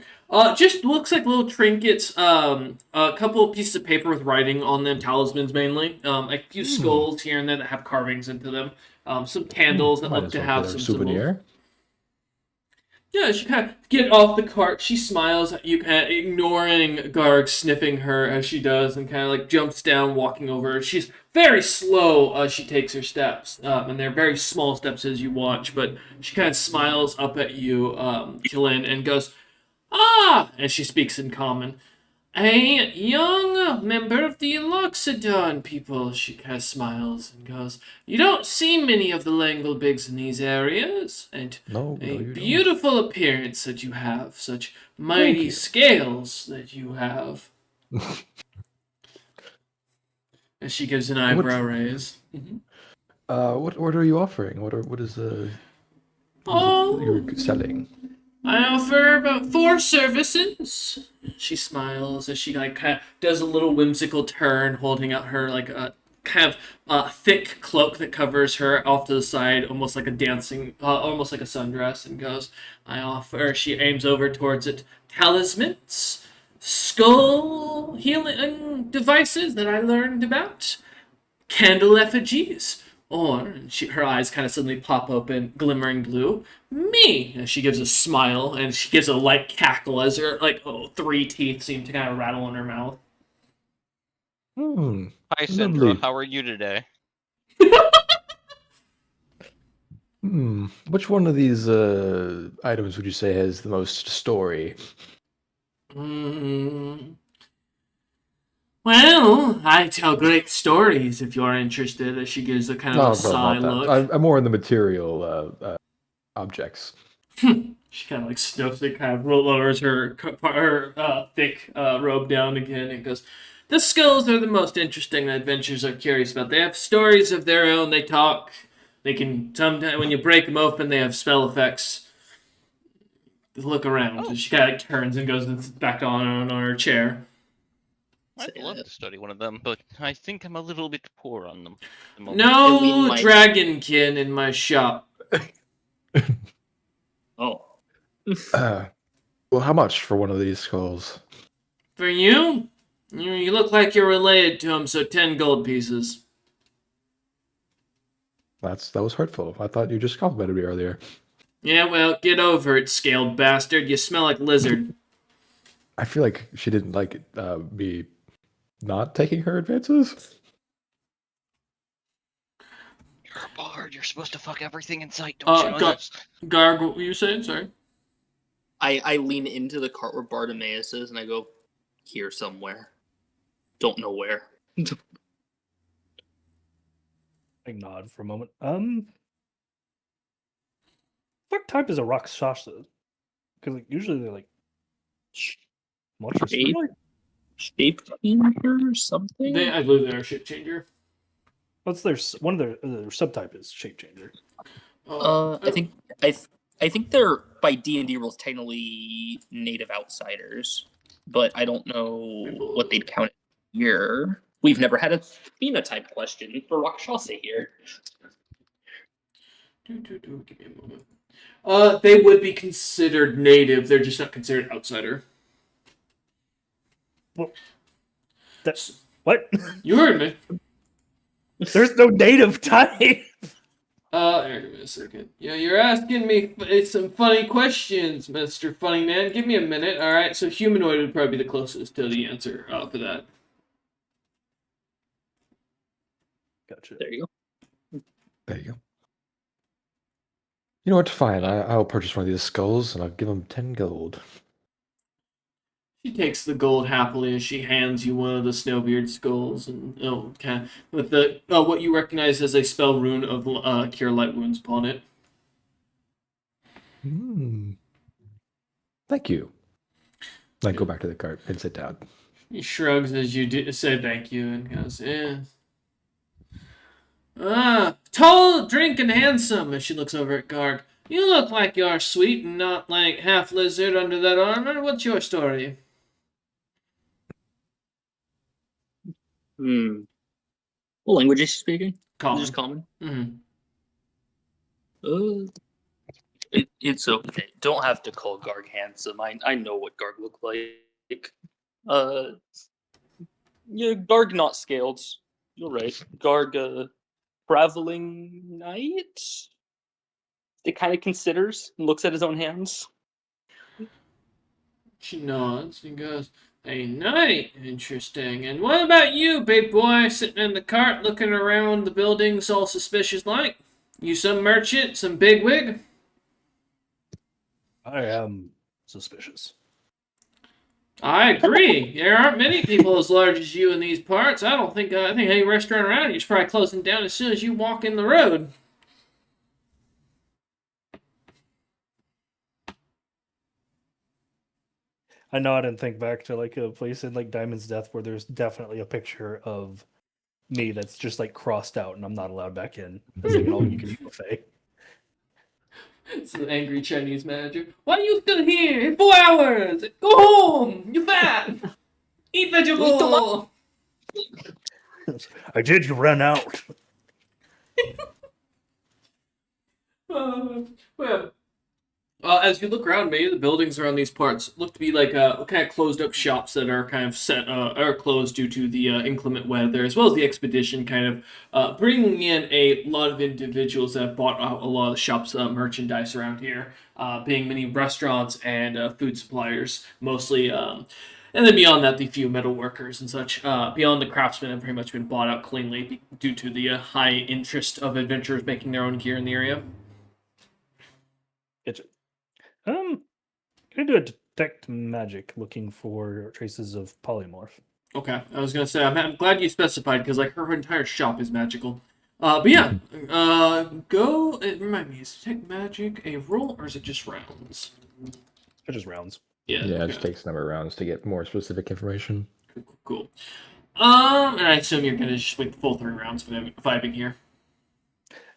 just looks like little trinkets. A couple of pieces of paper with writing on them, talismans mainly. A few skulls here and there that have carvings into them. Some candles that Might look as to well have get a some symbols. souvenir. Yeah, she kind of get off the cart. She smiles at you, kind of ignoring Garg sniffing her as she does, and kind of like jumps down, walking over. She's very slow as she takes her steps, and they're very small steps as you watch. But she kind of smiles up at you, Killin, and goes, "Ah!" And she speaks in common. A young member of the Loxodon people, she kind of smiles and goes, "You don't see many of the Langlebigs in these areas, and No, a you don't. beautiful appearance that you have, such Thank mighty you. scales that you have." And she gives an eyebrow raise. What are you offering? What is Oh, you're selling? I offer about 4 services. She smiles as she like kind of does a little whimsical turn, holding out her like a kind of thick cloak that covers her off to the side, almost like a dancing, almost like a sundress, and goes, "I offer." She aims over towards it. Talismans, skull healing devices that I learned about, candle effigies. Or her eyes kind of suddenly pop open, glimmering blue. Me! And she gives a smile, and she gives a light cackle as her 3 teeth seem to kind of rattle in her mouth. Hi, Syndra. Lovely. How are you today? Which one of these items would you say has the most story? Well, I tell great stories if you're interested. As she gives a kind of No, a no, sigh not that. look. I'm more in the material objects. She kind of like snuffs it, kind of lowers her thick robe down again, and goes, "The skulls are the most interesting. The adventurers are curious about. They have stories of their own. They They can sometimes when you break them open, they have spell effects. Look around. Oh. She kind of turns and goes back on her chair. I'd love to study one of them, but I think I'm a little bit poor on them. At the moment. No dragonkin in my shop. Oh. Well, how much for one of these skulls? For you? You look like you're related to him, so 10 gold pieces. That was hurtful. I thought you just complimented me earlier. Yeah, well, get over it, scaled bastard. You smell like lizard. I feel like she didn't like me not taking her advances. You're a bard. You're supposed to fuck everything in sight. Don't you know this? Garg, what were you saying? Sorry. I lean into the cart where Bartimaeus is, and I go, here somewhere. Don't know where. I nod for a moment. What type is a Rakshasa? Because like, usually they're like much or Shape? similar. Shape changer or something? I believe they're a shit changer. What's one of their subtype is shape changer. I think they're by D&D rules technically native outsiders, but I don't know what they'd count here. We've never had a phenotype question for Rakshasa here. Give me a moment. They would be considered native. They're just not considered outsider. Well, that's what? You heard me. There's no native type. Give me a second. Yeah, you're asking me some funny questions, Mr. Funny Man. Give me a minute. All right, so humanoid would probably be the closest to the answer for that. Gotcha. There you go. There you go. You know what? Fine. I'll purchase one of these skulls, and I'll give him 10 gold. She takes the gold happily as she hands you one of the Snowbeard skulls, and with the what you recognize as a spell rune of cure light wounds upon it. Thank you. I go back to the cart and sit down. He shrugs as you say thank you and goes, "Yeah. Tall, drink, and handsome." As she looks over at Garg, "You look like you're sweet and not like half lizard under that armor. What's your story?" What language is she speaking? Common. Just common? Mm-hmm. It's okay. Don't have to call Garg handsome. I know what Garg look like. Yeah, Garg not scaled. You're right. Garg, traveling knight? It kind of considers and looks at his own hands. She nods and goes, "A knight? Interesting. And what about you, big boy, sitting in the cart looking around the buildings all suspicious like? You some merchant, some bigwig?" I am suspicious. "I agree. There aren't many people as large as you in these parts. I think any restaurant around here is probably closing down as soon as you walk in the road." I nod and think back to like a place in like Diamond's Death where there's definitely a picture of me that's just like crossed out and I'm not allowed back in. It's like an all-you-can-eat buffet. It's an angry Chinese manager. "Why are you still here? 4 hours! Go home! You fat! Eat vegetable!" I did run out. As you look around, many of the buildings around these parts look to be like kind of closed up shops that are kind of are closed due to the inclement weather, as well as the expedition kind of bringing in a lot of individuals that have bought out a lot of the shops' merchandise around here, being many restaurants and food suppliers, mostly. And then beyond that, the few metal workers and such. Beyond the craftsmen have pretty much been bought out cleanly due to the high interest of adventurers making their own gear in the area. Gotcha. Can I do a detect magic looking for traces of polymorph? Okay, I was gonna say I'm glad you specified because like her entire shop is magical. But yeah, go. Remind me, is detect magic a roll or is it just rounds? It's just rounds. Yeah, okay. it just takes a number of rounds to get more specific information. Cool. And I assume you're gonna just wait the full 3 rounds for them vibing here.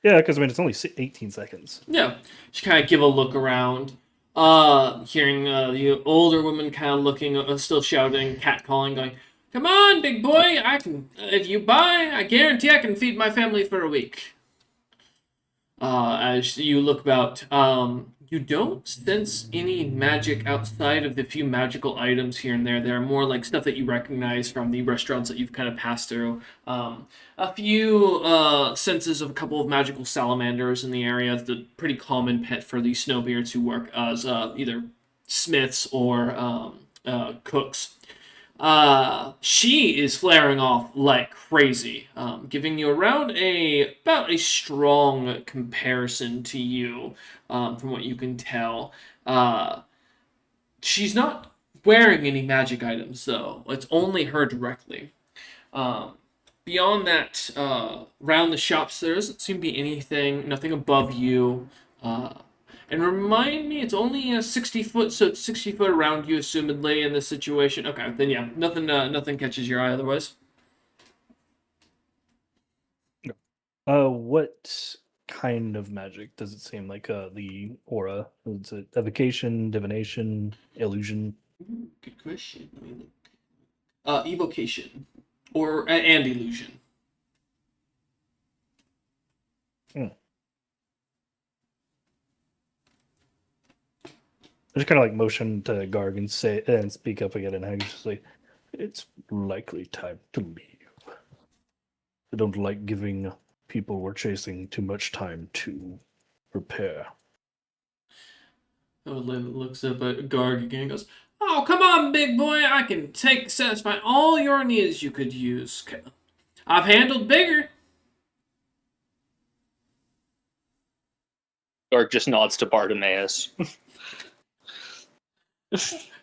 Yeah, because I mean it's only 18 seconds. Yeah, just kind of give a look around. Hearing the older woman kind of looking, still shouting, catcalling, going, "Come on, big boy! I can. If you buy, I guarantee I can feed my family for a week." As you look about, you don't sense any magic outside of the few magical items here and there. They are more like stuff that you recognize from the restaurants that you've kind of passed through. A few senses of a couple of magical salamanders in the area. The pretty common pet for the snowbeards who work as either smiths or cooks. She is flaring off like crazy, giving you about a strong comparison to you, from what you can tell. She's not wearing any magic items though. It's only her directly. Um, Beyond that, around the shops, there doesn't seem to be nothing above you. Uh, and remind me, it's only a 60 foot, so it's 60 foot around you, assumedly, in this situation. Okay, then yeah, nothing catches your eye otherwise. What kind of magic does it seem like? The aura? Is it evocation, divination, illusion? Good question. Let me look. Evocation, and illusion. I just kind of like motion to Garg and say and speak up again and anxiously. It's likely time to leave. I don't like giving people we're chasing too much time to prepare. Lynn looks up at Garg again and goes, "Oh, come on, big boy. I can satisfy all your needs you could use. I've handled bigger." Garg just nods to Bartimaeus.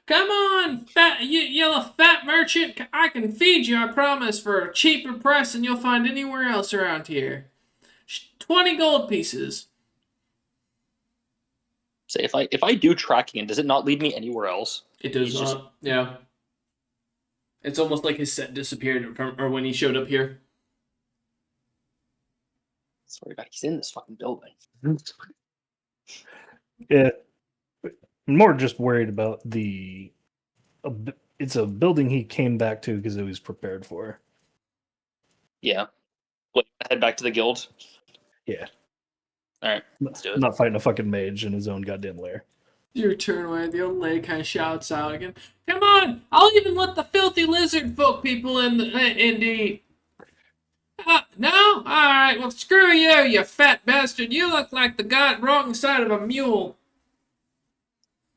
"Come on, you yellow fat merchant. I can feed you, I promise, for a cheaper price than you'll find anywhere else around here. 20 gold pieces." Say if I do tracking, does it not lead me anywhere else? It does He's not. Yeah. It's almost like his set disappeared or when he showed up here. Sorry, God, he's in this fucking building. Yeah, I'm more just worried about it's a building he came back to because it was prepared for. Yeah. What, head back to the guild? Yeah. Alright, let's do it. Not fighting a fucking mage in his own goddamn lair. You turn away, the old lady kind of shouts out again, "Come on! I'll even let the filthy lizard folk people in to eat." No? Alright, well screw you, you fat bastard. You look like the wrong side of a mule.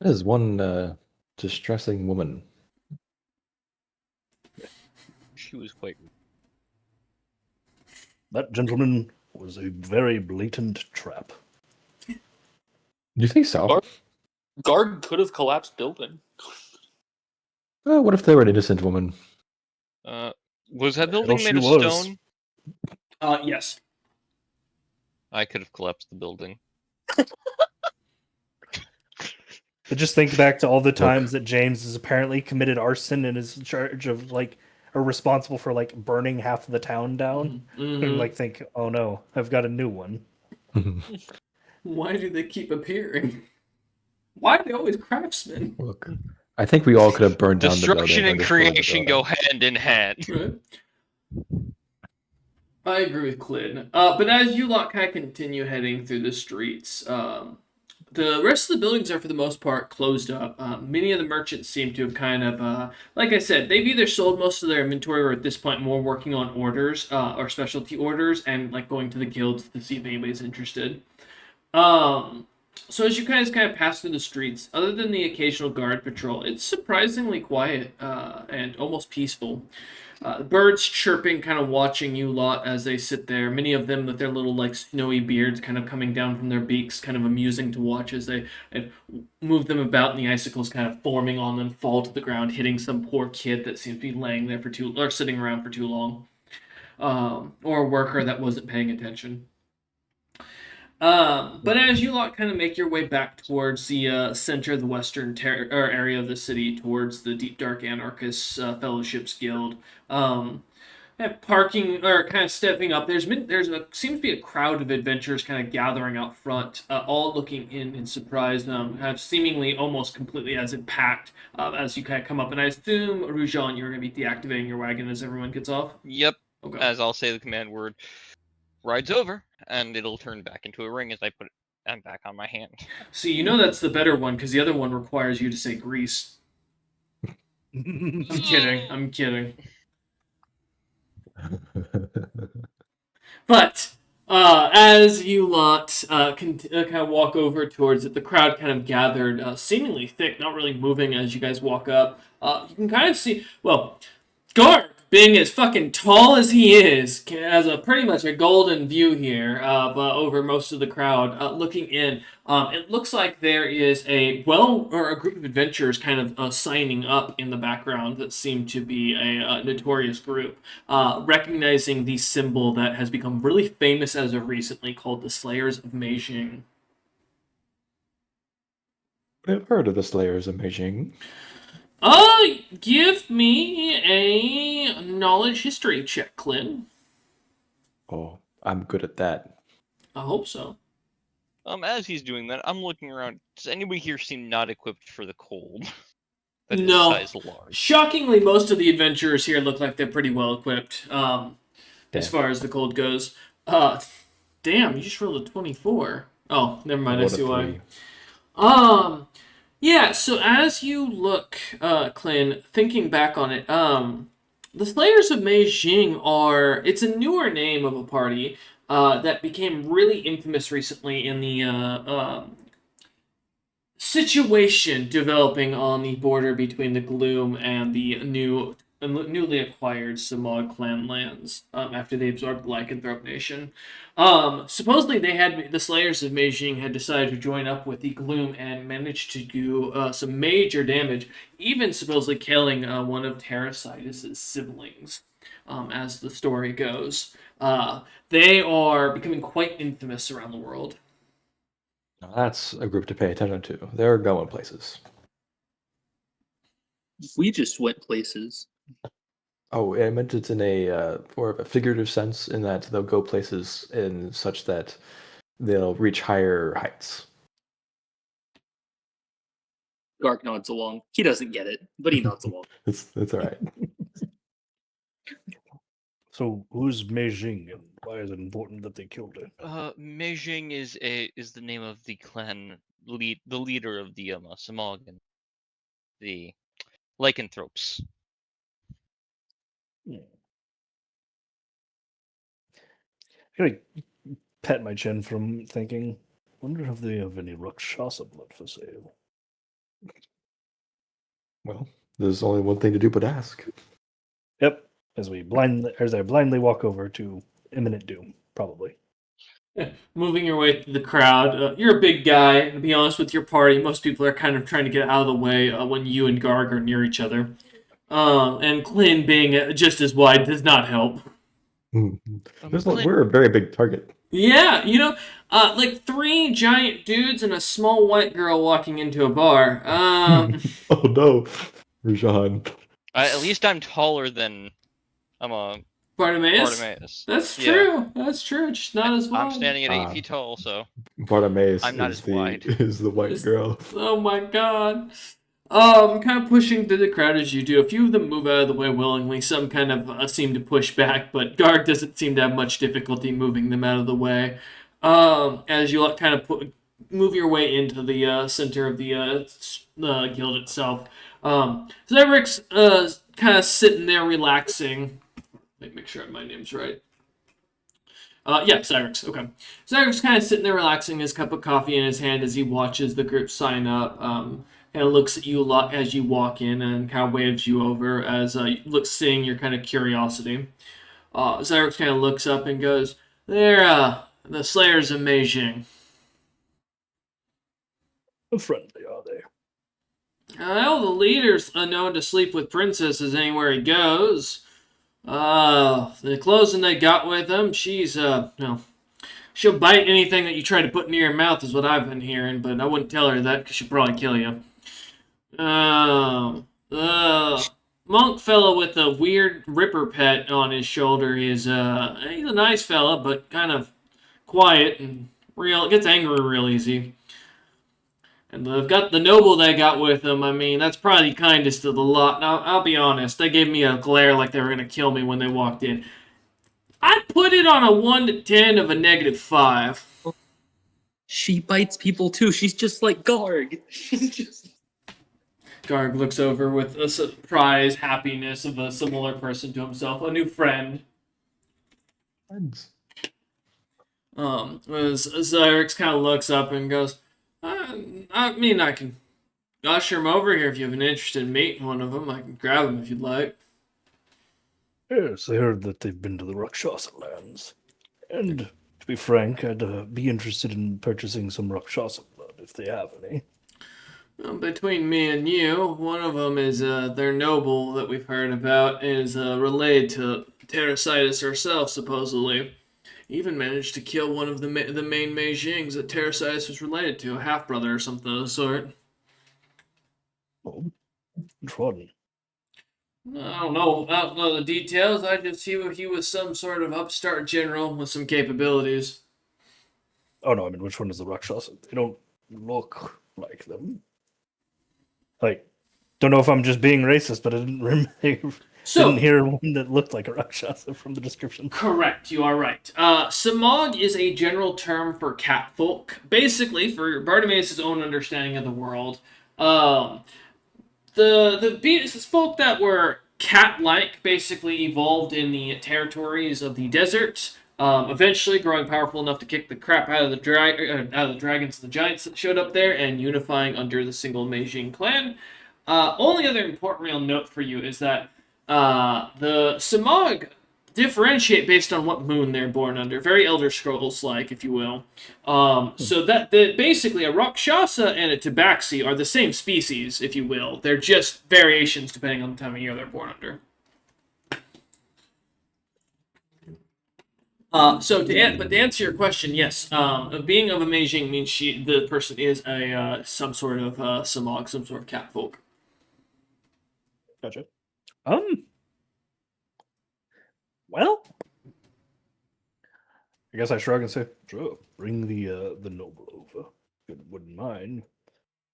That is one distressing woman. She was quite. That gentleman was a very blatant trap. Do you think so? Guard could have collapsed building. What if they were an innocent woman? Was that Hell, building she made of was. stone? Yes. I could have collapsed the building. But just think back to all the times that James has apparently committed arson and is in charge of or responsible for burning half of the town down. Mm-hmm. And think, oh no, I've got a new one. Why do they keep appearing? Why are they always craftsmen? Look, I think we all could have burned down the building. Destruction or and destroyed the creation building. go hand in hand. Right. I agree with Clint. But as you lot kind of continue heading through the streets, the rest of the buildings are for the most part closed up. Many of the merchants seem to have kind of, like I said, they've either sold most of their inventory or at this point more working on orders or specialty orders and going to the guilds to see if anybody's interested. So as you guys kind of pass through the streets, other than the occasional guard patrol, it's surprisingly quiet and almost peaceful. Birds chirping, kind of watching you lot as they sit there. Many of them with their little snowy beards kind of coming down from their beaks, kind of amusing to watch as they move them about and the icicles kind of forming on them, fall to the ground, hitting some poor kid that seems to be laying there or sitting around for too long, or a worker that wasn't paying attention. But as you lot kind of make your way back towards the center of the western area of the city, towards the Deep Dark Anarchists Fellowships Guild, parking or kind of stepping up. Seems to be a crowd of adventurers kind of gathering out front, all looking in surprise. Kind of seemingly almost completely as it packed as you kind of come up. And I assume Rujan, you're going to be deactivating your wagon as everyone gets off. Yep. Okay. As I'll say the command word, ride's over, and it'll turn back into a ring as I put it back on my hand. See, you know that's the better one because the other one requires you to say grease. I'm kidding. I'm kidding. But as you lot kind of walk over towards it, the crowd kind of gathered, seemingly thick, not really moving as you guys walk up. You can kind of see, well, Garg, being as fucking tall as he is, has a pretty much a golden view here of over most of the crowd looking in. It looks like there is a group of adventurers kind of signing up in the background that seem to be a notorious group, recognizing the symbol that has become really famous as of recently, called the Slayers of Meijing. I've heard of the Slayers of Meijing. Give me a knowledge history check, Clint. Oh, I'm good at that. I hope so. As he's doing that, I'm looking around. Does anybody here seem not equipped for the cold? That No. is size large. Shockingly, most of the adventurers here look like they're pretty well equipped, as far as the cold goes. Damn, you just rolled a 24. Oh, never mind, I see why. Yeah, so as you look, Clint, thinking back on it, the Slayers of Meijing it's a newer name of a party that became really infamous recently in the situation developing on the border between the Gloom and the newly acquired Samog clan lands after they absorbed the Lycanthrope Nation. Supposedly the Slayers of Meijing had decided to join up with the Gloom and managed to do some major damage, even supposedly killing one of Terracidus' siblings, as the story goes. They are becoming quite infamous around the world. Now that's a group to pay attention to. They're going places. We just went places. Oh, I meant it in a more of a figurative sense, in that they'll go places in such that they'll reach higher heights. Garg nods along. He doesn't get it, but he nods along. It's all right. So who's Meijing and why is it important that they killed it? Meijing is the name of the clan the leader of the Samog and the lycanthropes. I gotta pat my chin from thinking, wonder if they have any Rakshasa blood for sale. Well, there's only one thing to do but ask. Yep. As I blindly walk over to imminent doom, probably. Moving your way through the crowd. You're a big guy, and to be honest with your party, most people are kind of trying to get out of the way when you and Garg are near each other. And Clint being just as wide does not help. We're a very big target. Yeah, like 3 giant dudes and a small white girl walking into a bar. Oh no, Rujan. At least I'm taller than Bartimaeus? That's true. Yeah. That's true. Just not as wide. I'm standing at 8 feet tall, so Bartimaeus I'm not as wide. Is the white girl. Oh my god. Kind of pushing through the crowd as you do. A few of them move out of the way willingly. Some kind of seem to push back, but Garg doesn't seem to have much difficulty moving them out of the way. As you kind of move your way into the center of the guild itself. Zyrick's kind of sitting there relaxing. Let me make sure my name's right. Yeah, Cyrix. Okay. Cyrix kind of sitting there relaxing, his cup of coffee in his hand as he watches the group sign up. Kind of looks at you a lot as you walk in and kind of waves you over as seeing your kind of curiosity. Cyrix kind of looks up and goes, "They're the Slayers of Meijing." How friendly are they? Well, the leader's known to sleep with princesses anywhere he goes. The closing they got with him, she's, she'll bite anything that you try to put near her mouth is what I've been hearing, but I wouldn't tell her that because she'd probably kill you. My monk fella with a weird ripper pet on his shoulder is he's a nice fella, but kind of quiet and gets angry real easy. And they've got the noble they got with them. I mean, that's probably the kindest of the lot. Now, I'll be honest, they gave me a glare like they were gonna kill me when they walked in. I'd put it on a 1 to 10 of a -5. She bites people too. She's just like Garg. She's just. Garg looks over with a surprised happiness of a similar person to himself, a new friend. Friends. As Zyrex kind of looks up and goes, I mean, I can usher him over here if you have an interest in meeting one of them. I can grab him if you'd like. Yes, I heard that they've been to the Rakshasa lands. And to be frank, I'd be interested in purchasing some Rakshasa blood if they have any. Between me and you, one of them is their noble that we've heard about is related to Terrasitis herself, supposedly. Even managed to kill one of the main Mei Jings that Terrasitis was related to, a half-brother or something of the sort. Oh, fun. I don't know the details. I just see he was some sort of upstart general with some capabilities. Oh no, I mean, which one is the Rakshasa? They don't look like them. Like, don't know if I'm just being racist, but I didn't hear one that looked like a Rakshasa from the description. Correct, you are right. Samog is a general term for catfolk. Basically, for Bartimaeus' own understanding of the world, the folk that were cat-like basically evolved in the territories of the desert, eventually growing powerful enough to kick the crap out of the dragons and the giants that showed up there, and unifying under the single Mei Jing clan. Only other important real note for you is that the Samog differentiate based on what moon they're born under. Very Elder Scrolls-like, if you will. So that basically a Rakshasa and a Tabaxi are the same species, if you will. They're just variations depending on the time of year they're born under. So to answer your question, yes, being of a Mei Jing means the person is a some sort of Samog, some sort of catfolk. Gotcha. Well, I guess I shrug and say, sure, bring the noble over. If you wouldn't mind.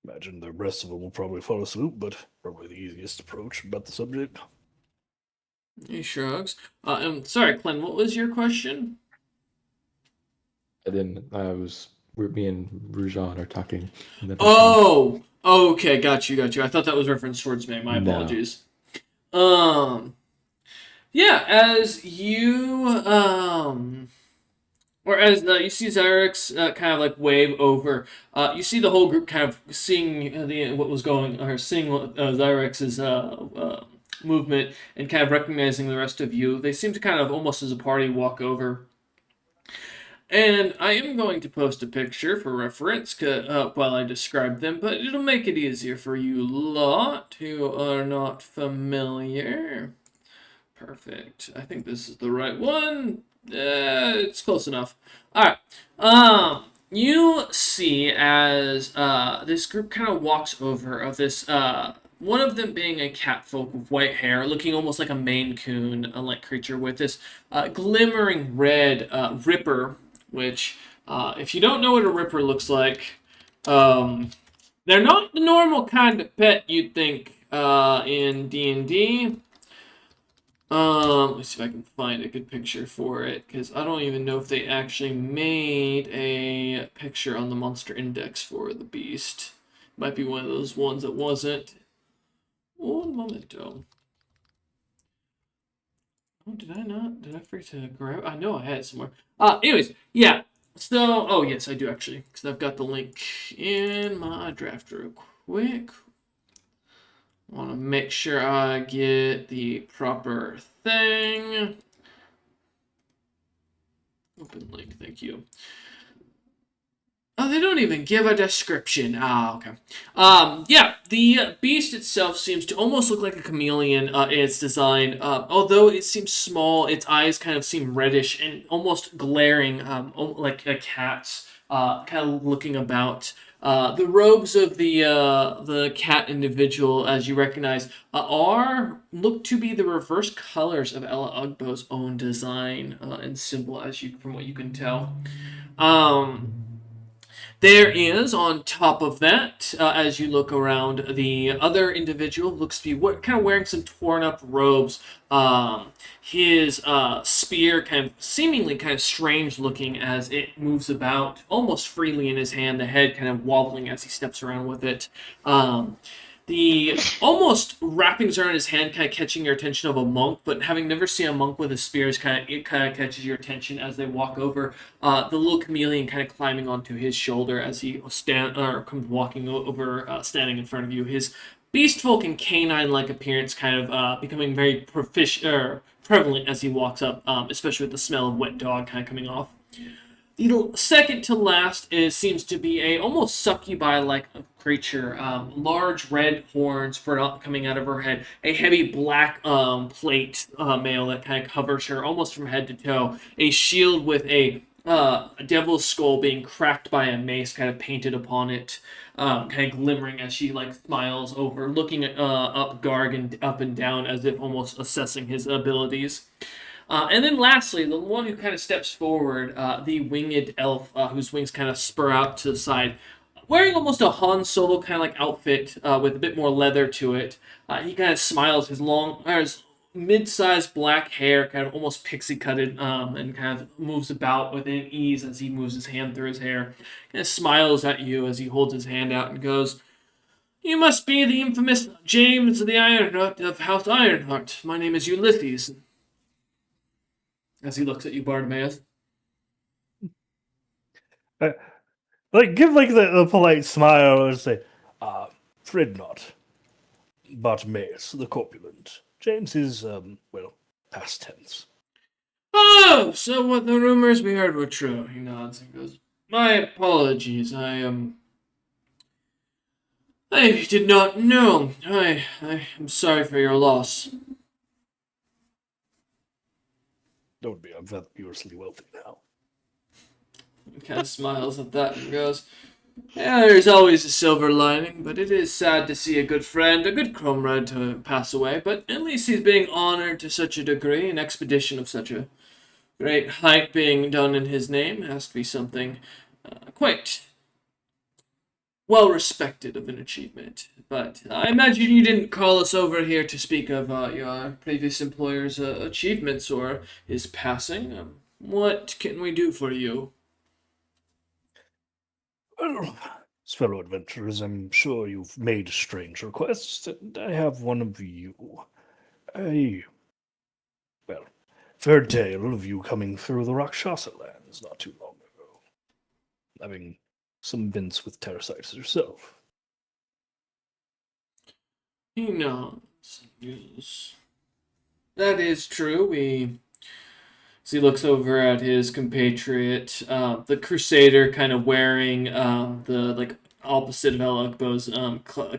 Imagine the rest of them will probably follow suit, but probably the easiest approach about the subject. He shrugs. Sorry, Clint, what was your question? Me and Rujan are talking. Oh, okay, got you. I thought that was reference towards me. My No. apologies. Yeah, as you you see Zyrex kind of like wave over, you see the whole group kind of seeing seeing Zyrex's movement and kind of recognizing the rest of you. They seem to kind of almost as a party walk over. And I am going to post a picture for reference while I describe them, but it'll make it easier for you lot who are not familiar. Perfect. I think this is the right one. It's close enough. Alright. You see as this group kind of walks over of this, one of them being a catfolk with white hair, looking almost like a Maine Coon-like creature with this glimmering red ripper, which, if you don't know what a ripper looks like, they're not the normal kind of pet you'd think in D&D. Let's see if I can find a good picture for it, because I don't even know if they actually made a picture on the monster index for the beast. Might be one of those ones that wasn't. Un momento. Oh, did I not? Did I forget to grab? I know I had it somewhere. Anyways, yeah. So, oh yes, I do actually, because I've got the link in my draft real quick. Want to make sure I get the proper thing. Open link, thank you. Oh, they don't even give a description. Okay. Yeah, the beast itself seems to almost look like a chameleon in its design. Although it seems small, its eyes kind of seem reddish and almost glaring, like a cat's, kind of looking about. The robes of the cat individual, as you recognize, look to be the reverse colors of Ella Ugbo's own design and symbol, from what you can tell. There is, on top of that, as you look around, the other individual looks to be kind of wearing some torn up robes. His spear kind of seemingly kind of strange looking as it moves about almost freely in his hand, the head kind of wobbling as he steps around with it. The almost wrappings around his hand kind of catching your attention of a monk, but having never seen a monk with a spear, it kind of catches your attention as they walk over. The little chameleon kind of climbing onto his shoulder as he comes walking over, standing in front of you. His beast folk and canine-like appearance kind of becoming very prevalent as he walks up, especially with the smell of wet dog kind of coming off. The second to last seems to be a almost succubi-like creature. Large red horns coming out of her head. A heavy black plate mail that kind of covers her almost from head to toe. A shield with a devil's skull being cracked by a mace kind of painted upon it. Kind of glimmering as she smiles over, looking up Garg and up and down as if almost assessing his abilities. And then lastly, the one who kind of steps forward, the winged elf, whose wings kind of spur out to the side, wearing almost a Han Solo kind of outfit with a bit more leather to it. He kind of smiles, his mid-sized black hair kind of almost pixie-cutted and kind of moves about with an ease as he moves his hand through his hair. Kind of smiles at you as he holds his hand out and goes, "You must be the infamous James the Ironheart of House Ironheart. My name is Ulysses." As he looks at you, Bartimaeus. Give the polite smile and say, "Fred not. Bartimaeus, the corpulent. James is, past tense." "Oh, so what the rumors we heard were true," he nods and goes, "My apologies, I did not know. I am sorry for your loss." Don't be, I'm fabulously wealthy now. He kind of smiles at that and goes, "Yeah, there's always a silver lining, but it is sad to see a good friend, a good comrade to pass away, but at least he's being honored to such a degree. An expedition of such a great height being done in his name has to be something quite well respected of an achievement. But I imagine you didn't call us over here to speak of your previous employer's achievements or his passing. What can we do for you?" Well, as fellow adventurers, I'm sure you've made strange requests, and I have one of you. Heard tale of you coming through the Rakshasa lands not too long ago. Having some events with Terrasites yourself. He nods. Yes. That is true. As he looks over at his compatriot, the Crusader, kind of wearing the opposite of Ella Ugbo's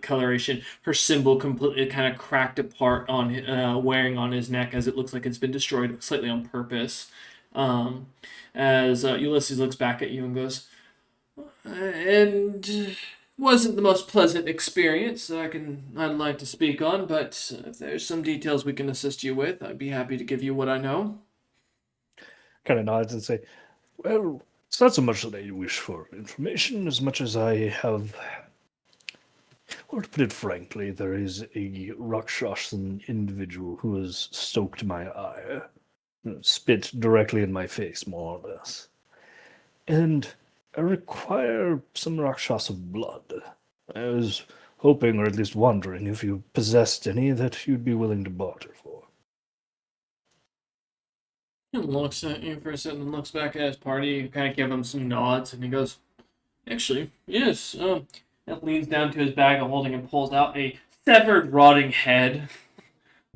coloration. Her symbol completely kind of cracked apart wearing on his neck as it looks like it's been destroyed slightly on purpose. As Ulysses looks back at you and goes, "And wasn't the most pleasant experience I'd like to speak on, but if there's some details we can assist you with, I'd be happy to give you what I know." Kind of nods and say, "Well, it's not so much that I wish for information as much as I have. Or to put it frankly, there is a Rakshasan individual who has stoked my ire, spit directly in my face, more or less. And I require some Rakshasa blood. I was hoping, or at least wondering, if you possessed any that you'd be willing to barter for." He looks at you for a second and looks back at his party. You kind of give him some nods, and he goes, "Actually, yes." And leans down to his bag of holding and pulls out a severed, rotting head.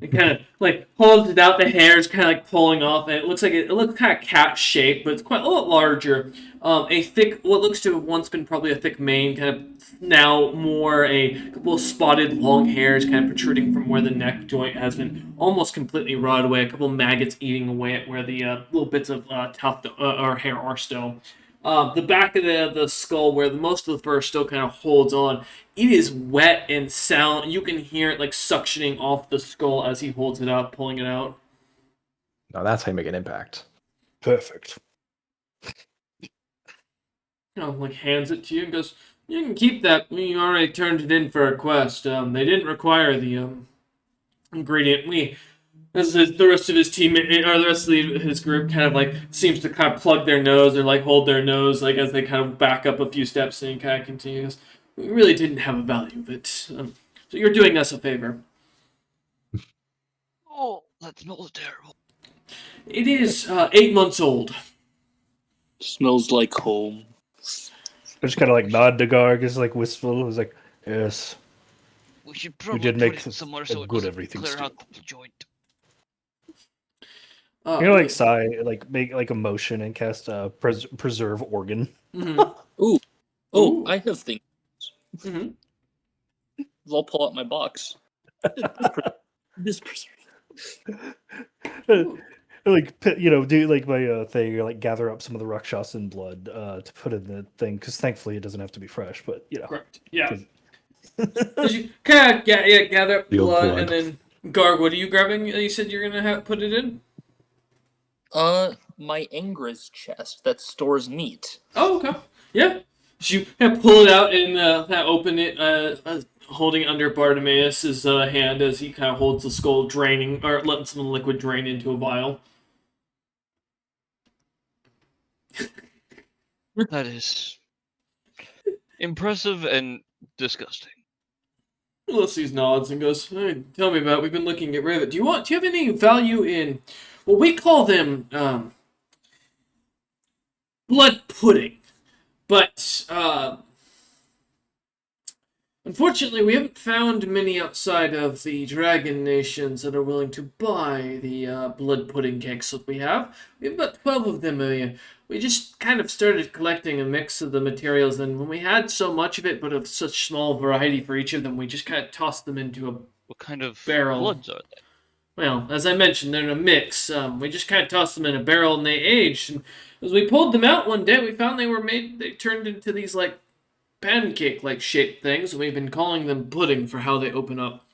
It kind of holds it out. The hair is kind of pulling off, and it looks kind of cat shaped, but it's quite a lot larger. A thick, what looks to have once been probably a thick mane, kind of now more a couple of spotted long hairs kind of protruding from where the neck joint has been almost completely rotted away. A couple of maggots eating away at where the little bits of tuft or hair are still. The back of the skull, where most of the fur still kind of holds on, it is wet and sound. You can hear it like suctioning off the skull as he holds it up, pulling it out. Now that's how you make an impact. Perfect. Like hands it to you and goes, "You can keep that. We already turned it in for a quest. They didn't require the ingredient. The rest of his team, or the rest of his group, kind of like seems to kind of plug their nose or like hold their nose, like as they kind of back up a few steps and kind of continues. We really didn't have a value, but so you're doing us a favor. Oh, that smells terrible. It is 8 months old. Smells like home. I just kind of like nod to Garg, is like wistful. It was like, yes. We should probably did put make it somewhere a so it good doesn't everything clear stew. out the joint. Like sigh, like make like a motion and cast preserve organ. Ooh. Oh, Ooh. I have things. Mm-hmm. I'll pull out my box. This Like do like my thing, or like gather up some of the rakshas and blood to put in the thing, because thankfully it doesn't have to be fresh. But Correct. Yeah. 'cause- You kind of gather up Field blood, blood. and then Garg, what are you grabbing? You said you're gonna put it in. my Angra's chest that stores meat. Oh, okay. Yeah. So you kind of pull it out and open it, holding it under Bartimaeus' hand as he kind of holds the skull, draining or letting some liquid drain into a vial. That is impressive and disgusting. Ulysses nods and goes, "Hey, tell me about it. We've been looking to get rid of it. Do you have any value in what we call them blood pudding? But unfortunately, we haven't found many outside of the dragon nations that are willing to buy the blood pudding cakes that we have. We have about 12 of them. We just kind of started collecting a mix of the materials, and when we had so much of it, but of such small variety for each of them, we just kind of tossed them into a What kind of barrel. bloods are they? Well, as I mentioned, they're in a mix. We just kind of tossed them in a barrel and they aged. And as we pulled them out one day, we found they turned into these like pancake-like shaped things, and we've been calling them pudding for how they open up.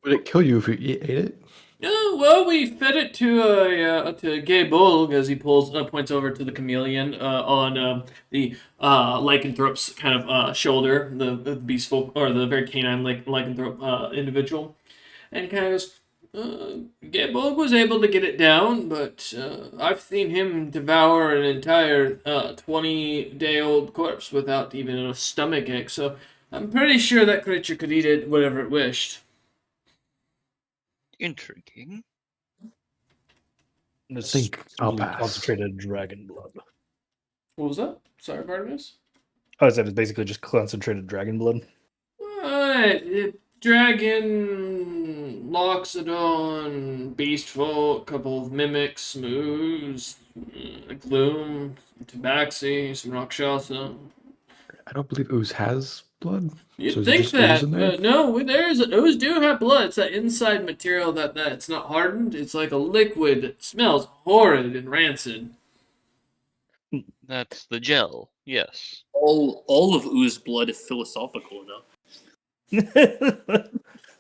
Would it kill you if you ate it? Oh, well, we fed it to Gay Bolg as he points over to the chameleon on the lycanthrope's kind of shoulder, the beast folk, or the very canine lycanthrope individual, and kind of goes, Gay Bolg was able to get it down, but I've seen him devour an entire 20-day-old corpse without even a stomach ache, so I'm pretty sure that creature could eat it whatever it wished. Intriguing. It's think I'll really pass. concentrated dragon blood. What was that? Sorry, Bartimaeus? I said it's basically just concentrated dragon blood. Dragon, Loxodon, Beastfolk, couple of mimics, Moose, Gloom, Tabaxi, some Rakshasa. I don't believe Ooze has blood. You'd So is it think just ooze that, in there? but no, ooze do have blood. It's that inside material that it's not hardened. It's like a liquid that smells horrid and rancid. That's the gel. Yes. All of Ooze blood is philosophical enough.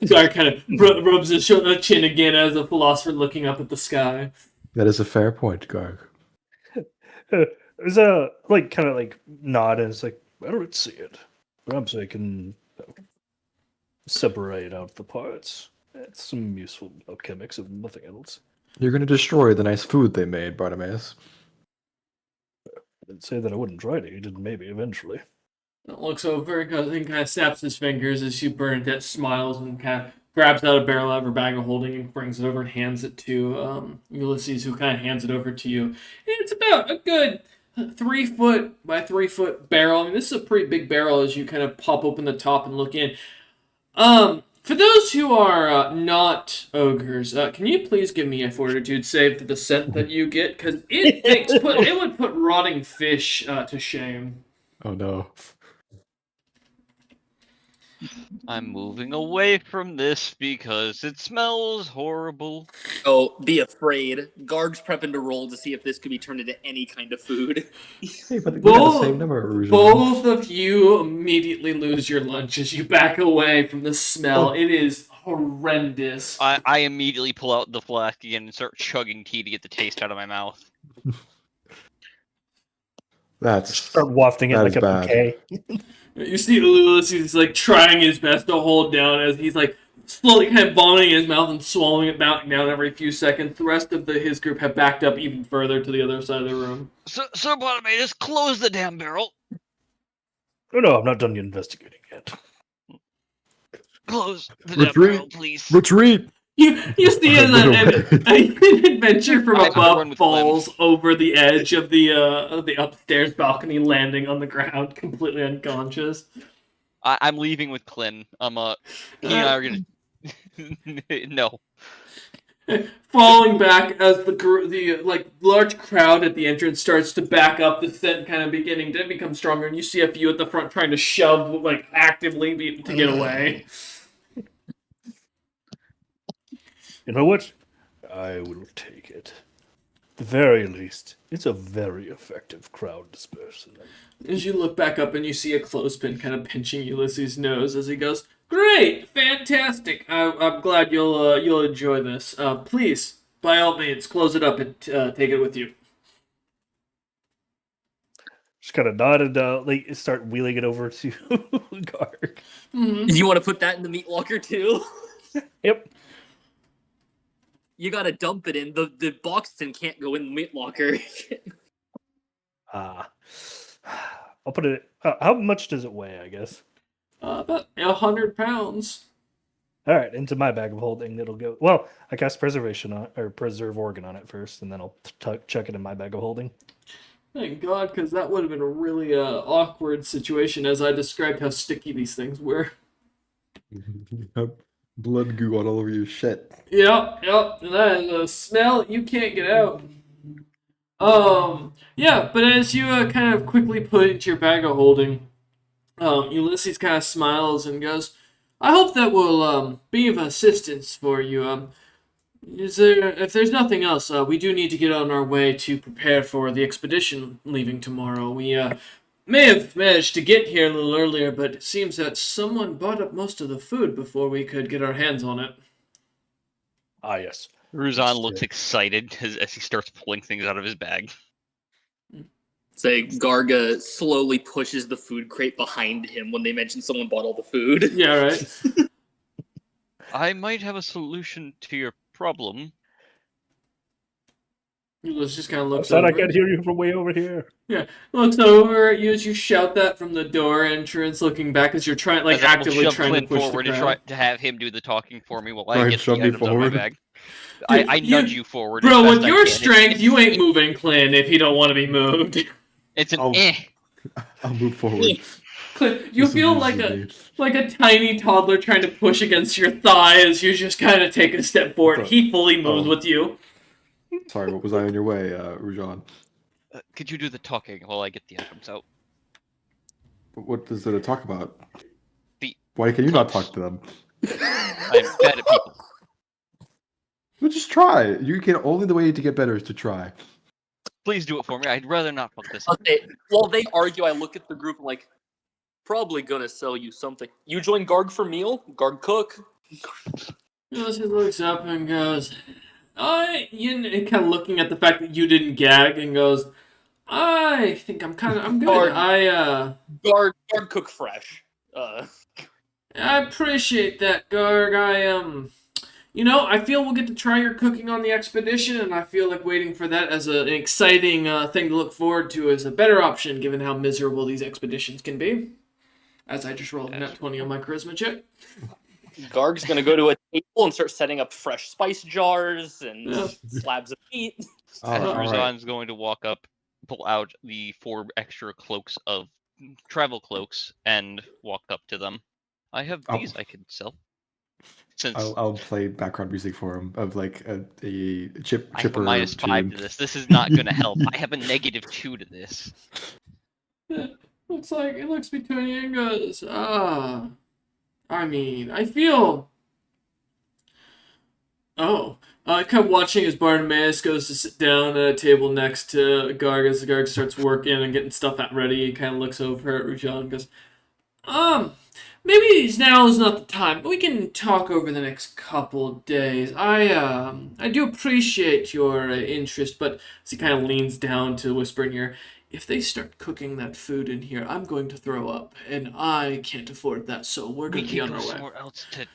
Gar kind of rubs his chin again as a philosopher looking up at the sky. That is a fair point, Garg. There's a like kind of like nod, and it's like, I don't see it. Perhaps I can separate out the parts. It's some useful alchemics, if nothing else. You're going to destroy the nice food they made, Bartimaeus. I didn't say that I wouldn't try to eat it, maybe eventually. Looks over and kind of snaps his fingers as she Bernadette smiles and kind of grabs out a barrel out of her bag of holding and brings it over and hands it to Ulysses, who kind of hands it over to you. And it's about a good 3 foot by 3 foot barrel. I mean, this is a pretty big barrel as you kind of pop open the top and look in. For those who are not ogres, can you please give me a fortitude save for the scent that you get? Because it would put rotting fish to shame. Oh no. I'm moving away from this because it smells horrible. Oh, be afraid. Garg's prepping to roll to see if this could be turned into any kind of food. Hey, but we got the same Both, number, Rouge. both of you immediately lose your lunch as you back away from the smell. Oh. It is horrendous. I immediately pull out the flask again and start chugging tea to get the taste out of my mouth. That's Start wafting it that like is a bad. bouquet. You see Ulysses like trying his best to hold down as he's like slowly kind of vomiting in his mouth and swallowing it back down every few seconds. The rest of his group have backed up even further to the other side of the room. Sir Bartimaeus, close the damn barrel. Oh no, I'm not done investigating yet. Close the damn Retreat. barrel, please. Retreat! You see as an adventure from I run above with falls over the edge of the upstairs balcony, landing on the ground, completely unconscious. I'm leaving with Clint. He and I are gonna. No. Falling back as the like large crowd at the entrance starts to back up, the scent kind of beginning to become stronger, and you see a few at the front trying to shove like actively to get away. You know what? I will take it. At the very least, it's a very effective crowd disperser. As you look back up and you see a clothespin kind of pinching Ulysses' nose as he goes, "Great, fantastic! I'm glad you'll enjoy this. Please, by all means, close it up and take it with you." Just kind of nod and like start wheeling it over to Garg. Mm-hmm. You want to put that in the meat locker too? Yep. You gotta dump it in. The boxton can't go in the meat locker. I'll put it. How much does it weigh? I guess. About 100 pounds. All right, into my bag of holding. It'll go. Well, I cast preservation on or preserve organ on it first, and then I'll chuck it in my bag of holding. Thank God, because that would have been a really awkward situation as I described how sticky these things were. Blood goo all over your shit. Yep. That is a smell you can't get out. Yeah, but as you kind of quickly put it into your bag of holding, Ulysses kind of smiles and goes, "I hope that will be of assistance for you. If there's nothing else, we do need to get on our way to prepare for the expedition leaving tomorrow. We may have managed to get here a little earlier, but it seems that someone bought up most of the food before we could get our hands on it." Ah, yes. Ruzan looks excited as he starts pulling things out of his bag. Say Garga slowly pushes the food crate behind him when they mention someone bought all the food. Yeah, right. I might have a solution to your problem. Ulysses just kind of looks Outside, over. I can't hear you from way over here. Looks over at you as you shout that from the door entrance, looking back as you're trying, like As I will actively shove trying to Clint push forward the to crowd. try to have him do the talking for me while Try I and get shove the me items out of my forward? bag. Dude, I nudge you forward. Bro, as with best I your can. strength, you ain't moving, Clint, if you don't want to be moved. It's an I'll- eh. I'll move forward. Clint, you This feel is like easy. a tiny toddler trying to push against your thigh as you just kind of take a step forward. He fully moves Oh. with you. Sorry, what was I in your way, Rujan? Could you do the talking while I get the items out? What is there to talk about? The Why can you not close. talk to them? I'm bad at people. Well, just try. You can only the way to get better is to try. Please do it for me. I'd rather not fuck this up. Okay, while they argue, I look at the group and like, probably gonna sell you something. You join Garg for meal? Garg cook? Ulysses looks up and goes, kind of looking at the fact that you didn't gag and goes, "I think I'm good. Garg cook fresh. I appreciate that, Garg. I feel we'll get to try your cooking on the expedition, and I feel like waiting for that as an exciting thing to look forward to is a better option, given how miserable these expeditions can be." As I just rolled a nat 20 on my charisma check. Garg's gonna go to a table and start setting up fresh spice jars and Yeah. slabs of meat. As all right. Ruzan's going to walk up, pull out the 4 extra cloaks of travel cloaks, and walk up to them. I have Oh. these I could sell. Since I'll play background music for him of like a chipper. I have a -5 tune. to this. This is not going to help. I have a -2 to this. Looks like it looks between you and goes, I mean, I feel. Oh, kind of watching as Bartimaeus goes to sit down at a table next to Garg as Garg starts working and getting stuff out ready. He kind of looks over at Rujan and goes, Um, maybe now is not the time, but we can talk over the next couple of days. I do appreciate your interest, but as he kind of leans down to whisper in here, if they start cooking that food in here, I'm going to throw up, and I can't afford that, so we're We going to be can on go our way. somewhere else to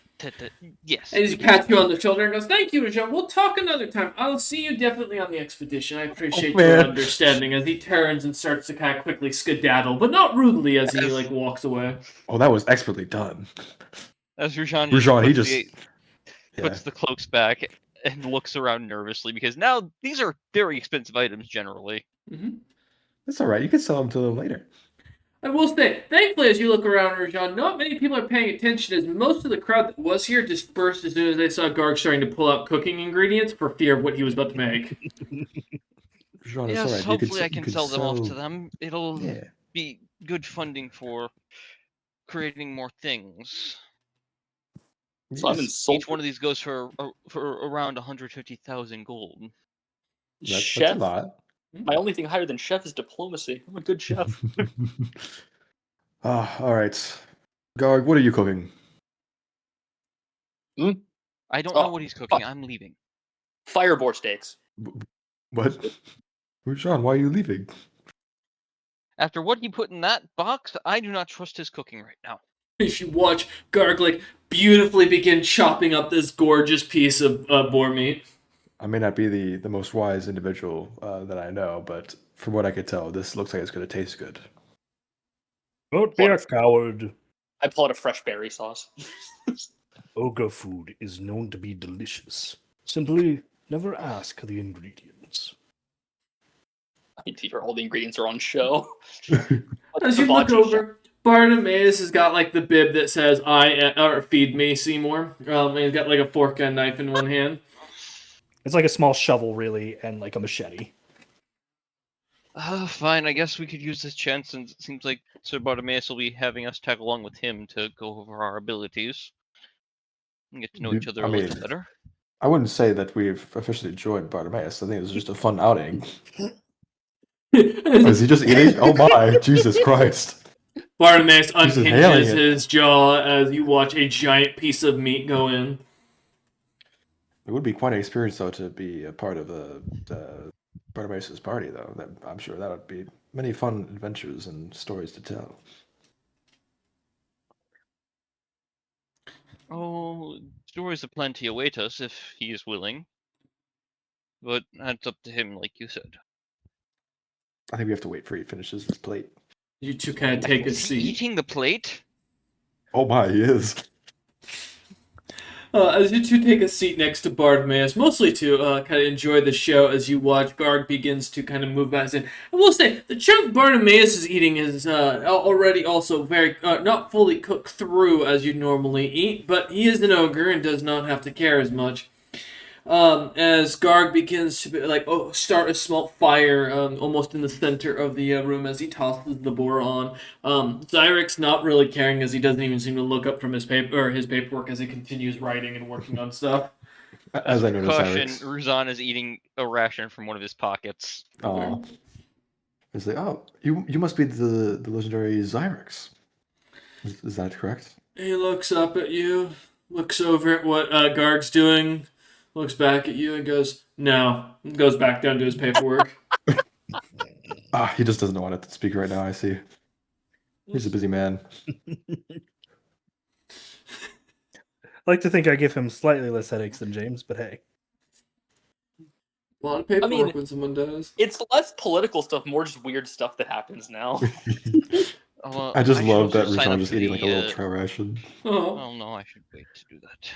yes. And he we can pats do you that. on the shoulder and goes, "Thank you, Rajan. We'll talk another time. I'll see you definitely on the expedition. I appreciate your man. understanding." As he turns and starts to kind of quickly skedaddle, but not rudely, as he As- walks away. Oh, that was expertly done. As Rujan just Rujan, he puts just yeah. puts the cloaks back and looks around nervously because now these are very expensive items generally. Mm-hmm. That's all right. You can sell them to them later. I will say, thankfully, as you look around, Rajan, not many people are paying attention, as most of the crowd that was here dispersed as soon as they saw Garg starting to pull out cooking ingredients for fear of what he was about to make. Rujan, it's all Yes, right. hopefully I You can could sell them off to sell. them. It'll Yeah. be good funding for creating more things. So I'm Yes. insulted. Each one of these goes for around 150,000 gold. That's a Chef. lot. My only thing higher than chef is diplomacy. I'm a good chef. All right. Garg, what are you cooking? I don't know Oh, what he's cooking. I'm leaving. Fireboard steaks. What? Rujan, why are you leaving? After what he put in that box, I do not trust his cooking right now. You watch Garg beautifully begin chopping up this gorgeous piece of boar meat. I may not be the most wise individual that I know, but from what I could tell, this looks like it's going to taste good. Don't be a coward. I pull out a fresh berry sauce. Ogre food is known to be delicious. Simply never ask the ingredients. I mean, Peter, all the ingredients are on show. As you look over, Bartimaeus has got the bib that says or feed me, Seymour. And he's got a fork and a knife in one hand. It's like a small shovel, really, and like a machete. Fine, I guess we could use this chance since it seems like Sir Bartimaeus will be having us tag along with him to go over our abilities and get to know each other a little better. I wouldn't say that we've officially joined Bartimaeus. I think it was just a fun outing. Is he just eating? Oh my, Jesus Christ. Bartimaeus He's unhinges inhaling it. his jaw as you watch a giant piece of meat go in. It would be quite an experience, though, to be a part of Bartimaeus' party, though. I'm sure that would be many fun adventures and stories to tell. Oh, stories aplenty await us if he is willing. But that's up to him, like you said. I think we have to wait for he finishes his plate. You two kind of take a Is he seat. eating the plate? Oh my, he is. As you two take a seat next to Bartimaeus, mostly to kind of enjoy the show as you watch Garg begins to kind of move back in. I will say, the chunk Bartimaeus is eating is already also very, not fully cooked through as you normally eat, but he is an ogre and does not have to care as much. As Garg begins to start a small fire almost in the center of the room as he tosses the boar on. Zyric's not really caring as he doesn't even seem to look up from his paperwork as he continues writing and working on stuff. As I noticed, Caution, Alex. Ruzan is eating a ration from one of his pockets. Oh. It's like, oh, you must be the legendary Zyrex. Is that correct? He looks up at you, looks over at what Garg's doing, looks back at you and goes, "No," and goes back down to his paperwork. He just doesn't want to speak right now, I see. He's a busy man. I like to think I give him slightly less headaches than James, but hey. A lot of paperwork when someone does. It's less political stuff, more just weird stuff that happens now. I just love that Rujan Rujan just eating like a little trail ration. Oh no, I should wait to do that.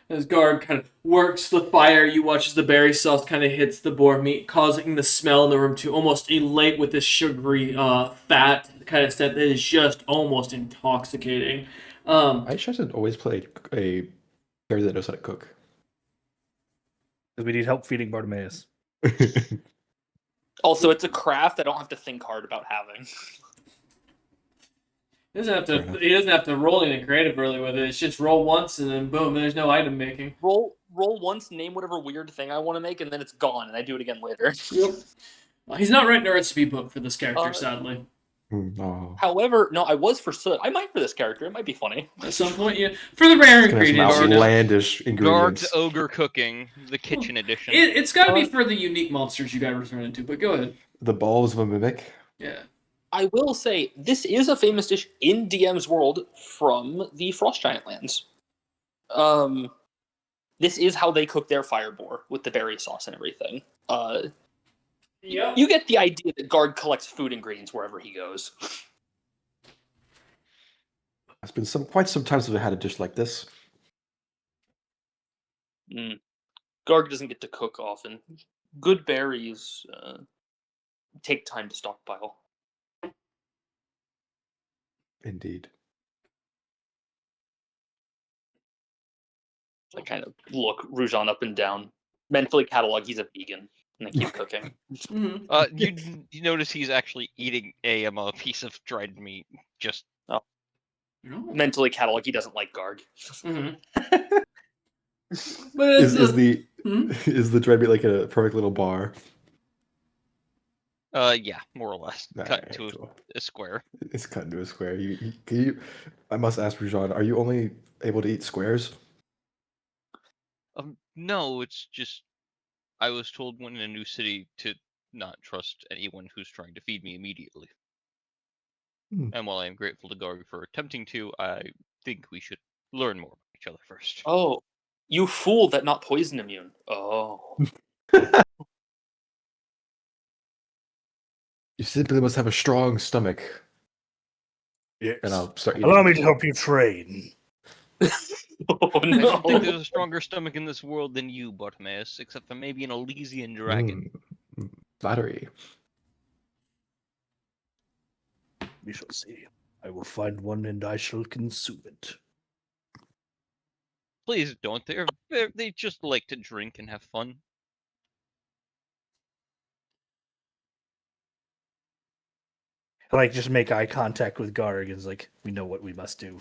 As Garg kind of works the fire, you watch as the berry sauce kind of hits the boar meat, causing the smell in the room to almost elate with this sugary fat kind of scent that is just almost intoxicating. I should always play a character that knows how to cook. Because we need help feeding Bartimaeus. Also, it's a craft I don't have to think hard about having. He doesn't have Fair to. enough. He doesn't have to roll anything creative really with it. It's just roll once and then boom. There's no item making. Roll once, name whatever weird thing I want to make, and then it's gone, and I do it again later. Yep. He's not writing a recipe book for this character, Uh, sadly. Oh. However, no, I was for Soot. I might for this character. It might be funny. At some point, yeah. For the rare It's gonna have some ingredients, you know. outlandish Garg's ingredients. Ogre Cooking, the kitchen edition. It's got to be for the unique monsters you guys run into. But go ahead. The balls of a mimic. Yeah. I will say this is a famous dish in DM's world from the Frost Giant lands. This is how they cook their fireboar with the berry sauce and everything. Yep. You get the idea that Garg collects food ingredients wherever he goes. It's been quite some time since I had a dish like this. Garg doesn't get to cook often. Good berries take time to stockpile. Indeed. I kind of look Rujan up and down. Mentally catalog he's a vegan, and I keep cooking. Mm-hmm. You notice he's actually eating a piece of dried meat. Just Mentally catalog he doesn't like Garg. Mm-hmm. But it's Is the dread meat like a perfect little bar? yeah, more or less. Cut Alright, to cool. a square. It's cut into a square. I must ask Rujan, are you only able to eat squares? No, it's just I was told when in a new city to not trust anyone who's trying to feed me immediately. And while I am grateful to Garg for attempting to, I think we should learn more about each other first. Oh, you fool that not poison immune. Oh. You simply must have a strong stomach. Yes. And I'll start eating. Allow me to help you train. Oh I no. don't think there's a stronger stomach in this world than you, Bartimaeus, except for maybe an Elysian dragon. Flattery. We shall see. I will find one and I shall consume it. Please don't. They just like to drink and have fun. Like, just make eye contact with Garg and it's like, we know what we must do.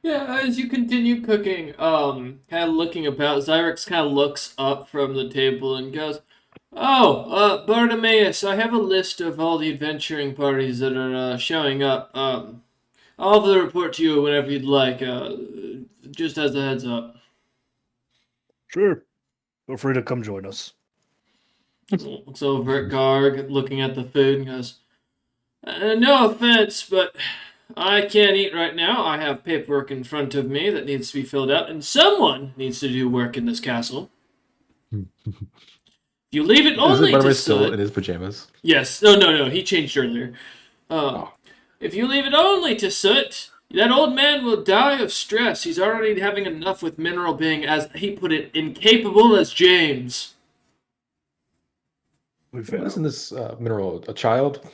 Yeah, as you continue cooking, kind of looking about, Zyrex kind of looks up from the table and goes, "Oh, Bartimaeus, I have a list of all the adventuring parties that are showing up. I'll have the report to you whenever you'd like, just as a heads up." Sure. Feel free to come join us. Looks over at Garg, looking at the food, and goes, "No offense, but I can't eat right now. I have paperwork in front of me that needs to be filled out, and someone needs to do work in this castle. If you leave it Is only it to still Soot..." in his pajamas? Yes. Oh, no. He changed earlier. If you leave it only to Soot, that old man will die of stress. He's already having enough with Mineral being, as he put it, incapable as James. Isn't this mineral a child?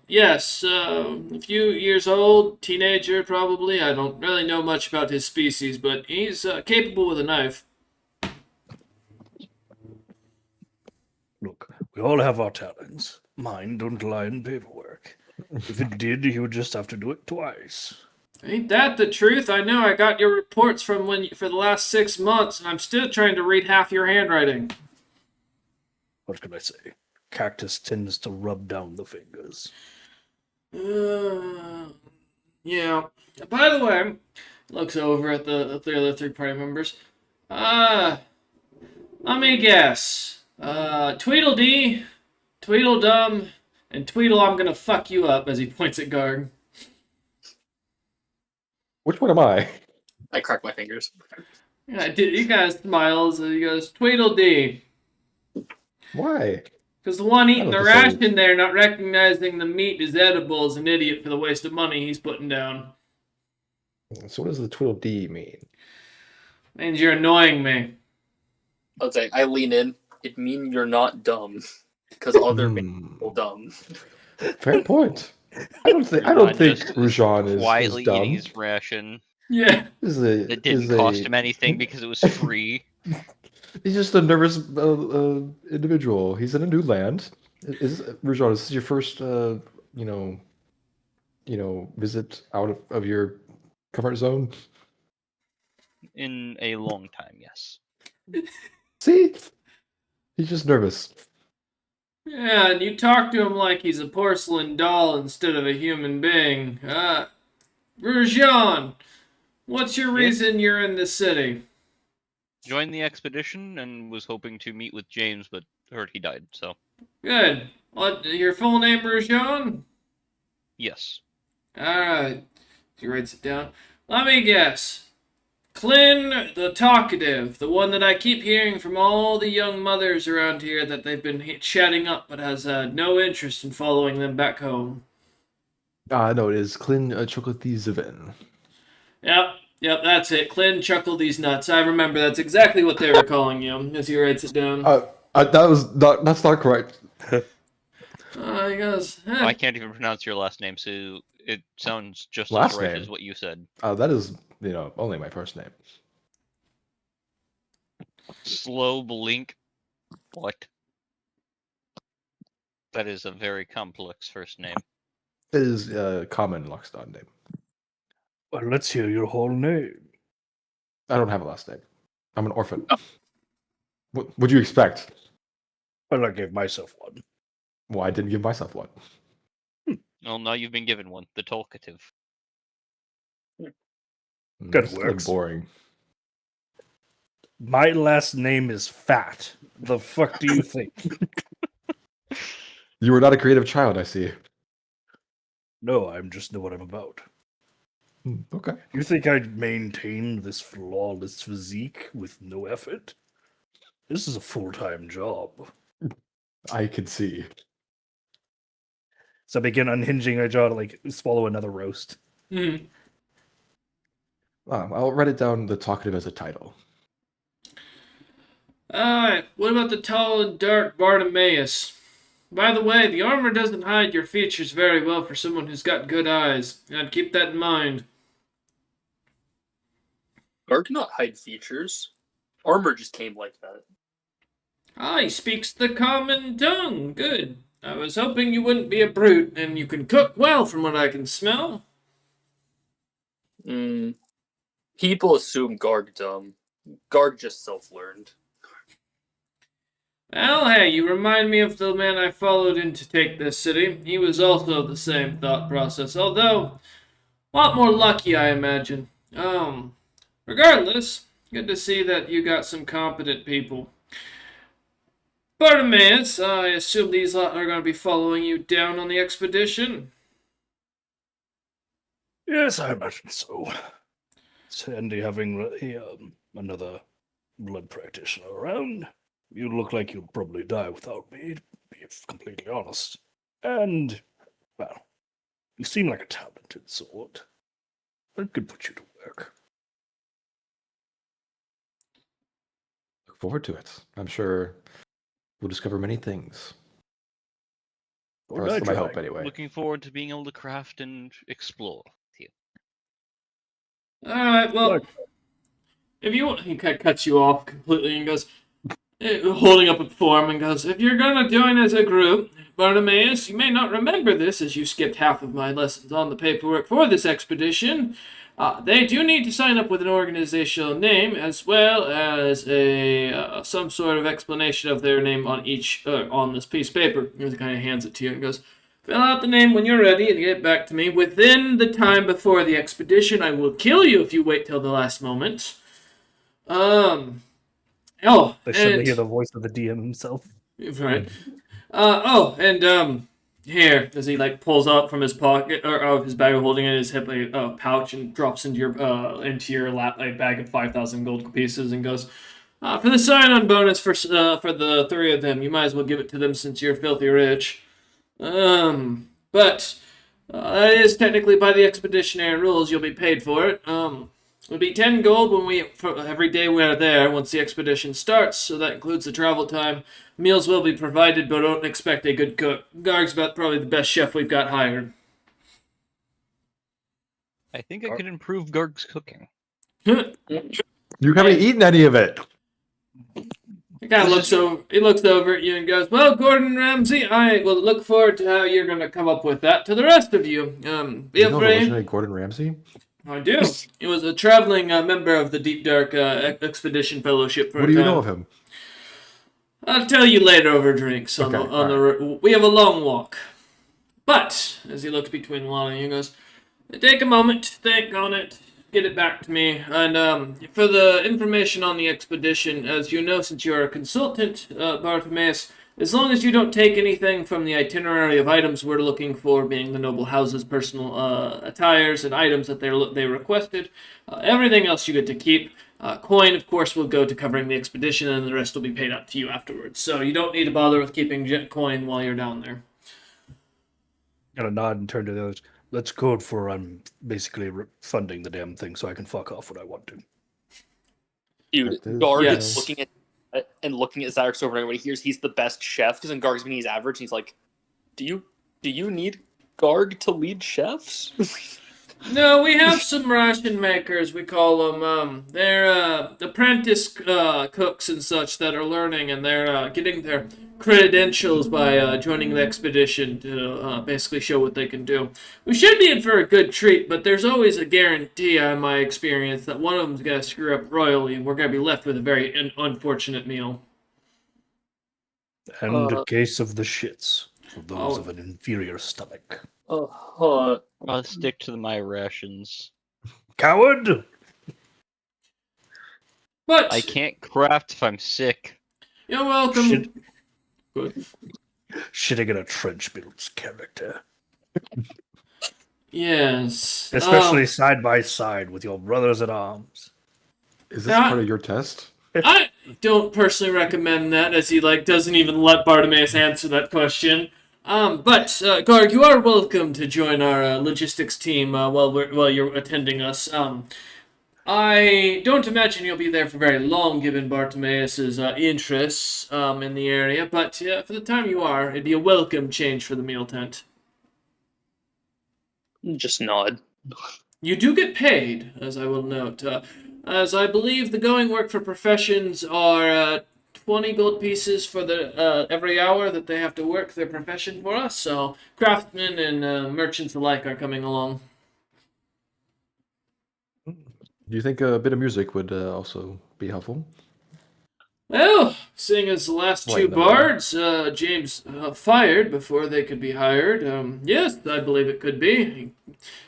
Yes. A few years old, teenager probably. I don't really know much about his species, but he's capable with a knife. Look, we all have our talents. Mine don't lie in paperwork. If it did, he would just have to do it twice. Ain't that the truth? I know I got your reports for the last 6 months, and I'm still trying to read half your handwriting. What can I say? Cactus tends to rub down the fingers. Yeah. By the way, looks over at the other third-party members. Let me guess. Tweedledee, Tweedledum, and Tweedle, I'm gonna fuck you up, as he points at Garg. Which one am I? I crack my fingers. Yeah, he kind of smiles and he goes, Tweedledee. Why? Because the one eating the I don't think ration there, not recognizing the meat is edible, is an idiot for the waste of money he's putting down. So what does the Tweedledee mean? Means you're annoying me. I'd say I lean in. It means you're not dumb, because other people dumb. Fair point. I don't think Rujan is quietly dumb. eating his ration. Yeah. It didn't cost him anything because it was free. He's just a nervous individual. He's in a new land. Is Rajan, is this your first, visit out of your comfort zone? In a long time, yes. See, he's just nervous. Yeah, and you talk to him like he's a porcelain doll instead of a human being. Rajan, what's your Yes? reason you're in the city? Joined the expedition and was hoping to meet with James, but heard he died, so Good. What, your full name, Rajan? yes. Alright. He writes it down. Let me guess. Clint the talkative, the one that I keep hearing from all the young mothers around here that they've been chatting up but has no interest in following them back home. No, it is Clin Chocolathizeven. Yep, that's it. Clint chuckle these nuts. I remember that's exactly what they were calling you as he writes it down. That's not correct. He goes, I can't even pronounce your last name, so it sounds just as Last right name? as what you said. That is, only my first name. Slow blink. What? That is a very complex first name. It is a common Loxodon name. Well, let's hear your whole name. I don't have a last name. I'm an orphan. What would you expect? Well, I gave myself one. Well, I didn't give myself one. Well, now you've been given one. The talkative. That That's really works. boring. My last name is Fat. The fuck do you think? You were not a creative child, I see. No, I'm just know what I'm about. Okay. You think I'd maintain this flawless physique with no effort? This is a full-time job. I can see. So I begin unhinging my jaw to like swallow another roast. I'll write it down, the talkative, as a title. Alright, what about the tall and dark Bartimaeus? By the way, the armor doesn't hide your features very well for someone who's got good eyes. I'd keep that in mind. Guard cannot hide features. Armor just came like that. He speaks the common tongue. Good. I was hoping you wouldn't be a brute, and you can cook well from what I can smell. People assume Garg dumb. Garg just self-learned. Well, hey, you remind me of the man I followed in to take this city. He was also the same thought process, although a lot more lucky, I imagine. Regardless, good to see that you got some competent people. Bartimaeus, I assume these lot are going to be following you down on the expedition. Yes, I imagine so. It's handy having another blood practitioner around. You look like you'd probably die without me, to be completely honest. And, well, you seem like a talented sort. I could put you to work. Look forward to it. I'm sure we'll discover many things. Or Or that's die my hope, trying. anyway. Looking forward to being able to craft and explore with you. Alright, well, Look. if you want, he cuts you off completely and goes, holding up a form and goes, if you're going to join as a group, Bartimaeus, you may not remember this as you skipped half of my lessons on the paperwork for this expedition. They do need to sign up with an organizational name as well as a some sort of explanation of their name on each on this piece of paper. He kind of hands it to you and goes, fill out the name when you're ready and get back to me within the time before the expedition. I will kill you if you wait till the last moment. They suddenly hear the voice of the DM himself. Right. Here, as he like pulls out from his pocket or out of his bag, holding it in his hip a pouch and drops into your lap a bag of 5,000 gold pieces and goes, for the sign-on bonus for the three of them, you might as well give it to them since you're filthy rich. But that is technically by the expeditionary rules. You'll be paid for it. It'll be 10 gold for every day we're there once the expedition starts, so that includes the travel time. Meals will be provided, but don't expect a good cook. Garg's about probably the best chef we've got hired. I think I could improve Garg's cooking. You haven't eaten any of it. He kind of looks over. He looks over at you and goes, "Well, Gordon Ramsay, I will look forward to how you're going to come up with that. To the rest of you, You feel know the free." legendary Gordon Ramsay? I do. He was a traveling member of the Deep Dark Expedition Fellowship for What a do you time. know of him? I'll tell you later over drinks. We have a long walk. But as he looks between Lana, he goes, "Take a moment, think on it, get it back to me. And for the information on the expedition, as you know, since you're a consultant, Bartimaeus, as long as you don't take anything from the itinerary of items we're looking for, being the noble house's personal attires and items that they requested, everything else you get to keep. Coin, of course, will go to covering the expedition, and the rest will be paid out to you afterwards. So you don't need to bother with keeping coin while you're down there." Gonna nod and turn to the others. Let's code for I'm basically funding the damn thing so I can fuck off when I want to. Dude, That is- Garg Yes. is looking at Zyrex over and over. He hears he's the best chef because in Garg's meaning he's average. And he's like, "Do you need Garg to lead chefs?" No, we have some ration makers, we call them. They're apprentice cooks and such that are learning, and they're getting their credentials by joining the expedition to basically show what they can do. We should be in for a good treat, but there's always a guarantee, in my experience, that one of them's going to screw up royally, and we're going to be left with a very unfortunate meal. And a case of the shits for those Oh. of an inferior stomach. I'll stick to my rations. Coward! But I can't craft if I'm sick. you're welcome. Shit. Good. Shitting in a trench builds character. Yes. Especially side by side with your brothers at arms. Is this part of your test? I don't personally recommend that, as he doesn't even let Bartimaeus answer that question. But Garg, you are welcome to join our logistics team while you're attending us. I don't imagine you'll be there for very long, given Bartimaeus's interests in the area. But for the time you are, it'd be a welcome change for the meal tent. Just nod. You do get paid, as I will note. As I believe the going work for professions are 20 gold pieces for every hour that they have to work their profession for us. So craftsmen and merchants alike are coming along. Do you think a bit of music would also be helpful? Well, seeing as the last Right two in the middle. bards James fired before they could be hired, yes, I believe it could be. He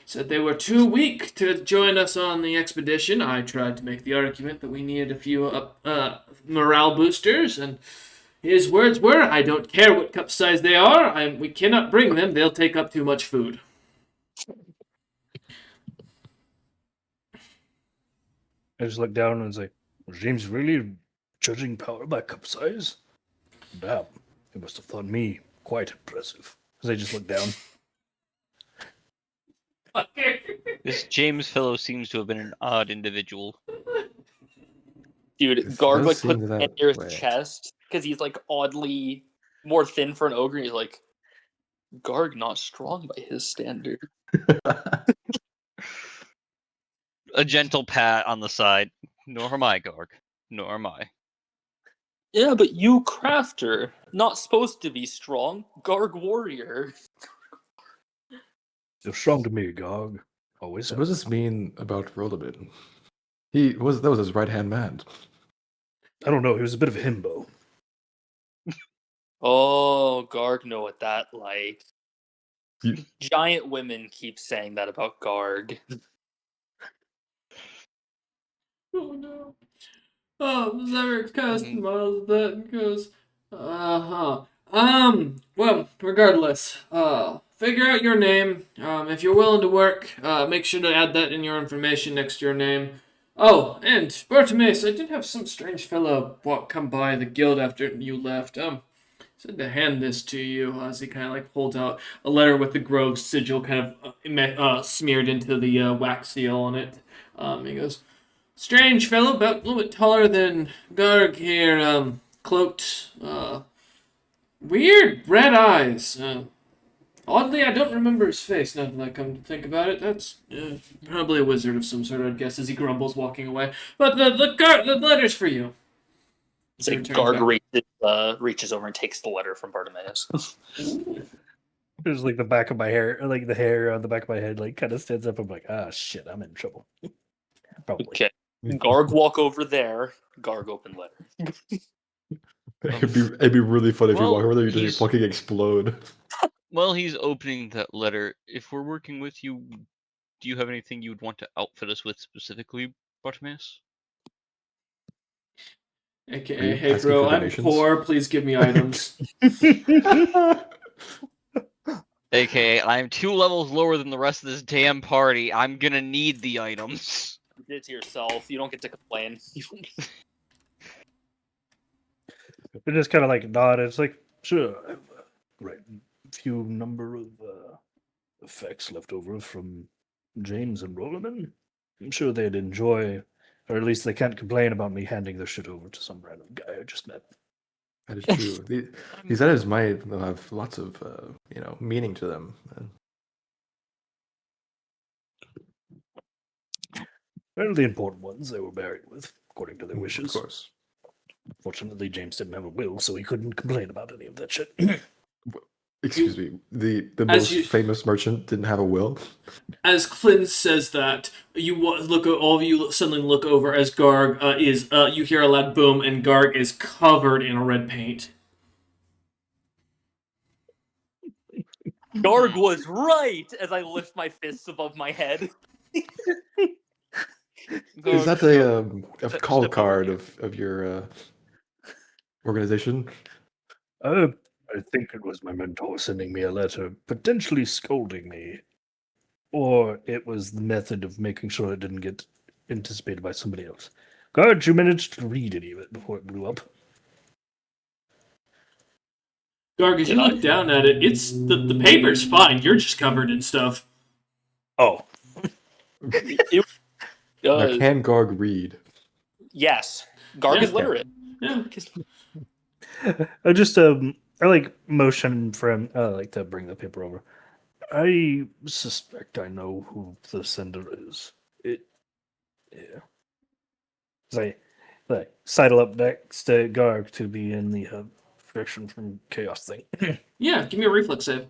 said they were too weak to join us on the expedition. I tried to make the argument that we needed a few morale boosters, and his words were, "I don't care what cup size they are, we cannot bring them, they'll take up too much food." I just look down and say, was James really judging power by cup size? Damn, he must have thought me quite impressive. As I just look down. This James fellow seems to have been an odd individual. Dude, It Garg does puts seem his that hand near his way. chest because he's oddly more thin for an ogre. And he's like, Garg not strong by his standard. A gentle pat on the side. Nor am I, Garg. Nor am I. Yeah, but you crafter, not supposed to be strong. Garg warrior. You're strong to me, Gog. Always So have. what does this mean about Rolobit? That was his right hand man. I don't know, he was a bit of a himbo. Oh, Garg know what that like. You- Giant women keep saying that about Garg. Oh no. Oh, Zarek kind of smiles at that and goes, well, regardless, figure out your name. If you're willing to work, make sure to add that in your information next to your name. Oh, and Bartimaeus, I did have some strange fellow come by the guild after you left. Said to hand this to you as he kind of holds out a letter with the Grove sigil kind of smeared into the wax seal on it. He goes, "Strange fellow, about a little bit taller than Garg here, cloaked, weird red eyes. Oddly, I don't remember his face now that I come to think about it. That's probably a wizard of some sort, I'd guess, as he grumbles walking away. But the letter's for you." So Their turn Garg back. reaches over and takes the letter from Bartimaeus. There's like the back of my hair, like the hair on the back of my head, like kind of stands up. I'm like, ah, shit, I'm in trouble. Probably. Okay. Garg walk over there. Garg open letter. It'd be really funny if you Well, walk over there, you he's- just fucking explode. While he's opening that letter, if we're working with you, do you have anything you would want to outfit us with specifically, Bartimaeus? Are AKA, you hey asking bro, for I'm donations? poor. Please give me items. AKA, I'm 2 levels lower than the rest of this damn party. I'm gonna need the items. You did it to yourself. You don't get to complain. It just kind of like nod. It's like, sure, I have a right few number of effects left over from James and Rollerman. I'm sure they'd enjoy, or at least they can't complain about me handing their shit over to some random guy I just met. That is true. These items might have lots of, meaning to them. Well, the important ones they were buried with, according to their wishes. Of course. Fortunately, James didn't have a will, so he couldn't complain about any of that shit. Excuse me. The As most you- famous merchant didn't have a will. As Clint says that, all of you suddenly look over as Garg you hear a loud boom, and Garg is covered in red paint. Garg was right as I lift my fists above my head. Is that a call step card over of your organization? I think it was my mentor sending me a letter, potentially scolding me. Or it was the method of making sure it didn't get anticipated by somebody else. Guard, you managed to read any of it before it blew up. Garg, as you look down at it, it's the paper's fine. You're just covered in stuff. Oh. Now, can Garg read? Yes. Garg is Yeah. literate. Yeah. I just I like motion for him like to bring the paper over. I suspect I know who the sender is. Yeah. I like sidle up next to Garg to be in the protection from chaos thing. Yeah, give me a reflex save.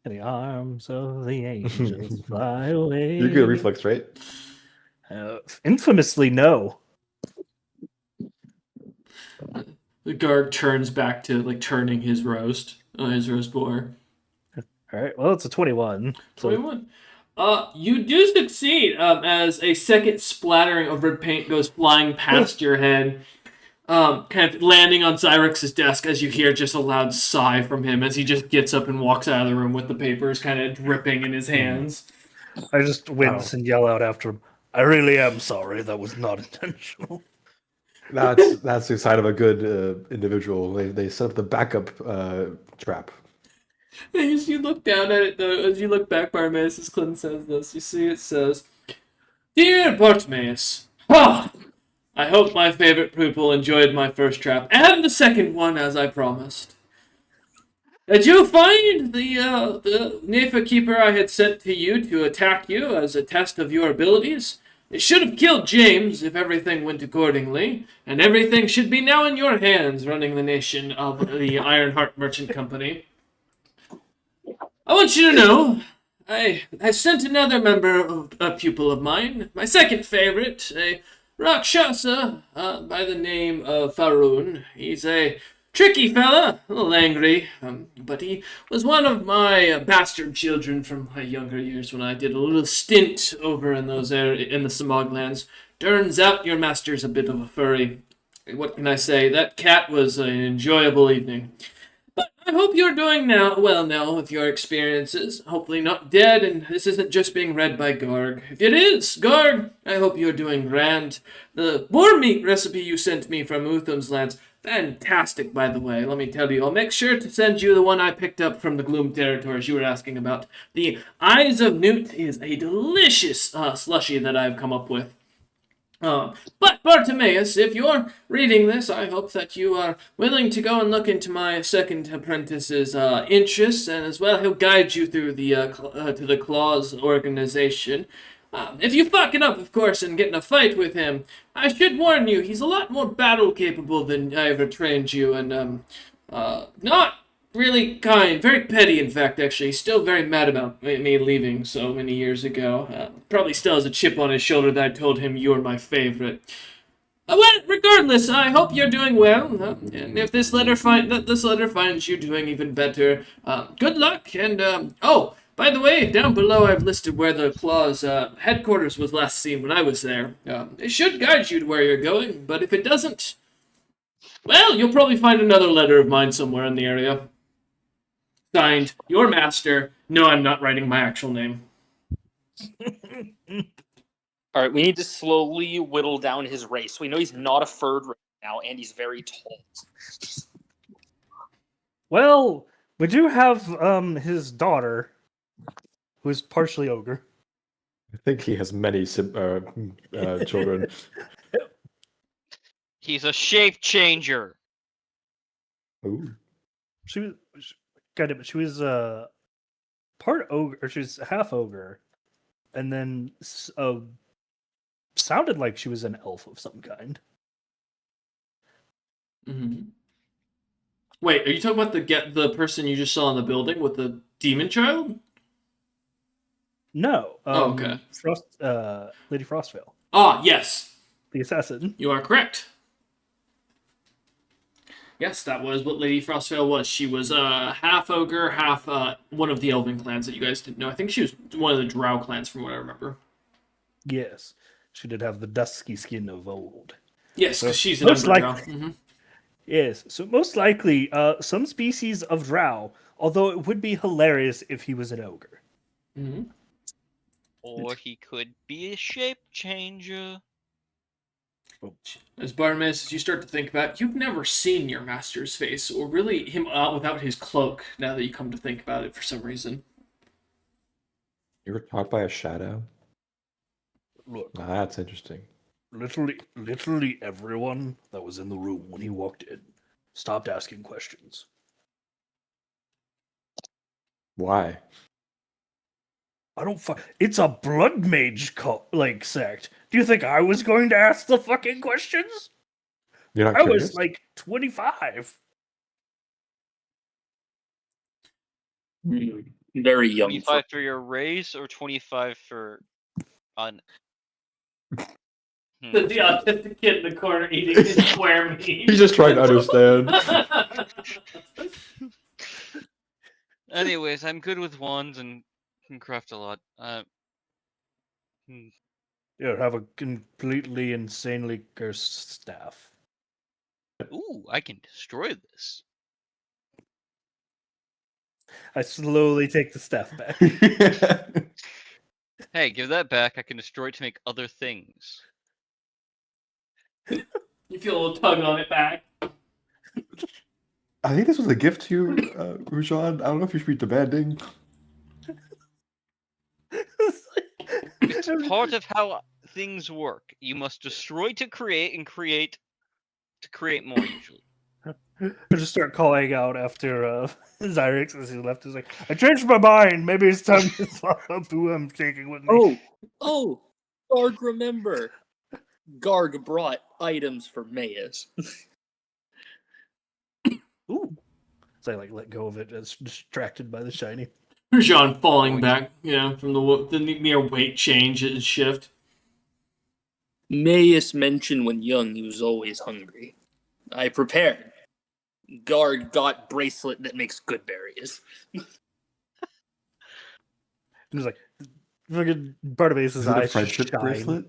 In the arms of the angels fly away. You're good at reflex, right? Infamously, no. The Garg turns back to turning his roast boar. All right. Well, it's a 21. So 21. You do succeed as a second splattering of red paint goes flying past your head, kind of landing on Cyrix's desk as you hear just a loud sigh from him as he just gets up and walks out of the room with the papers kind of dripping in his hands. I just wince and yell out after him. I really am sorry. That was not intentional. That's the sign of a good individual. They set up the backup trap. As you look down at it, though, as you look back, Bartimaeus, as Clinton says this, you see it says, Dear Bartimaeus, I hope my favorite pupil enjoyed my first trap, and the second one, as I promised. Did you find the Nefa Keeper I had sent to you to attack you as a test of your abilities? It should have killed James if everything went accordingly, and everything should be now in your hands running the nation of the Ironheart Merchant Company. I want you to know, I sent another member of a pupil of mine, my second favorite, a Rakshasa by the name of Faroon. He's a tricky fella, a little angry, but he was one of my bastard children from my younger years when I did a little stint over in in the Samog lands. Turns out your master's a bit of a furry. What can I say? That cat was an enjoyable evening. But I hope you're doing well now with your experiences. Hopefully not dead, and this isn't just being read by Garg. If it is, Garg, I hope you're doing grand. The boar meat recipe you sent me from Utham's lands, fantastic, by the way. Let me tell you, I'll make sure to send you the one I picked up from the Gloom territories you were asking about. The Eyes of Newt is a delicious slushy that I've come up with. But Bartimaeus, if you're reading this, I hope that you are willing to go and look into my second apprentice's interests, and as well he'll guide you through the to the Claws organization. If you fuck it up, of course, and get in a fight with him, I should warn you, he's a lot more battle capable than I ever trained you, and not really kind, very petty, in fact, actually. He's still very mad about me leaving so many years ago. Probably still has a chip on his shoulder that I told him you're my favorite. Well, regardless, I hope you're doing well. And if this letter finds you doing even better, good luck. And oh, by the way, down below I've listed where the Claw's headquarters was last seen when I was there. It should guide you to where you're going, but if it doesn't, well, you'll probably find another letter of mine somewhere in the area. Signed, your master. No, I'm not writing my actual name. All right, we need to slowly whittle down his race. We know he's not a Ferd right now, and he's very tall. Well, we do have his daughter, who is partially ogre. I think he has many children. He's a shape changer. Ooh. She was, God damn it, she was part ogre, or she was half ogre, and then sounded like she was an elf of some kind. Mm-hmm. Wait, are you talking about the person you just saw in the building with the demon child? No. Oh, okay. Lady Frostvale, Ah, yes. the assassin. You are correct. Yes, that was what Lady Frostvale was. She was half ogre, half one of the elven clans that you guys didn't know. I think she was one of the drow clans from what I remember. Yes, she did have the dusky skin of old. Yes, because So, she's an most ogre drow. likely- Yes, so most likely some species of drow, although it would be hilarious if he was an ogre. Mm-hmm. Or he could be a shape changer. As Bartimaeus, as you start to think about it, you've never seen your master's face, or really him without his cloak, now that you come to think about it for some reason. You were taught by a shadow? Look, That's interesting. literally everyone that was in the room when he walked in stopped asking questions. Why? I don't it's a blood mage sect. Do you think I was going to ask the fucking questions? You're not I curious? was like 25. Very young. 25 for your race or 25 for on. The autistic kid in the corner eating his square meat. He's just trying to understand. Anyways, I'm good with wands and can craft a lot. You have a completely insanely cursed staff. Ooh, I can destroy this. I slowly take the staff back. Hey, give that back. I can destroy it to make other things. You feel a little tug on it back. I think this was a gift to you, Rujan. I don't know if you should be demanding. It's part of how things work. You must destroy to create and create to create more, usually. I just start calling out after Zyrex as he left. He's like, I changed my mind. Maybe it's time to swap up who I'm taking with me. Oh, Garg, remember. Garg brought items for Maya's. Ooh. So I let go of it as distracted by the shiny. Jean falling back, from the mere weight change and shift. Mayus mentioned when young he was always hungry. I prepared. Garg got bracelet that makes good berries. He was like, fucking Bartimaeus' Is it a eyes friendship shine. bracelet?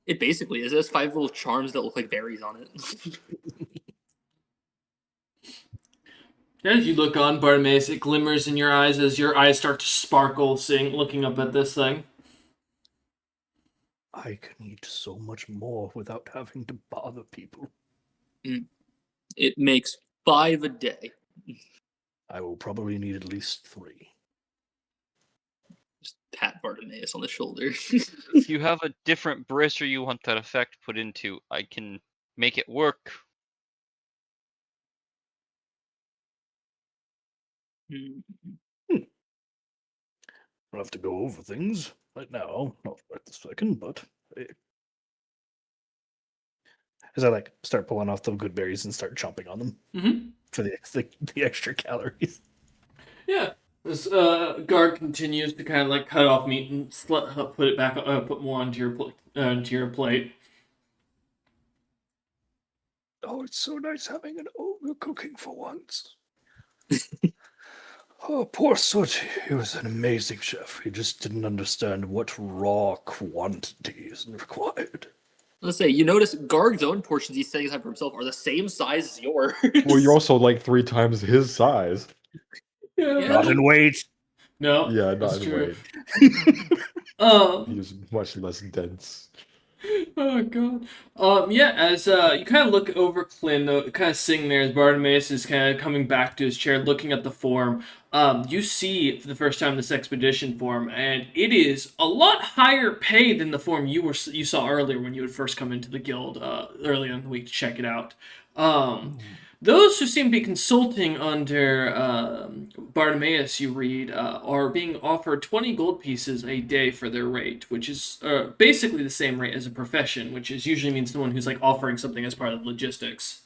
It basically is. It has 5 little charms that look like berries on it. As you look on, Bartimaeus, it glimmers in your eyes as your eyes start to sparkle, looking up at this thing. I can eat so much more without having to bother people. It makes 5 a day. I will probably need at least 3. Just pat Bartimaeus on the shoulder. If you have a different bracer you want that effect put into, I can make it work. I'll have to go over things. right now, not right this second, but hey. As I like start pulling off the good berries and start chomping on them Mm-hmm. for the extra calories. Yeah. This guard continues to kind of like cut off meat and put it back, put more onto your plate. Oh, it's so nice having an ogre cooking for once. Oh, poor Soot. He was an amazing chef. He just didn't understand what raw quantities required. Let's say, you notice Garg's own portions he's setting aside for himself are the same size as yours. Well, you're also like 3 times his size. Yeah. Yeah. Not in weight. No. Yeah, that's not in true. weight. He's much less dense. Oh god. Yeah, as you kind of look over Clint, though, kind of sitting there as Bartimaeus is kind of coming back to his chair, looking at the form. You see for the first time this expedition form, and it is a lot higher pay than the form you saw earlier when you had first come into the guild earlier in the week to check it out. Those who seem to be consulting under Bartimaeus, you read, are being offered 20 gold pieces a day for their rate, which is basically the same rate as a profession, which is usually means someone who's like offering something as part of logistics.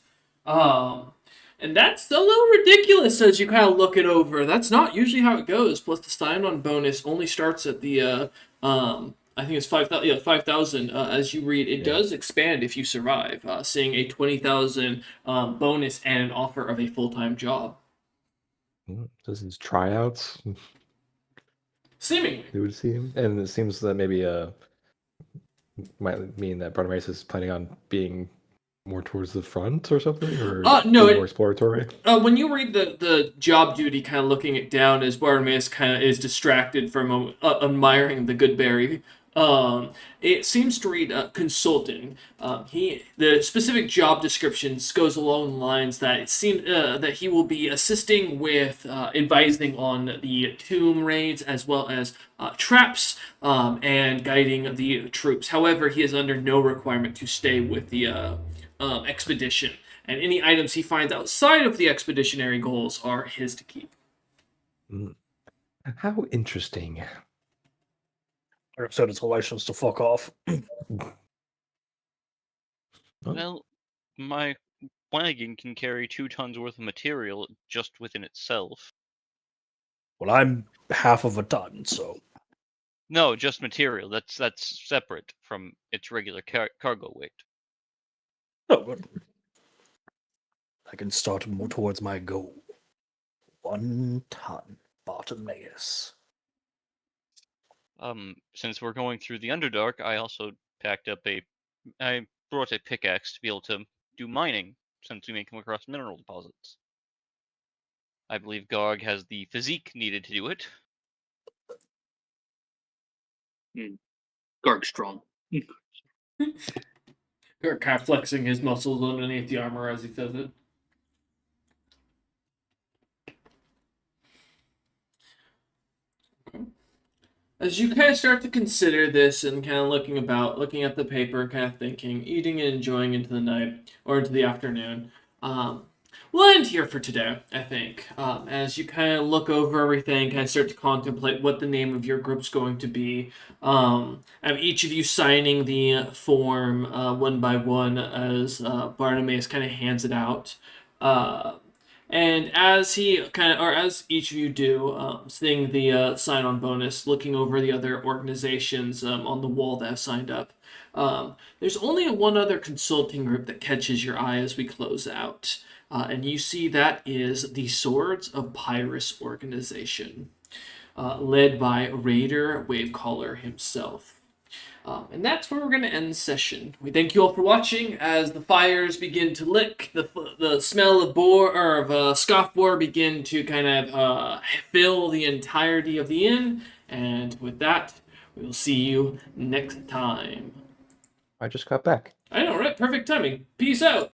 And that's a little ridiculous as you kind of look it over. That's not usually how it goes. Plus, the sign-on bonus only starts at the I think it's 5,000. Yeah, 5,000. As you read, it does expand if you survive, seeing a 20,000 bonus and an offer of a full-time job. Does his tryouts? Seemingly. They would see him, and it seems that maybe might mean that Bartimaeus is planning on being more towards the front or something, or No, being more exploratory. When you read the job duty, kind of looking it down as Bartimaeus kind of is distracted from admiring the good berry. It seems to read consulting. The specific job descriptions goes along the lines that it seems that he will be assisting with advising on the tomb raids as well as traps and guiding the troops. However, he is under no requirement to stay with the expedition, and any items he finds outside of the expeditionary goals are his to keep. How interesting. Or said it's a license to fuck off. Well, my wagon can carry 2 tons worth of material just within itself. Well, I'm half of a ton, so No, just material. That's separate from its regular cargo weight. oh, but I can start more towards my goal. 1 ton, Bartimaeus. Since we're going through the Underdark, I also I brought a pickaxe to be able to do mining, since we may come across mineral deposits. I believe Garg has the physique needed to do it. Garg's strong. Kind of flexing his muscles underneath the armor as he says it. As you kind of start to consider this and kind of looking at the paper, kind of thinking, eating and enjoying into the night or into the afternoon, we'll end here for today, I think. As you kind of look over everything, kind of start to contemplate what the name of your group's going to be. And each of you signing the form one by one as Bartimaeus kind of hands it out. And as as each of you do, seeing the sign-on bonus, looking over the other organizations on the wall that have signed up, there's only one other consulting group that catches your eye as we close out. And you see that is the Swords of Pyrrhus organization, led by Raider Wavecaller himself. And that's where we're going to end the session. We thank you all for watching as the fires begin to lick, the smell of scoff boar begin to kind of fill the entirety of the inn. And with that, we will see you next time. I just got back. I know, right? Perfect timing. Peace out.